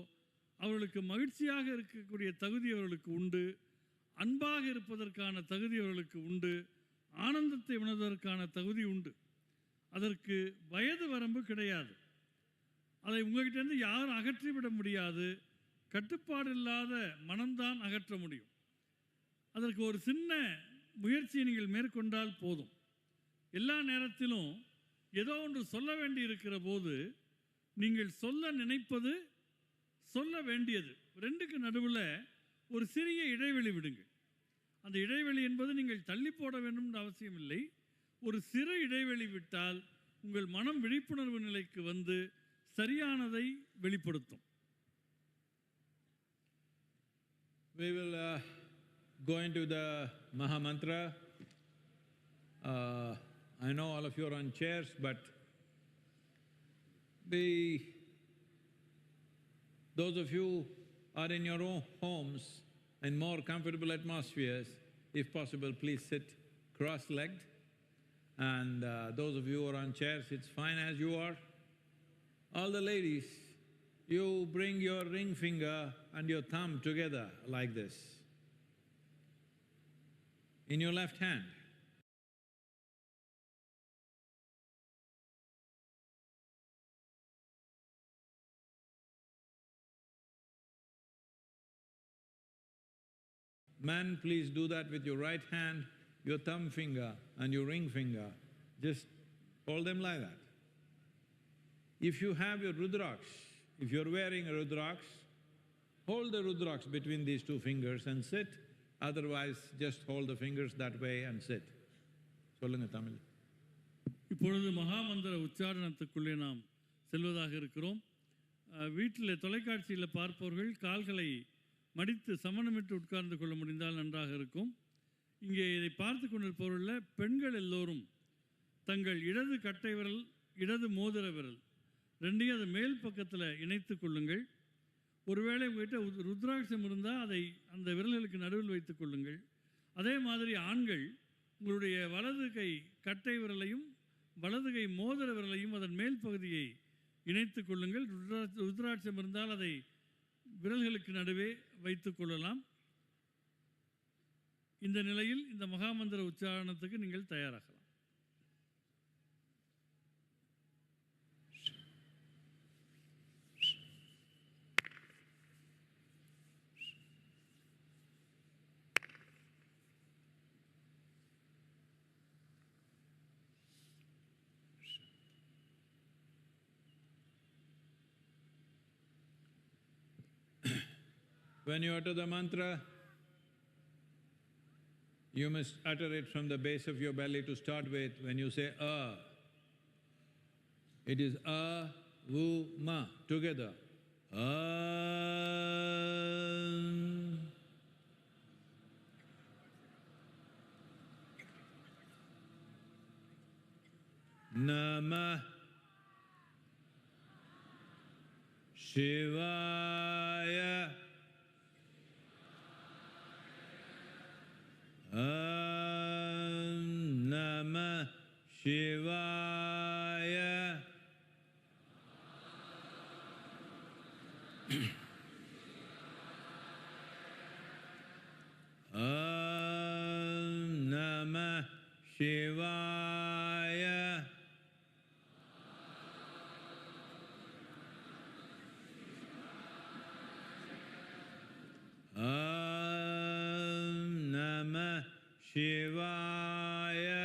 அவர்களுக்கு மகிழ்ச்சியாக இருக்கக்கூடிய தகுதி அவர்களுக்கு உண்டு, அன்பாக இருப்பதற்கான தகுதி அவர்களுக்கு உண்டு, ஆனந்தத்தை உணர்வதற்கான தகுதி உண்டு. அதற்கு வயது வரம்பு கிடையாது. அதை உங்கள்கிட்டேருந்து யாரும் அகற்றிவிட முடியாது. கட்டுப்பாடு இல்லாத மனம்தான் அகற்ற முடியும். அதற்கு ஒரு சின்ன முயற்சியை நீங்கள் மேற்கொண்டால் போதும். எல்லா நேரத்திலும் ஏதோ ஒன்று சொல்ல வேண்டி இருக்கிற போது நீங்கள் சொல்ல நினைப்பது, சொல்ல வேண்டியது ரெண்டுக்கு நடுவில் ஒரு சிறிய இடைவெளி விடுங்கள். அந்த இடைவெளி என்பது நீங்கள் தள்ளி போட வேண்டும் என்ற அவசியம் இல்லை. ஒரு சிறு இடைவெளி விட்டால் உங்கள் மனம் விழிப்புணர்வு நிலைக்கு வந்து சரியானதை வெளிப்படுத்தும்.
We will go into the Mahamantra. I know all of you are on chairs, but those of you are in your own homes in more comfortable atmospheres, if possible, please sit cross-legged. And those of you who are on chairs, it's fine as you are. All the ladies, you bring your ring finger and your thumb together like this in your left hand. Men, please do that with your right hand, your thumb finger and your ring finger. Just hold them like that. If you have your Rudraksh, if you're wearing a Rudraksh, hold the Rudraksh between these two fingers and sit. Otherwise, just hold the fingers that way and sit. Sollunga Tamil.
இப்பொழுது மகாமந்திர உச்சாரணத்துக்குள்ளே நாம் செல்வதாக இருக்கிறோம். வீட்டில் தொலைக்காட்சியில் பார்ப்பவர்கள் கால்களை மடித்து சமணமிட்டு உட்கார்ந்து கொள்ள முடிந்தால் நன்றாக இருக்கும். இங்கே இதை பார்த்து கொண்டிருப்பவர்களில் பெண்கள் எல்லோரும் தங்கள் இடது கட்டை விரல், இடது மோதிர விரல் ரெண்டையும் அது மேல் பக்கத்தில் இணைத்து கொள்ளுங்கள். ஒருவேளை உங்கள்கிட்ட ருத்ராட்சம் இருந்தால் அதை அந்த விரல்களுக்கு நடுவில் வைத்துக் கொள்ளுங்கள். அதே மாதிரி ஆண்கள் உங்களுடைய வலது கை கட்டை விரலையும் வலது கை மோதிர விரலையும் அதன் மேல் பகுதியை இணைத்து கொள்ளுங்கள். ருத்ராட்சம் இருந்தால் அதை விரல்களுக்கு நடுவே வைத்துக் கொள்ளலாம். இந்த நிலையில் இந்த மகாமந்திர உச்சாரணத்துக்கு நீங்கள் தயாராகலாம்.
When you utter the mantra, you must utter it from the base of your belly to start with. When you say it is vu, ma, together. Namah Shivaya. Namah Shivaya. Namah Shivaya. Namah Shivaya.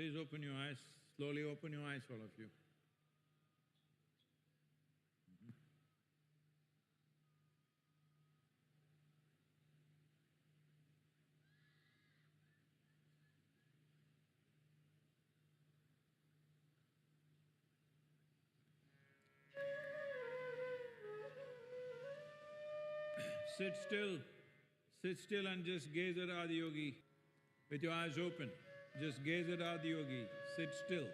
Please open your eyes, slowly open your eyes, all of you. Sit still and just gaze at Adiyogi with your eyes open. Just gaze at Adiyogi, sit still.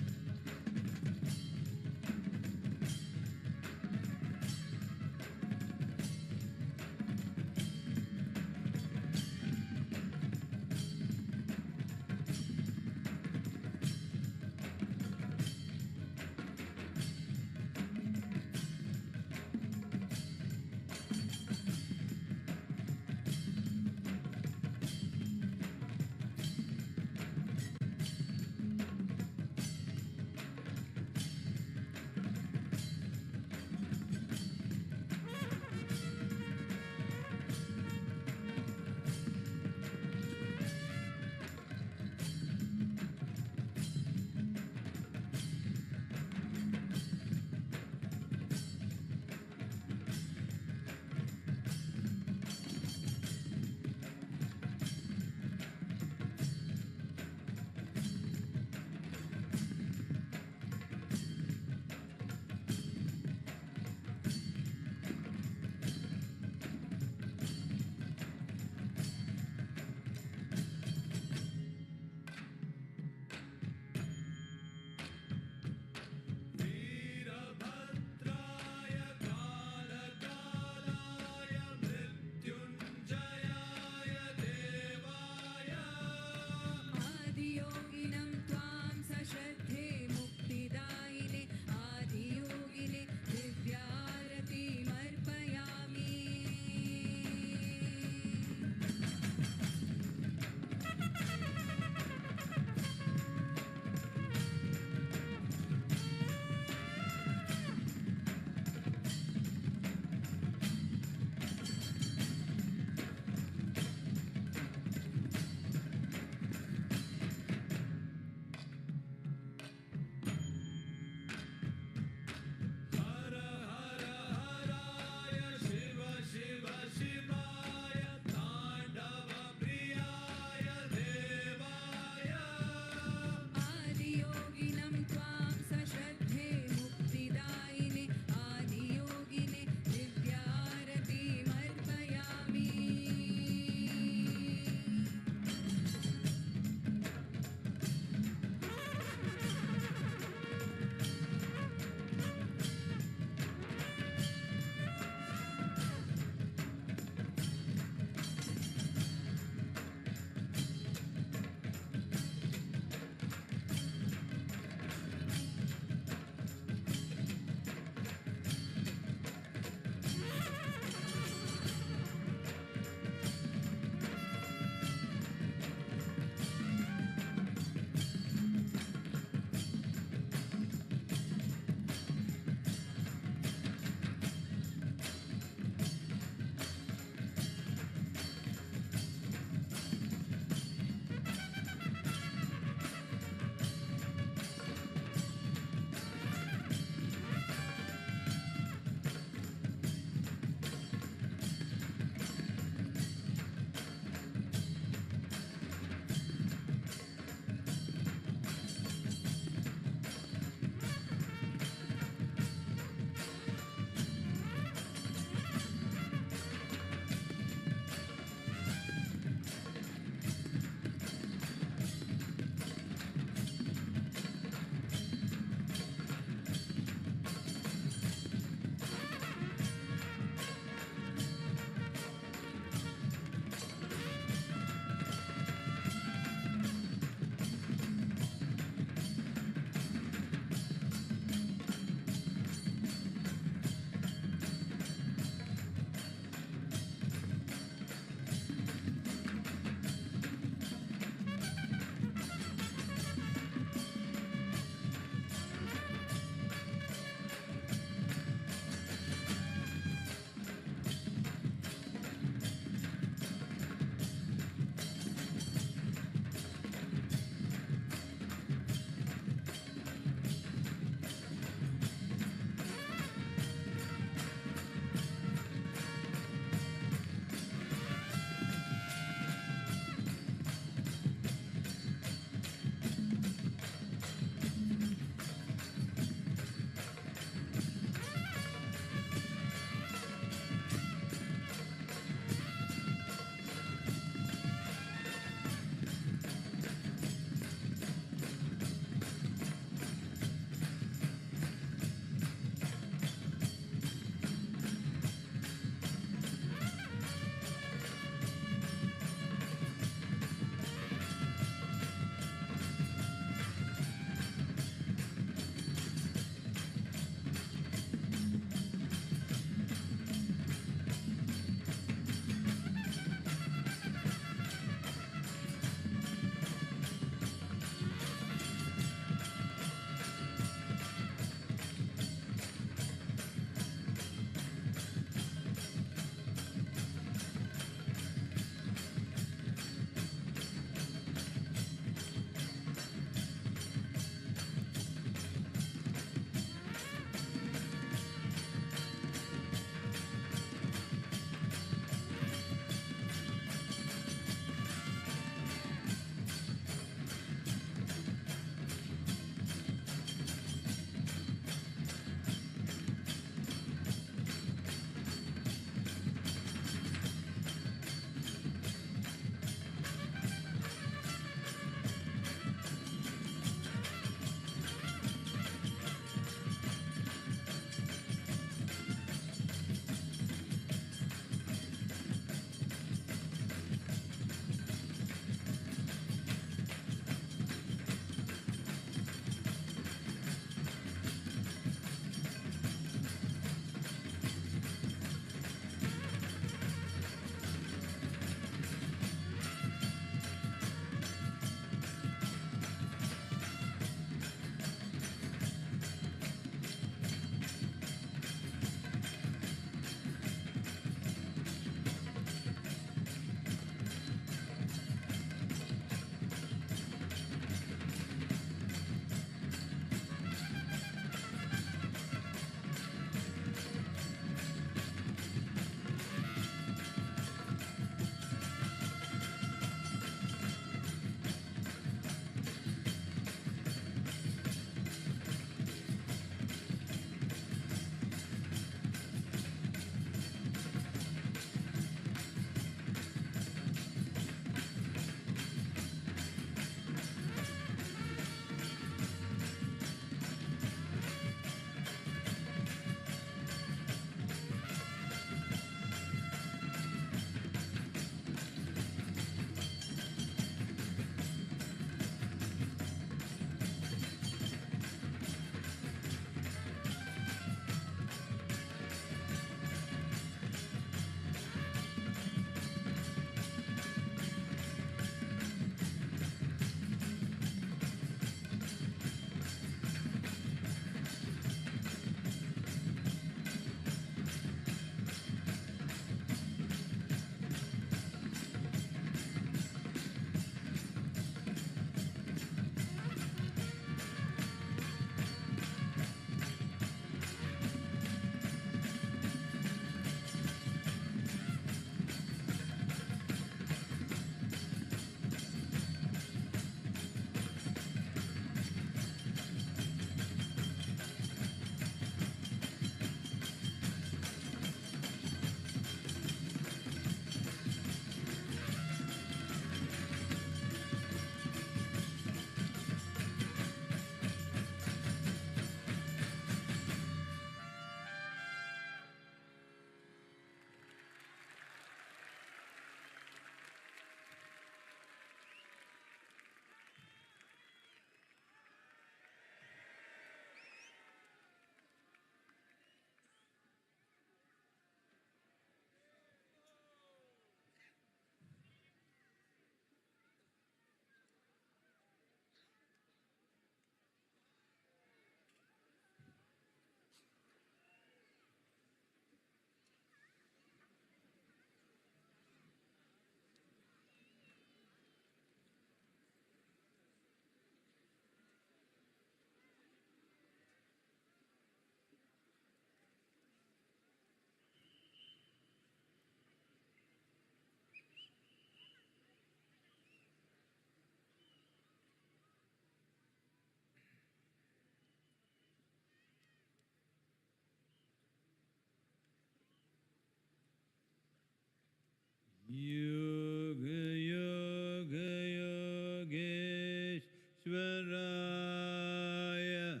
Yoga Yoga Yogeshwaraya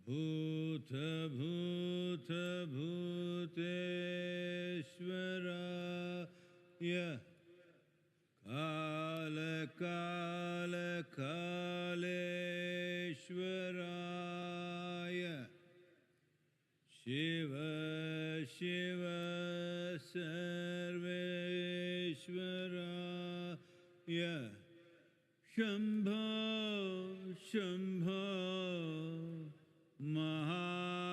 Bhuta Bhuta Bhuteshwaraya Kala Kala Kaleshwaraya Shiva Shiva Sarveshwaraya Shambho Shambho Mahadevaya.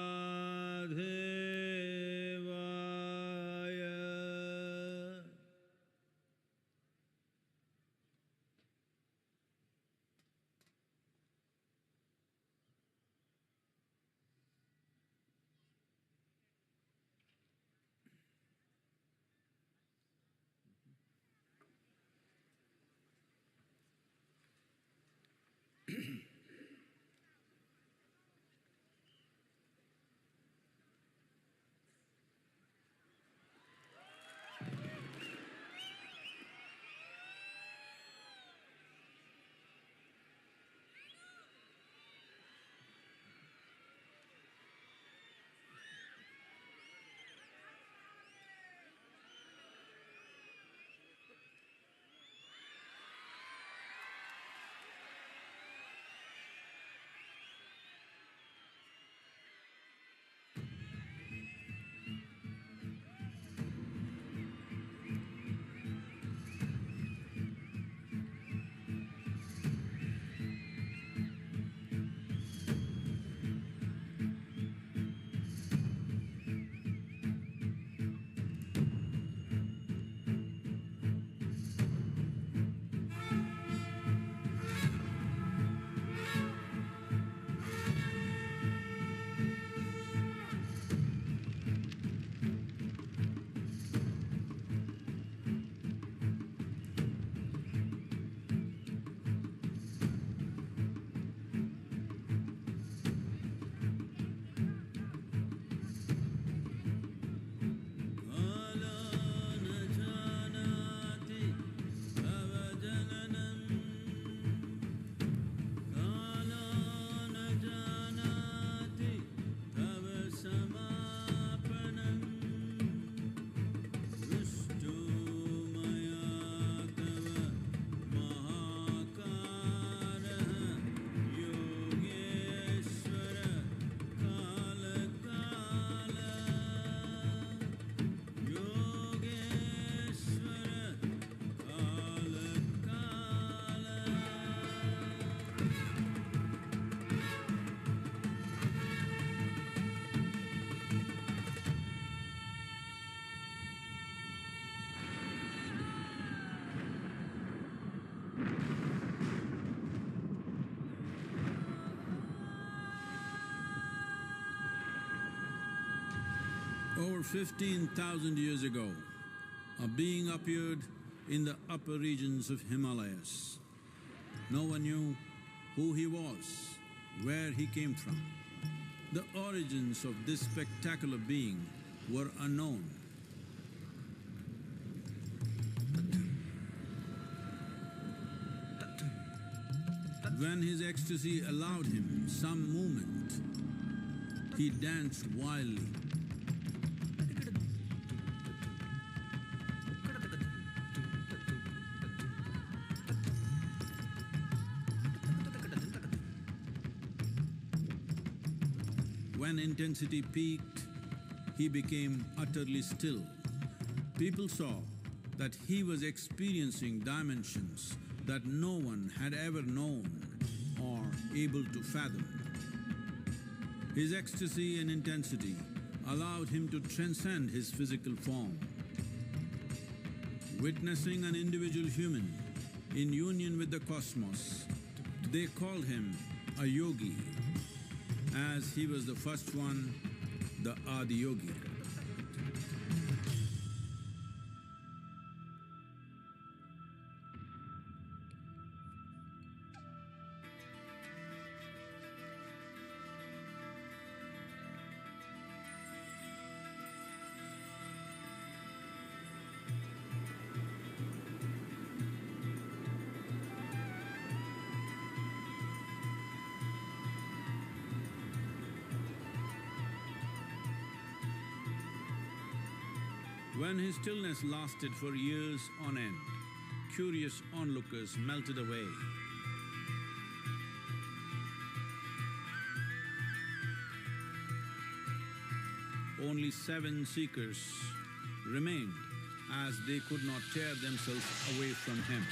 Over 15,000 years ago, a being appeared in the upper regions of Himalayas. No one knew who he was, where he came from. The origins of this spectacular being were unknown. When his ecstasy allowed him some movement, he danced wildly. When intensity peaked, he became utterly still. People saw that he was experiencing dimensions that no one had ever known or able to fathom. His ecstasy and intensity allowed him to transcend his physical form. Witnessing an individual human in union with the cosmos, they called him a yogi, as he was the first one, the Adiyogi. When his stillness lasted for years on end, curious onlookers melted away. Only 7 seekers remained, as they could not tear themselves away from him.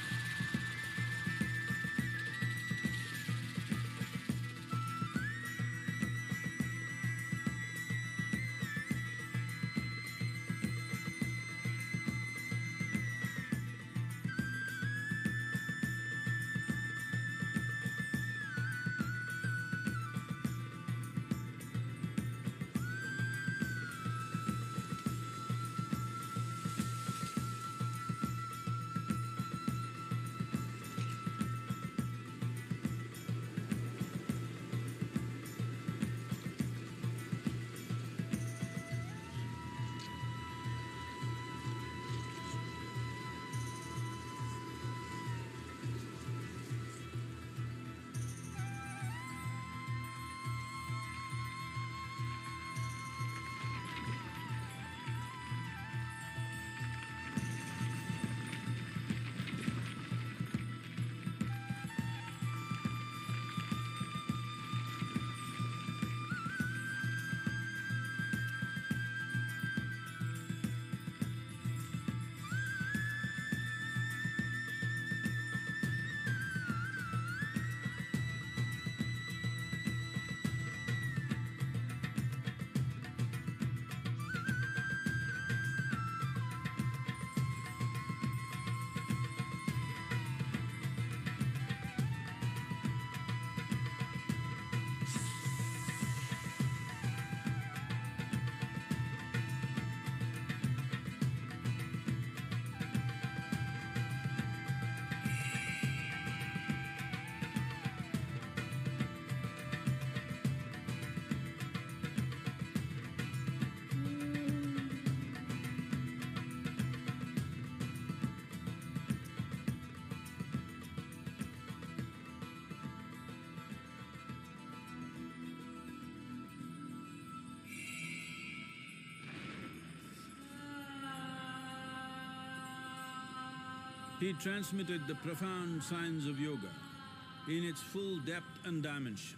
He transmitted the profound science of yoga in its full depth and dimension.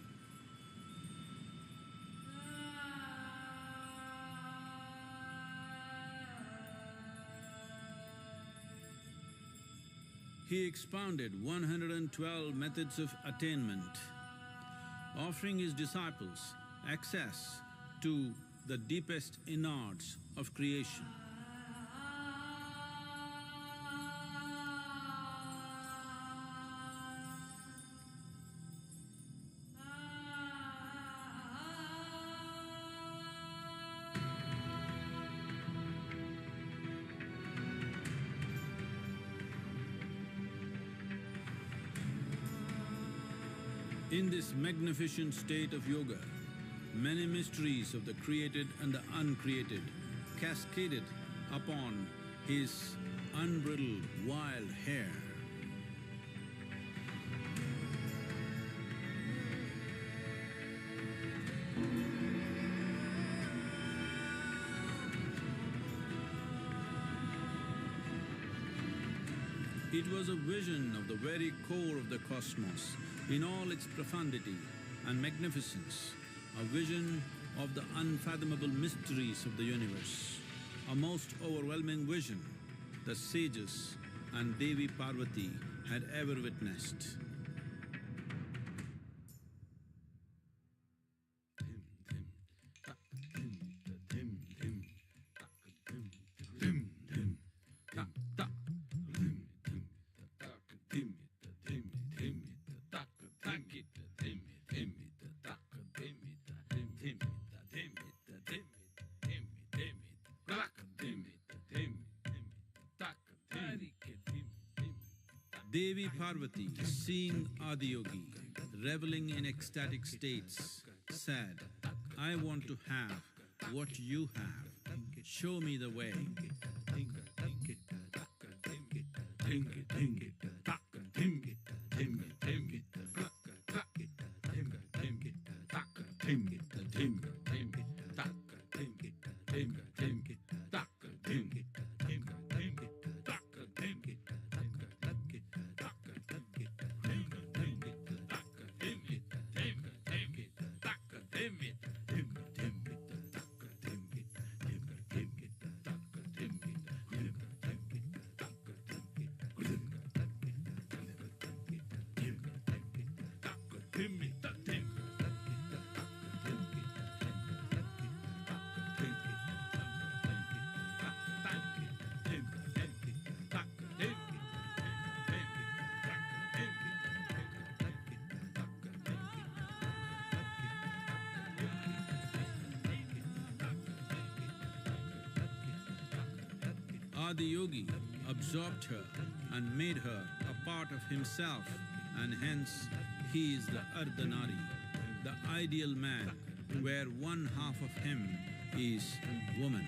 He expounded 112 methods of attainment, offering his disciples access to the deepest innards of creation. In this magnificent state of yoga, many mysteries of the created and the uncreated cascaded upon his unbridled wild hair. It was a vision of the very core of the cosmos in all its profundity and magnificence, a vision of the unfathomable mysteries of the universe, a most overwhelming vision the sages and Devi Parvati had ever witnessed. Devi Parvati, seeing Adiyogi reveling in ecstatic states, said, "I want to have what you have. Show me the way." Adiyogi absorbed her and made her a part of himself, and hence he is the Ardhanari, the ideal man, where one half of him is woman.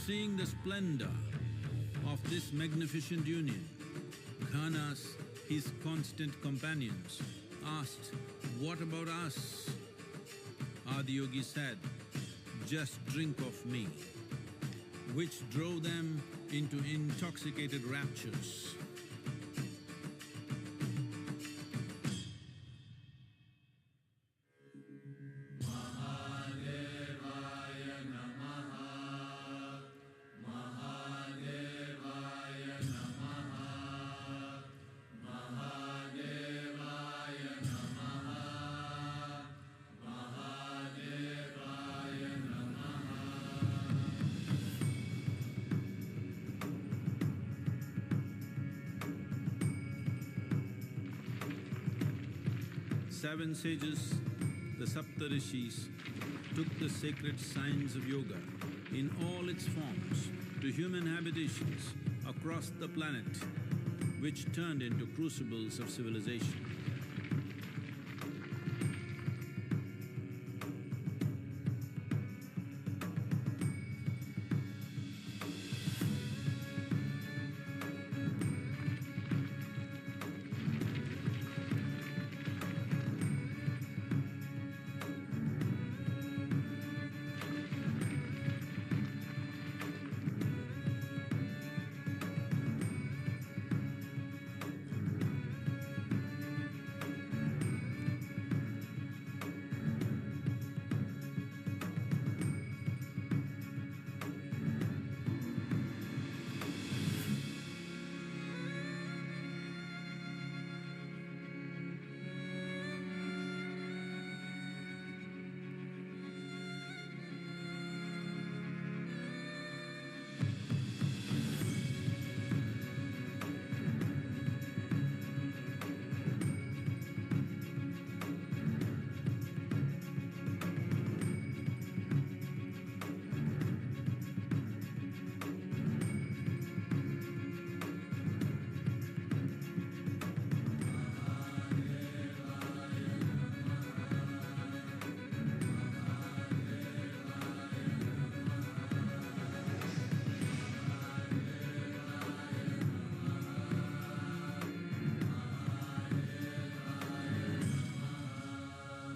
Seeing the splendor of this magnificent union, Ghanas, his constant companions, asked, "What about us?" Adiyogi said, "Just drink of me," which drove them into intoxicated raptures. Seven sages, the Saptarishis, took the sacred science of yoga in all its forms to human habitations across the planet, which turned into crucibles of civilization.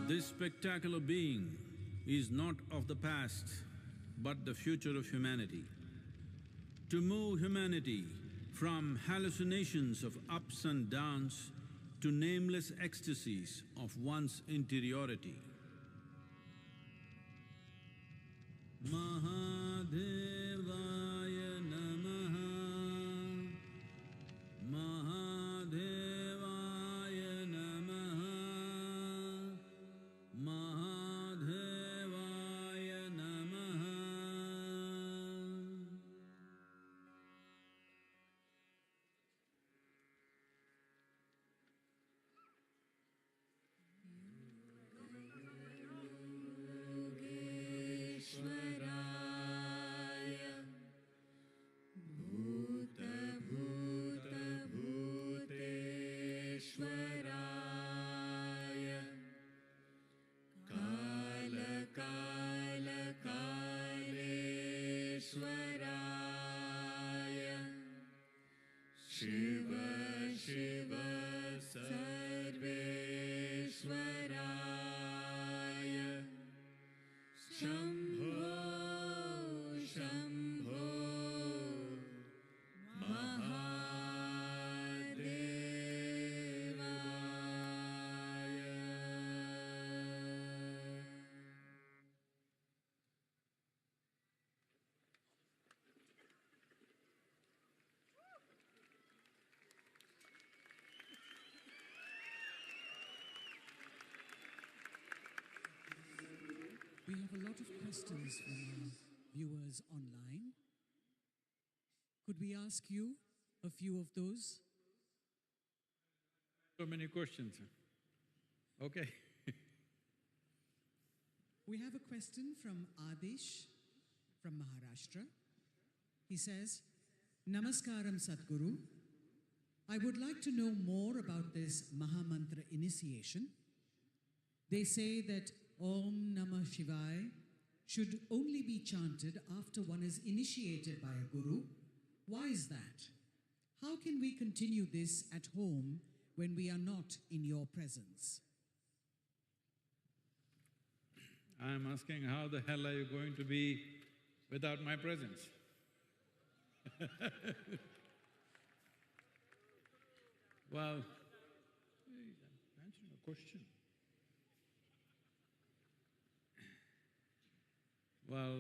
This spectacular being is not of the past, but the future of humanity. To move humanity from hallucinations of ups and downs to nameless ecstasies of one's interiority. Mahadevaya Namaha, Mahadevaya Namaha, Mahadevaya Namaha.
कालकालकालेश्वराय Shiv Shiv सर्वेश्वराय Shambho Shambho
We have a lot of questions from our viewers online. Could we ask you a few of those?
So many questions. Okay.
We have a question from Adish from Maharashtra. He says, Namaskaram Sadhguru. I would like to know more about this Mahamantra initiation. They say that Om Namah Shivaya should only be chanted after one is initiated by a guru. Why is that? How can we continue this at home when we are not in your presence?
I am asking, how the hell are you going to be without my presence? Well, answering a question. Well,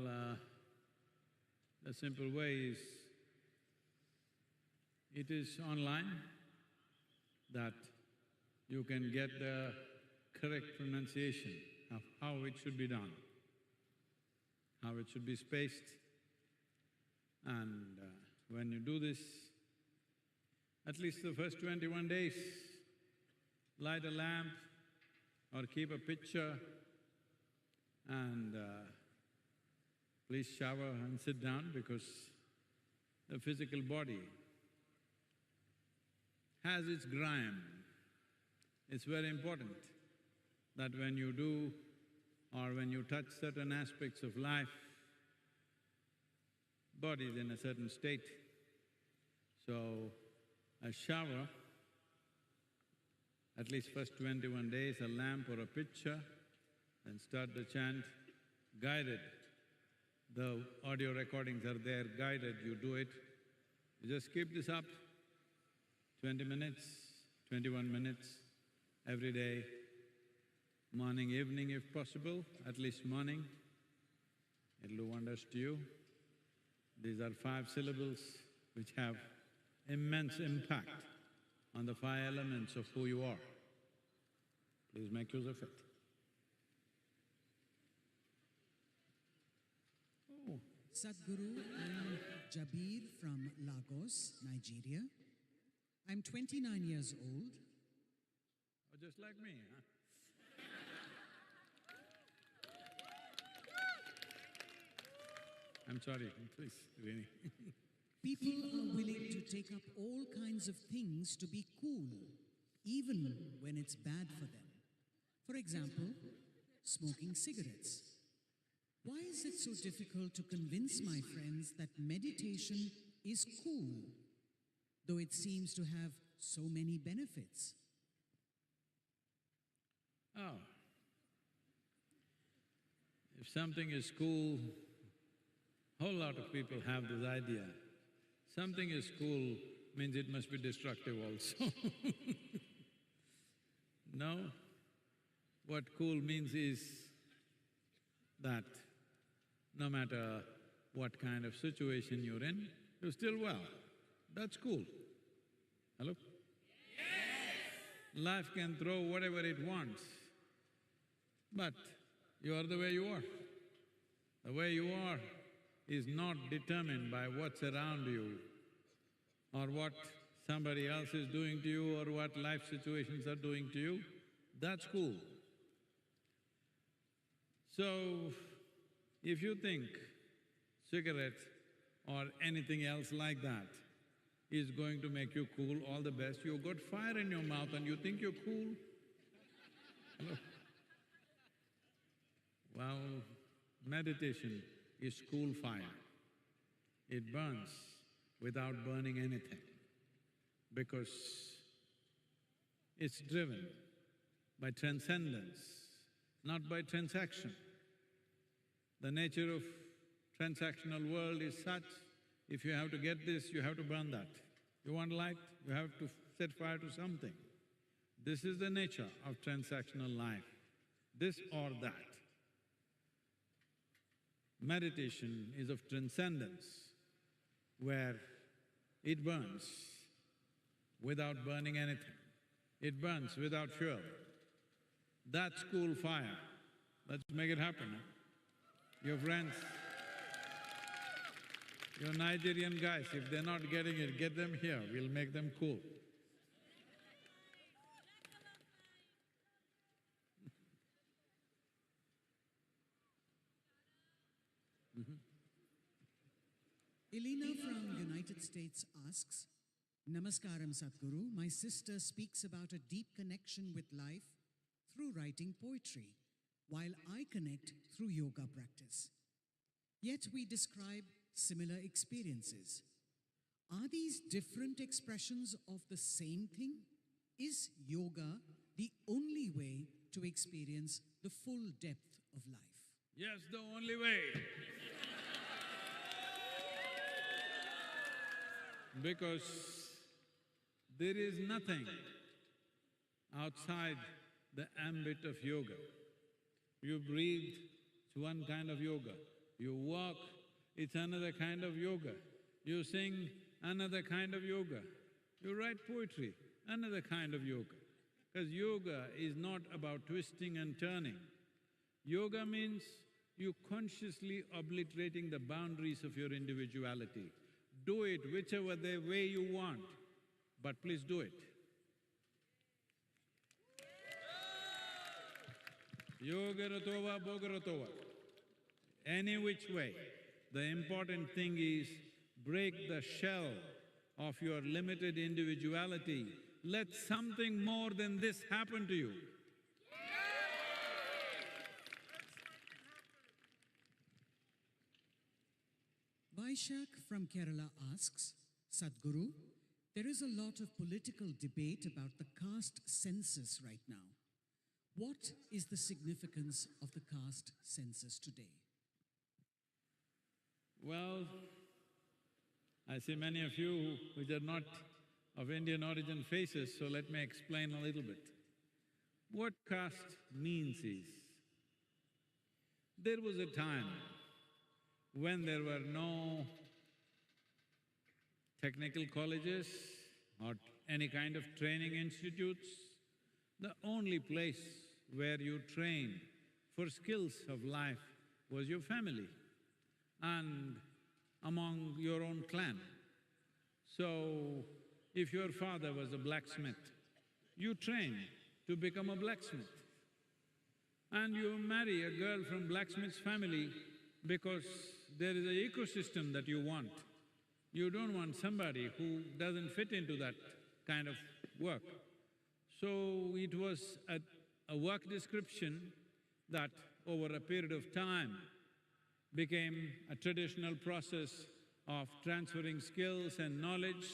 the simple way is, it is online that you can get the correct pronunciation of how it should be done, how it should be spaced. And when you do this, at least the first 21 days, light a lamp or keep a picture and please shower and sit down, because the physical body has its grime. It's very important that when you do or when you touch certain aspects of life, body is in a certain state. So, a shower, at least first 21 days, a lamp or a picture, then start the chant, guided. The audio recordings are there, guided, you do it. You just keep this up, 20 minutes, 21 minutes, every day, morning, evening if possible, at least morning. It'll do wonders to you. These are 5 syllables which have immense impact on the 5 elements of who you are. Please make use of it.
Oh. Sadhguru, I'm Jabir from Lagos, Nigeria. I'm 29 years old.
Oh, just like me, huh? I'm sorry, please, really.
People are willing to take up all kinds of things to be cool, even when it's bad for them. For example, smoking cigarettes. Why is it so difficult to convince my friends that meditation is cool, though it seems to have so many benefits?
Oh. If something is cool, whole lot of people have this idea. Something is cool means it must be destructive also. No, what cool means is that no matter what kind of situation you're in, you're still well. That's cool. Hello? Yes! Life can throw whatever it wants, but you are the way you are. The way you are is not determined by what's around you or what somebody else is doing to you or what life situations are doing to you. That's cool. So, if you think cigarette or anything else like that
is going to make you cool, all the best. You've got fire in your mouth and you think you're cool? Hello? Well, meditation is cool fire. It burns without burning anything because it's driven by transcendence, not by transaction. The nature of transactional world is such, if you have to get this, you have to burn that. You want light, you have to set fire to something. This is the nature of transactional life, this or that. Meditation is of transcendence, where it burns without burning anything. It burns without fuel. That's cool fire. Let's make it happen, huh? Your friends, your Nigerian guys, if they're not getting it, get them here, we'll make them cool.
Elena from United States asks, Namaskaram Sadhguru, my sister speaks about a deep connection with life through writing poetry, while I connect through yoga practice. Yet we describe similar experiences. Are these different expressions of the same thing? Is yoga the only way to experience the full depth of life?
Yes, the only way. Because there is nothing outside the ambit of yoga. You breathe, it's one kind of yoga. You walk, it's another kind of yoga. You sing, another kind of yoga. You write poetry, another kind of yoga. Because yoga is not about twisting and turning. Yoga means you consciously obliterating the boundaries of your individuality. Do it whichever the way you want, but please do it. Yoga ratova, boga ratova. Any which way. The important thing is break the shell of your limited individuality. Let something more than this happen to you.
Vaishak from Kerala asks, Sadhguru, there is a lot of political debate about the caste census right now. What is the significance of the caste census today?
Well, I see many of you which are not of Indian origin faces, so let me explain a little bit. What caste means is, there was a time when there were no technical colleges or any kind of training institutes. The only place where you trained for skills of life was your family and among your own clan. So, if your father was a blacksmith, you trained to become a blacksmith. And you marry a girl from blacksmith's family because there is an ecosystem that you want. You don't want somebody who doesn't fit into that kind of work. So it was a work description that over a period of time became a traditional process of transferring skills and knowledge.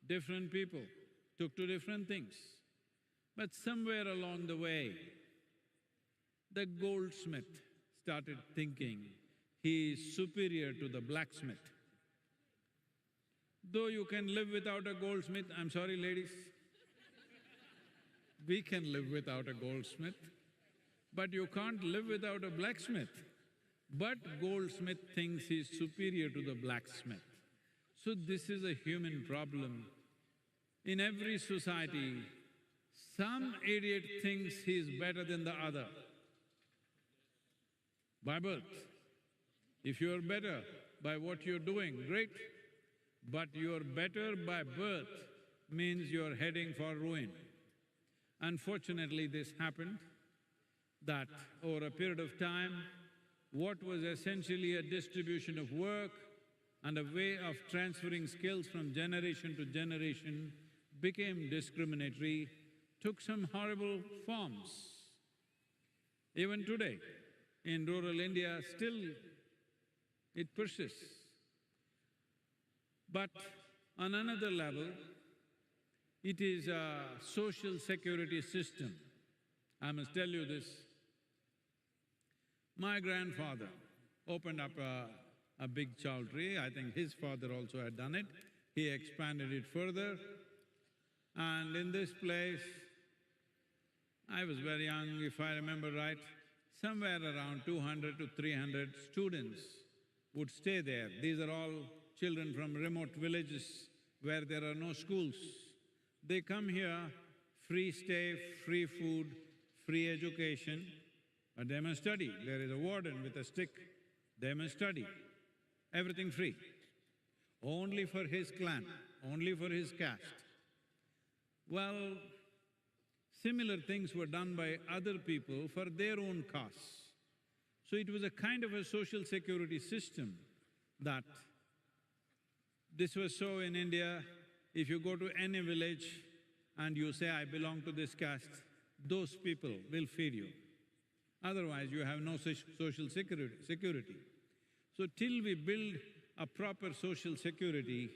Different people took to different things. But somewhere along the way, the goldsmith started thinking he is superior to the blacksmith. Though you can live without a goldsmith, I'm sorry ladies, we can live without a goldsmith, but you can't live without a blacksmith. But goldsmith thinks he's superior to the blacksmith. So this is a human problem. In every society, some idiot thinks he's better than the other by birth. If you're better by what you're doing, great. But you're better by birth means you're heading for ruin. Unfortunately, this happened that over a period of time, what was essentially a distribution of work
and a way of transferring skills from generation to generation became discriminatory, took some horrible forms. Even today, in rural India, still it persists. But on another level, it is a social security system. I must tell you this. My grandfather opened up a big chowdhury. I think his father also had done it. He expanded it further. And in this place, I was very young, if I remember right, somewhere around 200 to 300 students would stay there. These are all children from remote villages where there are no schools. They come here, free stay, free food, free education, but they must study. There is a warden with a stick, they must study. Everything free. Only for his clan, only for his caste. Well, similar things were done by other people for their own cause. So it was a kind of a social security system that this was so in India. If you go to any village and you say, I belong to this caste, those people will feed you. Otherwise, you have no social security. So till we build a proper social security,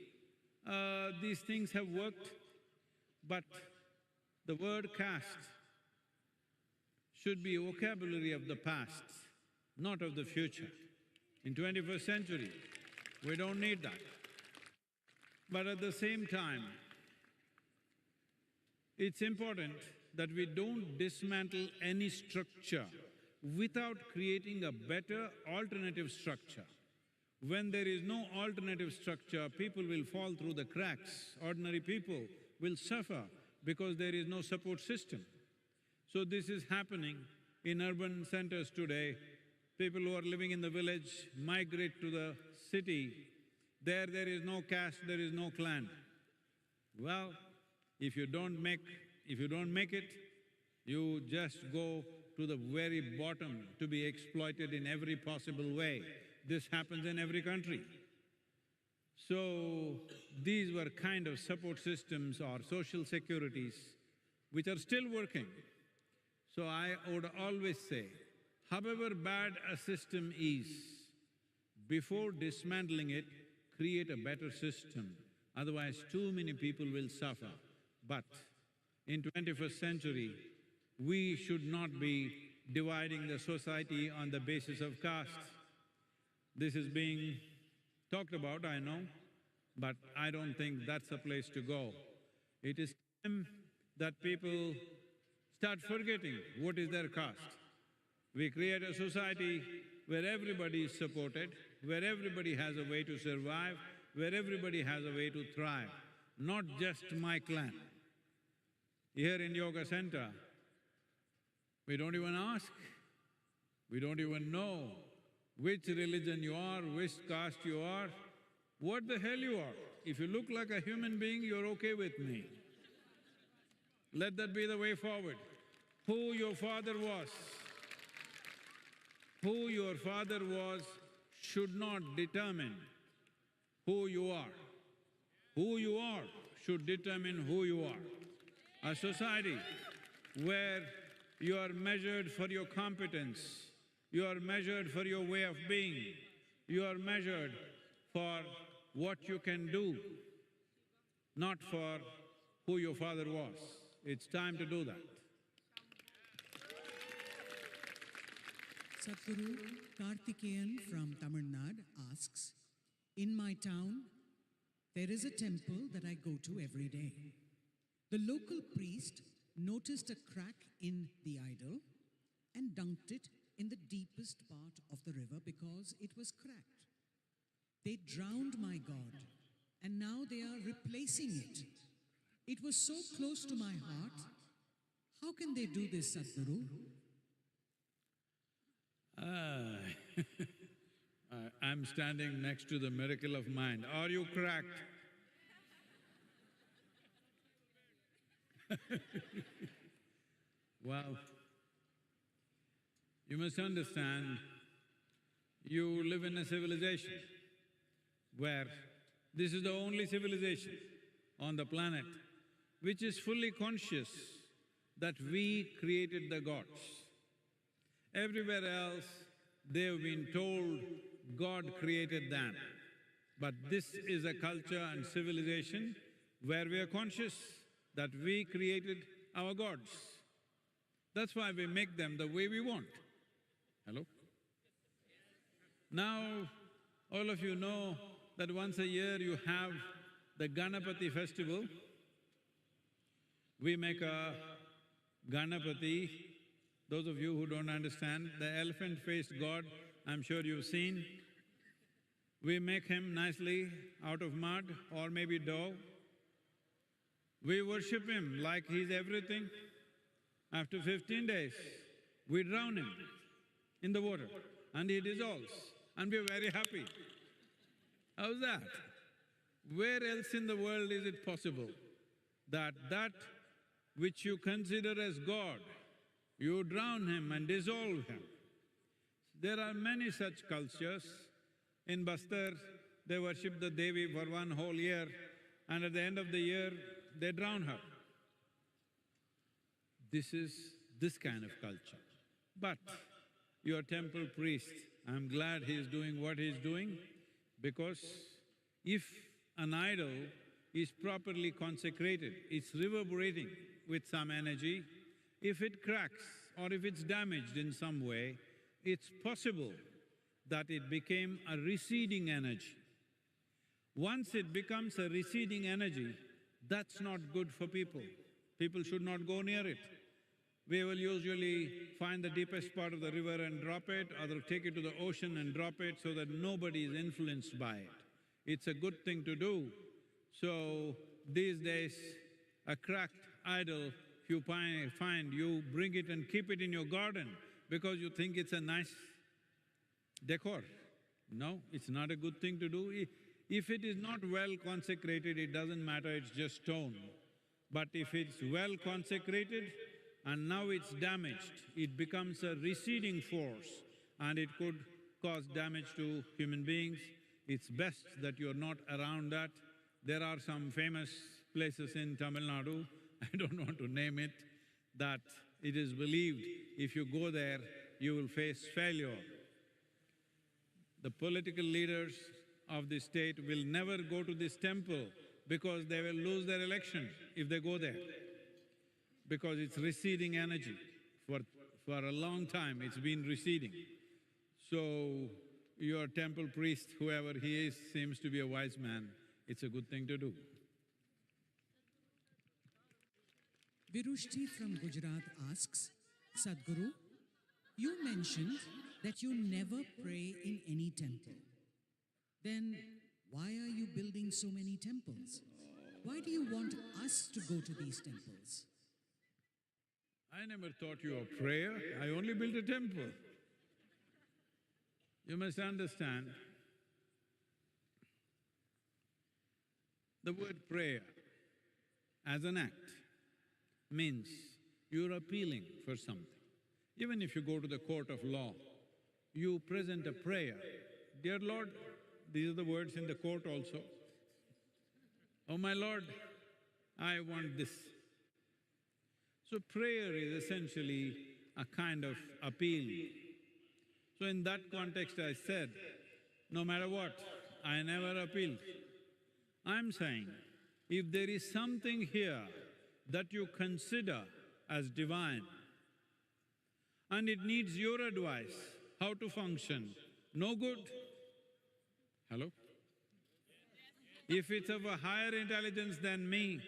these things have worked, but the word caste should be a vocabulary of the past, not of the future. In 21st century, we don't need that. But at the same time, it's important that we don't dismantle any structure without creating a better alternative structure. When there is no alternative structure, people will fall through the cracks. Ordinary people will suffer because there is no support system. So this is happening in urban centers today. People who are living in the village migrate to the city. There is no caste, there is no clan. Well, if you don't make it, you just go to the very bottom to be exploited in every possible way. This happens in every country. So, these were kind of support systems or social securities which are still working. So I would always say, however bad a system is, before dismantling it, create a better system, otherwise too many people will suffer. But in 21st century, we should not be dividing the society on the basis of caste. This is being talked about, I know, but I don't think that's the place to go. It is time that people start forgetting what is their caste. We create a society where everybody is supported, where everybody has a way to survive, where everybody has a way to thrive, not just my clan. Here in Yoga Center, we don't even ask, we don't even know which religion you are, which caste you are, what the hell you are. If you look like a human being, you're okay with me. Let that be the way forward. Who your father was should not determine who you are. Who you are should determine who you are. A society where you are measured for your competence, you are measured for your way of being, you are measured for what you can do, not for who your father was. It's time to do that.
Sadhguru Karthikeyan from Tamil Nadu asks, in my town, there is a temple that I go to every day. The local priest noticed a crack in the idol and dunked it in the deepest part of the river because it was cracked. They drowned my god, and now they are replacing it. It was so close to my heart. How can they do this, Sadhguru?
I'm standing next to the miracle of mind. Are you cracked? Well, you must understand, you live in a civilization where this is the only civilization on the planet which is fully conscious that we created the gods. Everywhere else, they've been told God created them. But this is a culture and civilization where we are conscious that we created our gods. That's why we make them the way we want. Hello? Now, all of you know that once a year you have the Ganapati festival. We make a Ganapati. Those of you who don't understand, the elephant-faced god, I'm sure you've seen. We make him nicely out of mud or maybe dough. We worship him like he's everything. After 15 days, we drown him in the water and he dissolves and we're very happy. How's that? Where else in the world is it possible that which you consider as God, you drown him and dissolve him? There are many such cultures. In Bastar, they worship the Devi for one whole year and at the end of the year, they drown her. This is this kind of culture. But your temple priest, I'm glad he is doing what he is doing, because if an idol is properly consecrated, it's reverberating with some energy. If it cracks or if it's damaged in some way, it's possible that it became a receding energy. Once it becomes a receding energy, that's not good for people. People should not go near it. We will usually find the deepest part of the river and drop it, or take it to the ocean and drop it so that nobody is influenced by it. It's a good thing to do. So, these days, a cracked idol, if you find, you bring it and keep it in your garden because you think it's a nice decor. No, it's not a good thing to do. If it is not well consecrated, it doesn't matter, it's just stone. But if it's well consecrated and now it's damaged, it becomes a receding force and it could cause damage to human beings. It's best that you're not around that. There are some famous places in Tamil Nadu, I don't want to name it, that it is believed if you go there, you will face failure. The political leaders of the state will never go to this temple because they will lose their election if they go there, because it's receding energy. For a long time, it's been receding. So, your temple priest, whoever he is, seems to be a wise man. It's a good thing to do.
Virushti from Gujarat asks, Sadhguru, you mentioned that you never pray in any temple. Then why are you building so many temples? Why do you want us to go to these temples?
I never taught you a prayer, I only built a temple. You must understand, the word prayer as an act means you're appealing for something. Even if you go to the court of law, you present a prayer. Dear Lord, these are the words in the court also. Oh my Lord, I want this. So prayer is essentially a kind of appeal. So in that context I said, no matter what, I never appealed. I'm saying, if there is something here that you consider as divine and it needs your advice how to function, no good. Hello? If it's of a higher intelligence than me,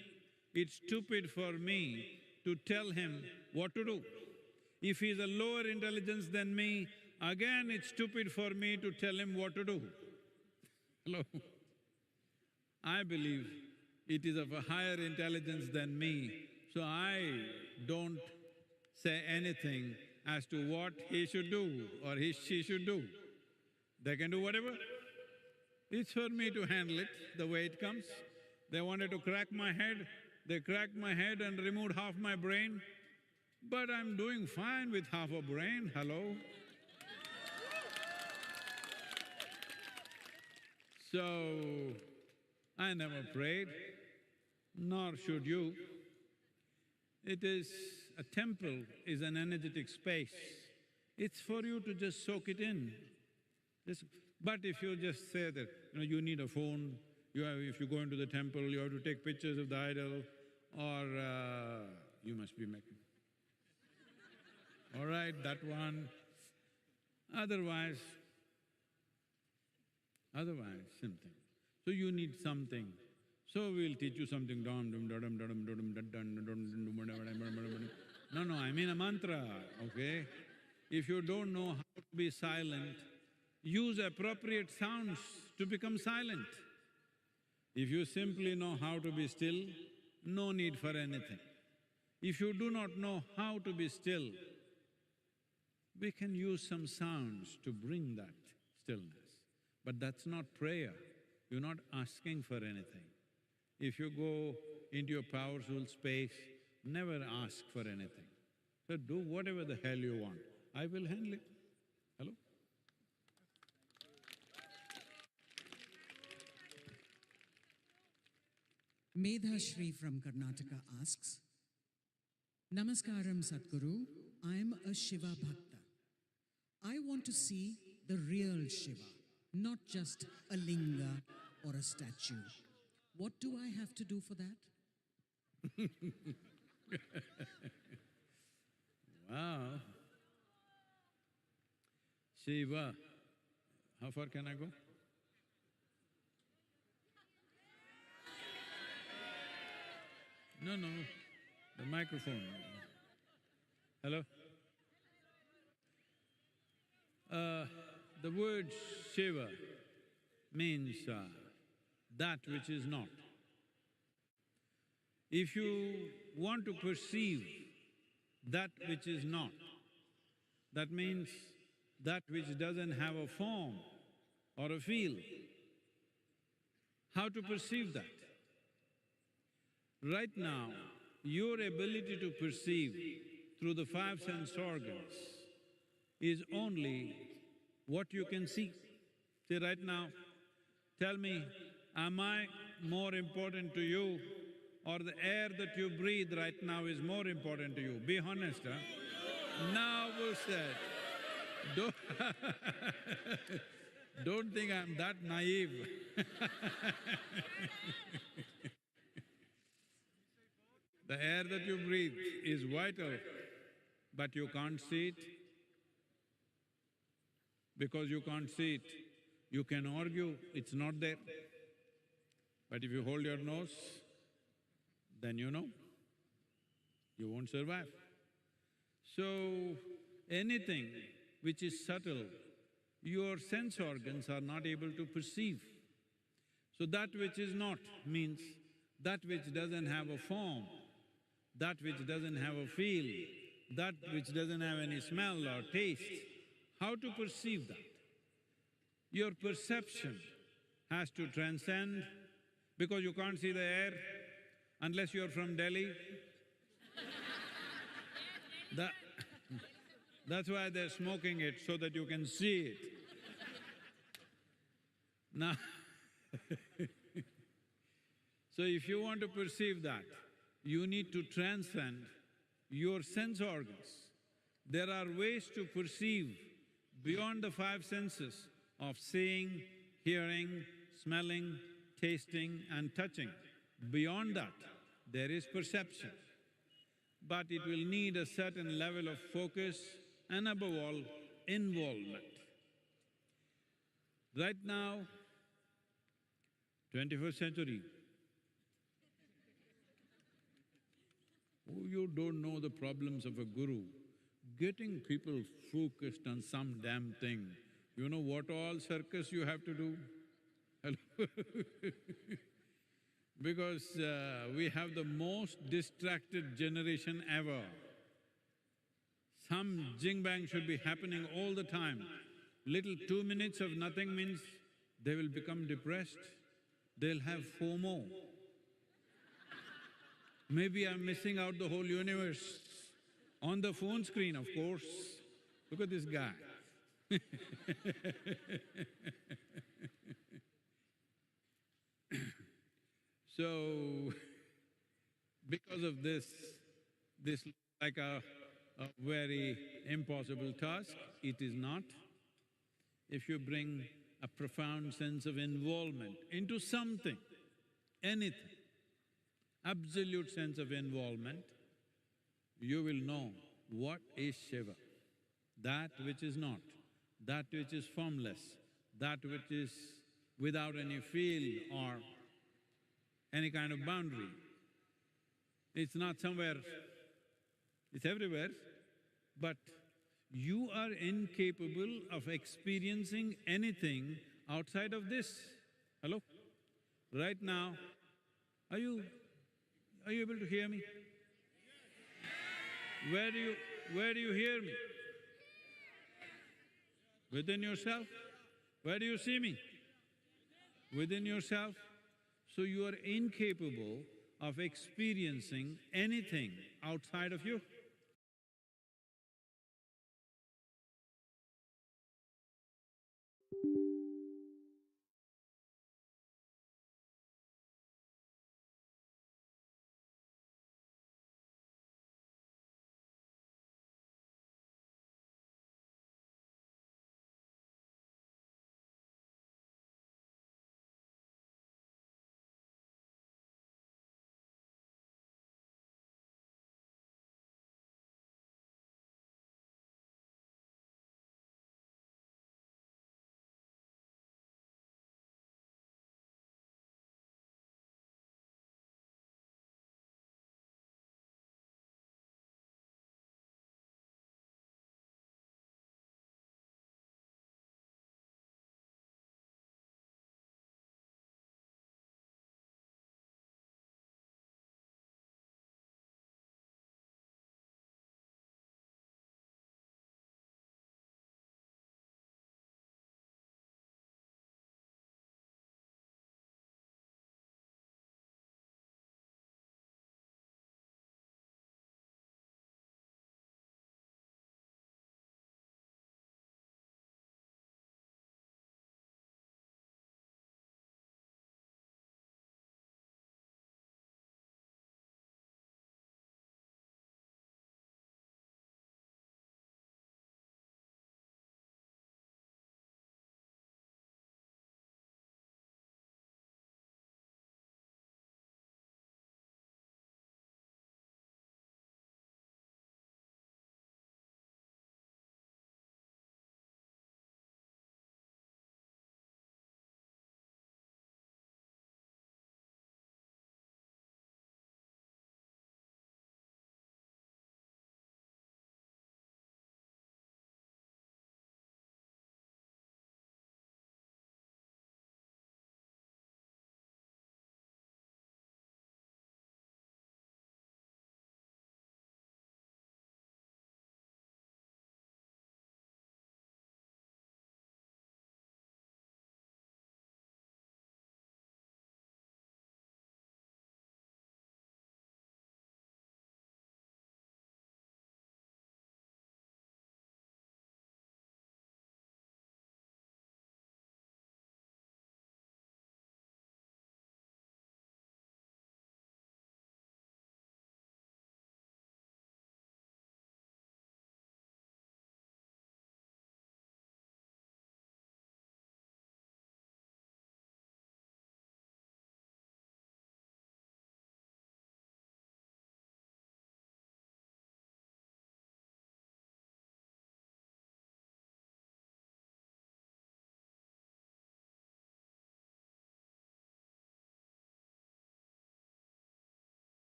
it's stupid for me to tell him what to do. If he's a lower intelligence than me, again it's stupid for me to tell him what to do. Hello? I believe it is of a higher intelligence than me, so I don't say anything as to what he should do or she should do. They can do whatever. It's for me to handle it the way it comes. They wanted to crack my head, they cracked my head and removed half my brain, but I'm doing fine with half a brain, hello? So, I never prayed, nor should you. It is… a temple is an energetic space. It's for you to just soak it in. But if you just say that, you need a phone, if you go into the temple, you have to take pictures of the idol, or you must be making… all right, that one. Otherwise, something. So you need something. So we'll teach you something. No, I mean a mantra, okay? If you don't know how to be silent, use appropriate sounds to become silent. If you simply know how to be still, no need for anything. If you do not know how to be still, we can use some sounds to bring that stillness. But that's not prayer, you're not asking for anything. If you go into your powerful space, never ask for anything. So do whatever the hell you want, I will handle it. Hello?
Medha Shri from Karnataka asks, Namaskaram Sadhguru, I am a Shiva Bhakta. I want to see the real Shiva, not just a linga or a statue. What do I have to do for that?
Wow. Shiva, how far can I go? No, the microphone. Hello? The word Shiva means that which is not. If you want to perceive that which is not, that means that which doesn't have a form or a feel. How to perceive that? Right now, your ability to perceive through the five sense organs is only what you can see. See, right now, tell me, am I more important to you, or the air that you breathe right now is more important to you? Be honest, huh? Now who said? Don't think I'm that naive. The air that you breathe is vital, but you can't see it. Because you can't see it, you can argue it's not there. But if you hold your nose, then you know, you won't survive. So, anything which is subtle, your sense organs are not able to perceive. So that which is not means that which doesn't have a form, that which doesn't have a feel, that which doesn't have any smell or taste. How to perceive that? Your perception has to transcend, because you can't see the air unless you're from Delhi. That's why they're smoking it, so that you can see it. Now so if you want to perceive that, you need to transcend your sense organs. There are ways to perceive beyond the five senses of seeing, hearing, smelling, tasting and touching. Beyond that, there is perception. But it will need a certain level of focus and above all, involvement. Right now, 21st century, you don't know the problems of a guru. Getting people focused on some damn thing, you know what all circus you have to do? Hello? Because we have the most distracted generation ever. Some jing-bang should be happening all the time. Little 2 minutes of nothing means they will become depressed, they'll have FOMO. Maybe I'm missing out the whole universe. On the phone screen, of course. Look at this guy. So, because of this looks like a very impossible task. It is not. If you bring a profound sense of involvement into something, anything, absolute sense of involvement, you will know what is Shiva. That which is not, that which is formless, that which is without any field or any kind of boundary. It's not somewhere, it's everywhere, but you are incapable of experiencing anything outside of this. Hello? Right now, are you able to hear me? Where do you hear me? Within yourself? Where do you see me? Within yourself? So you are incapable of experiencing anything outside of you.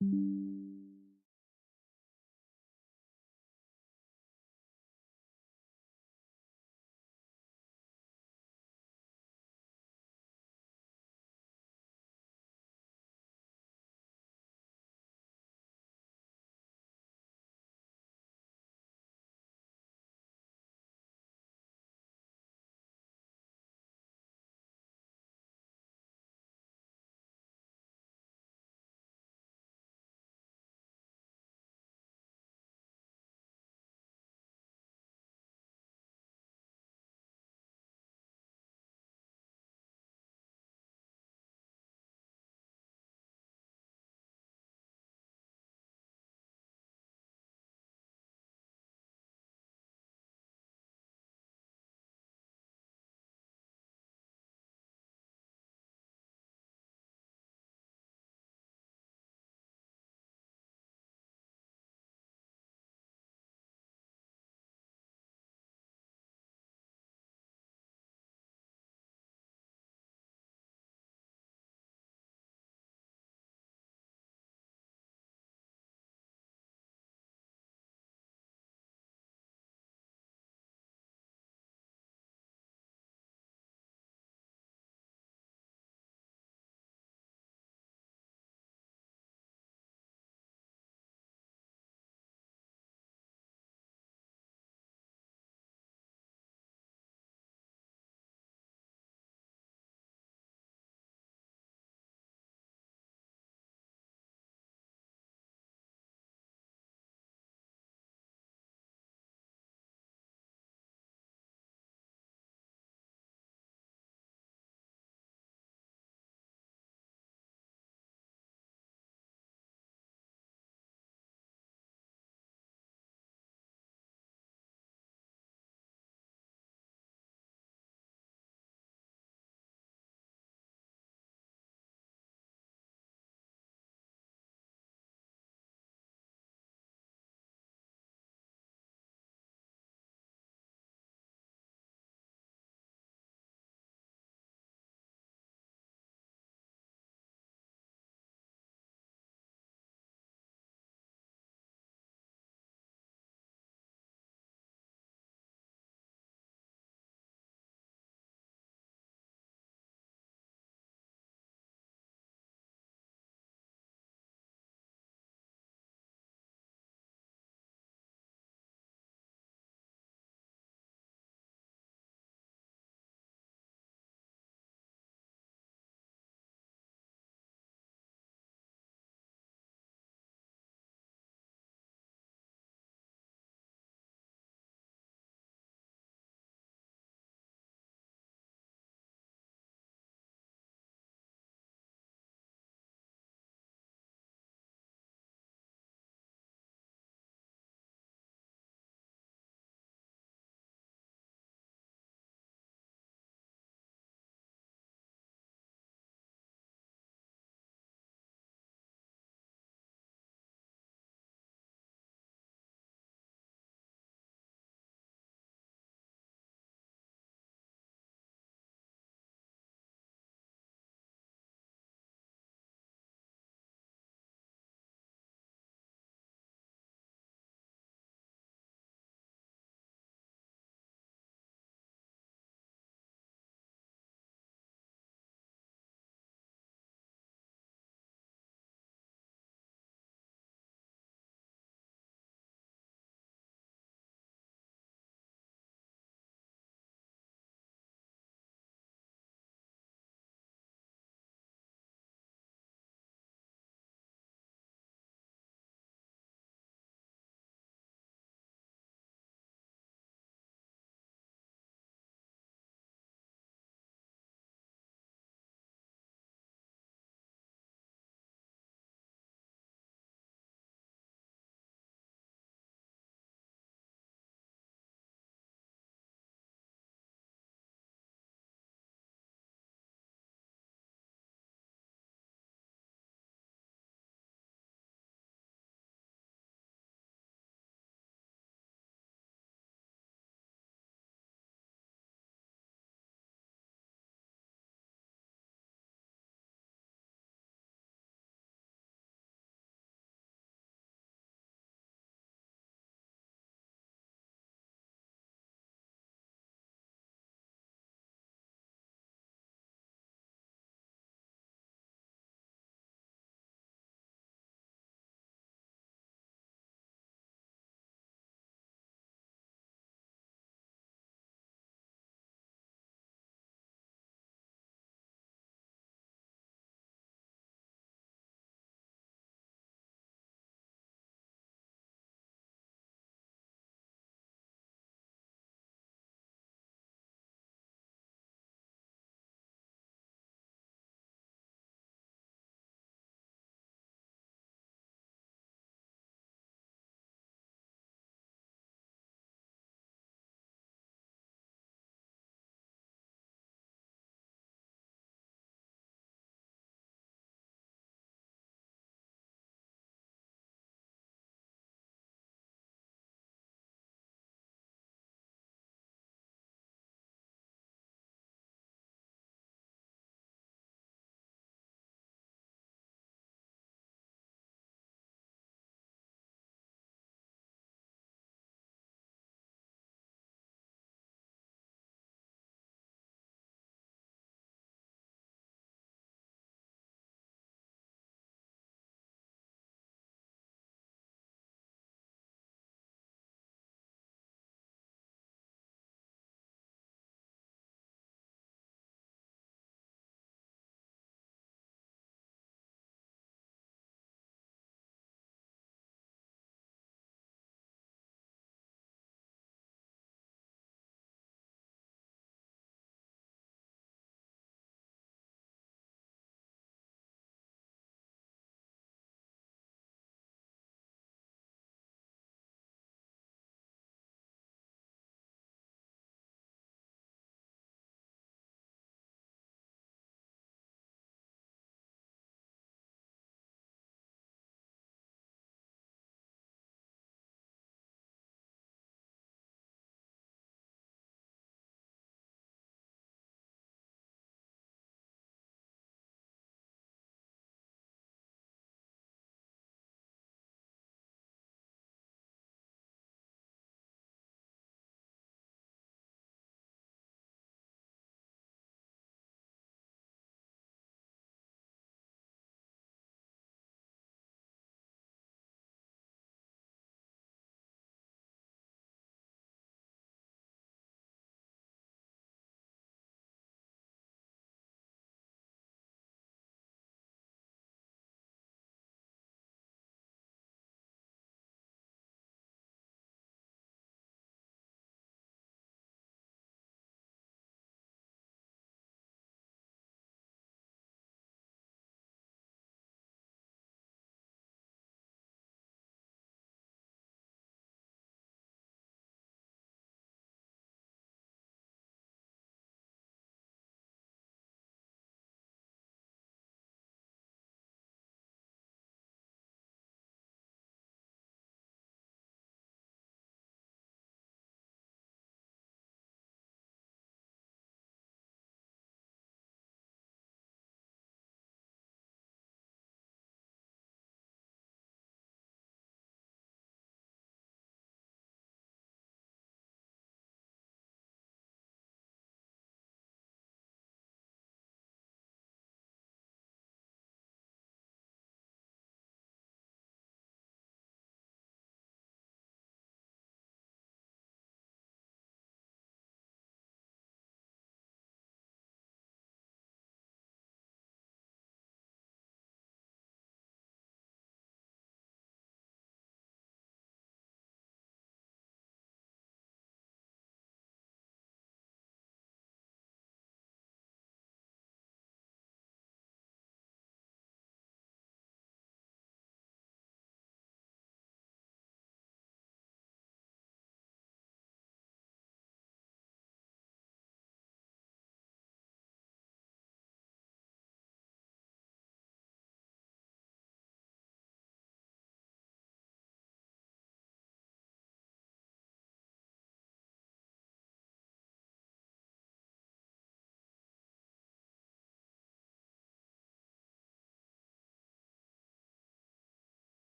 you.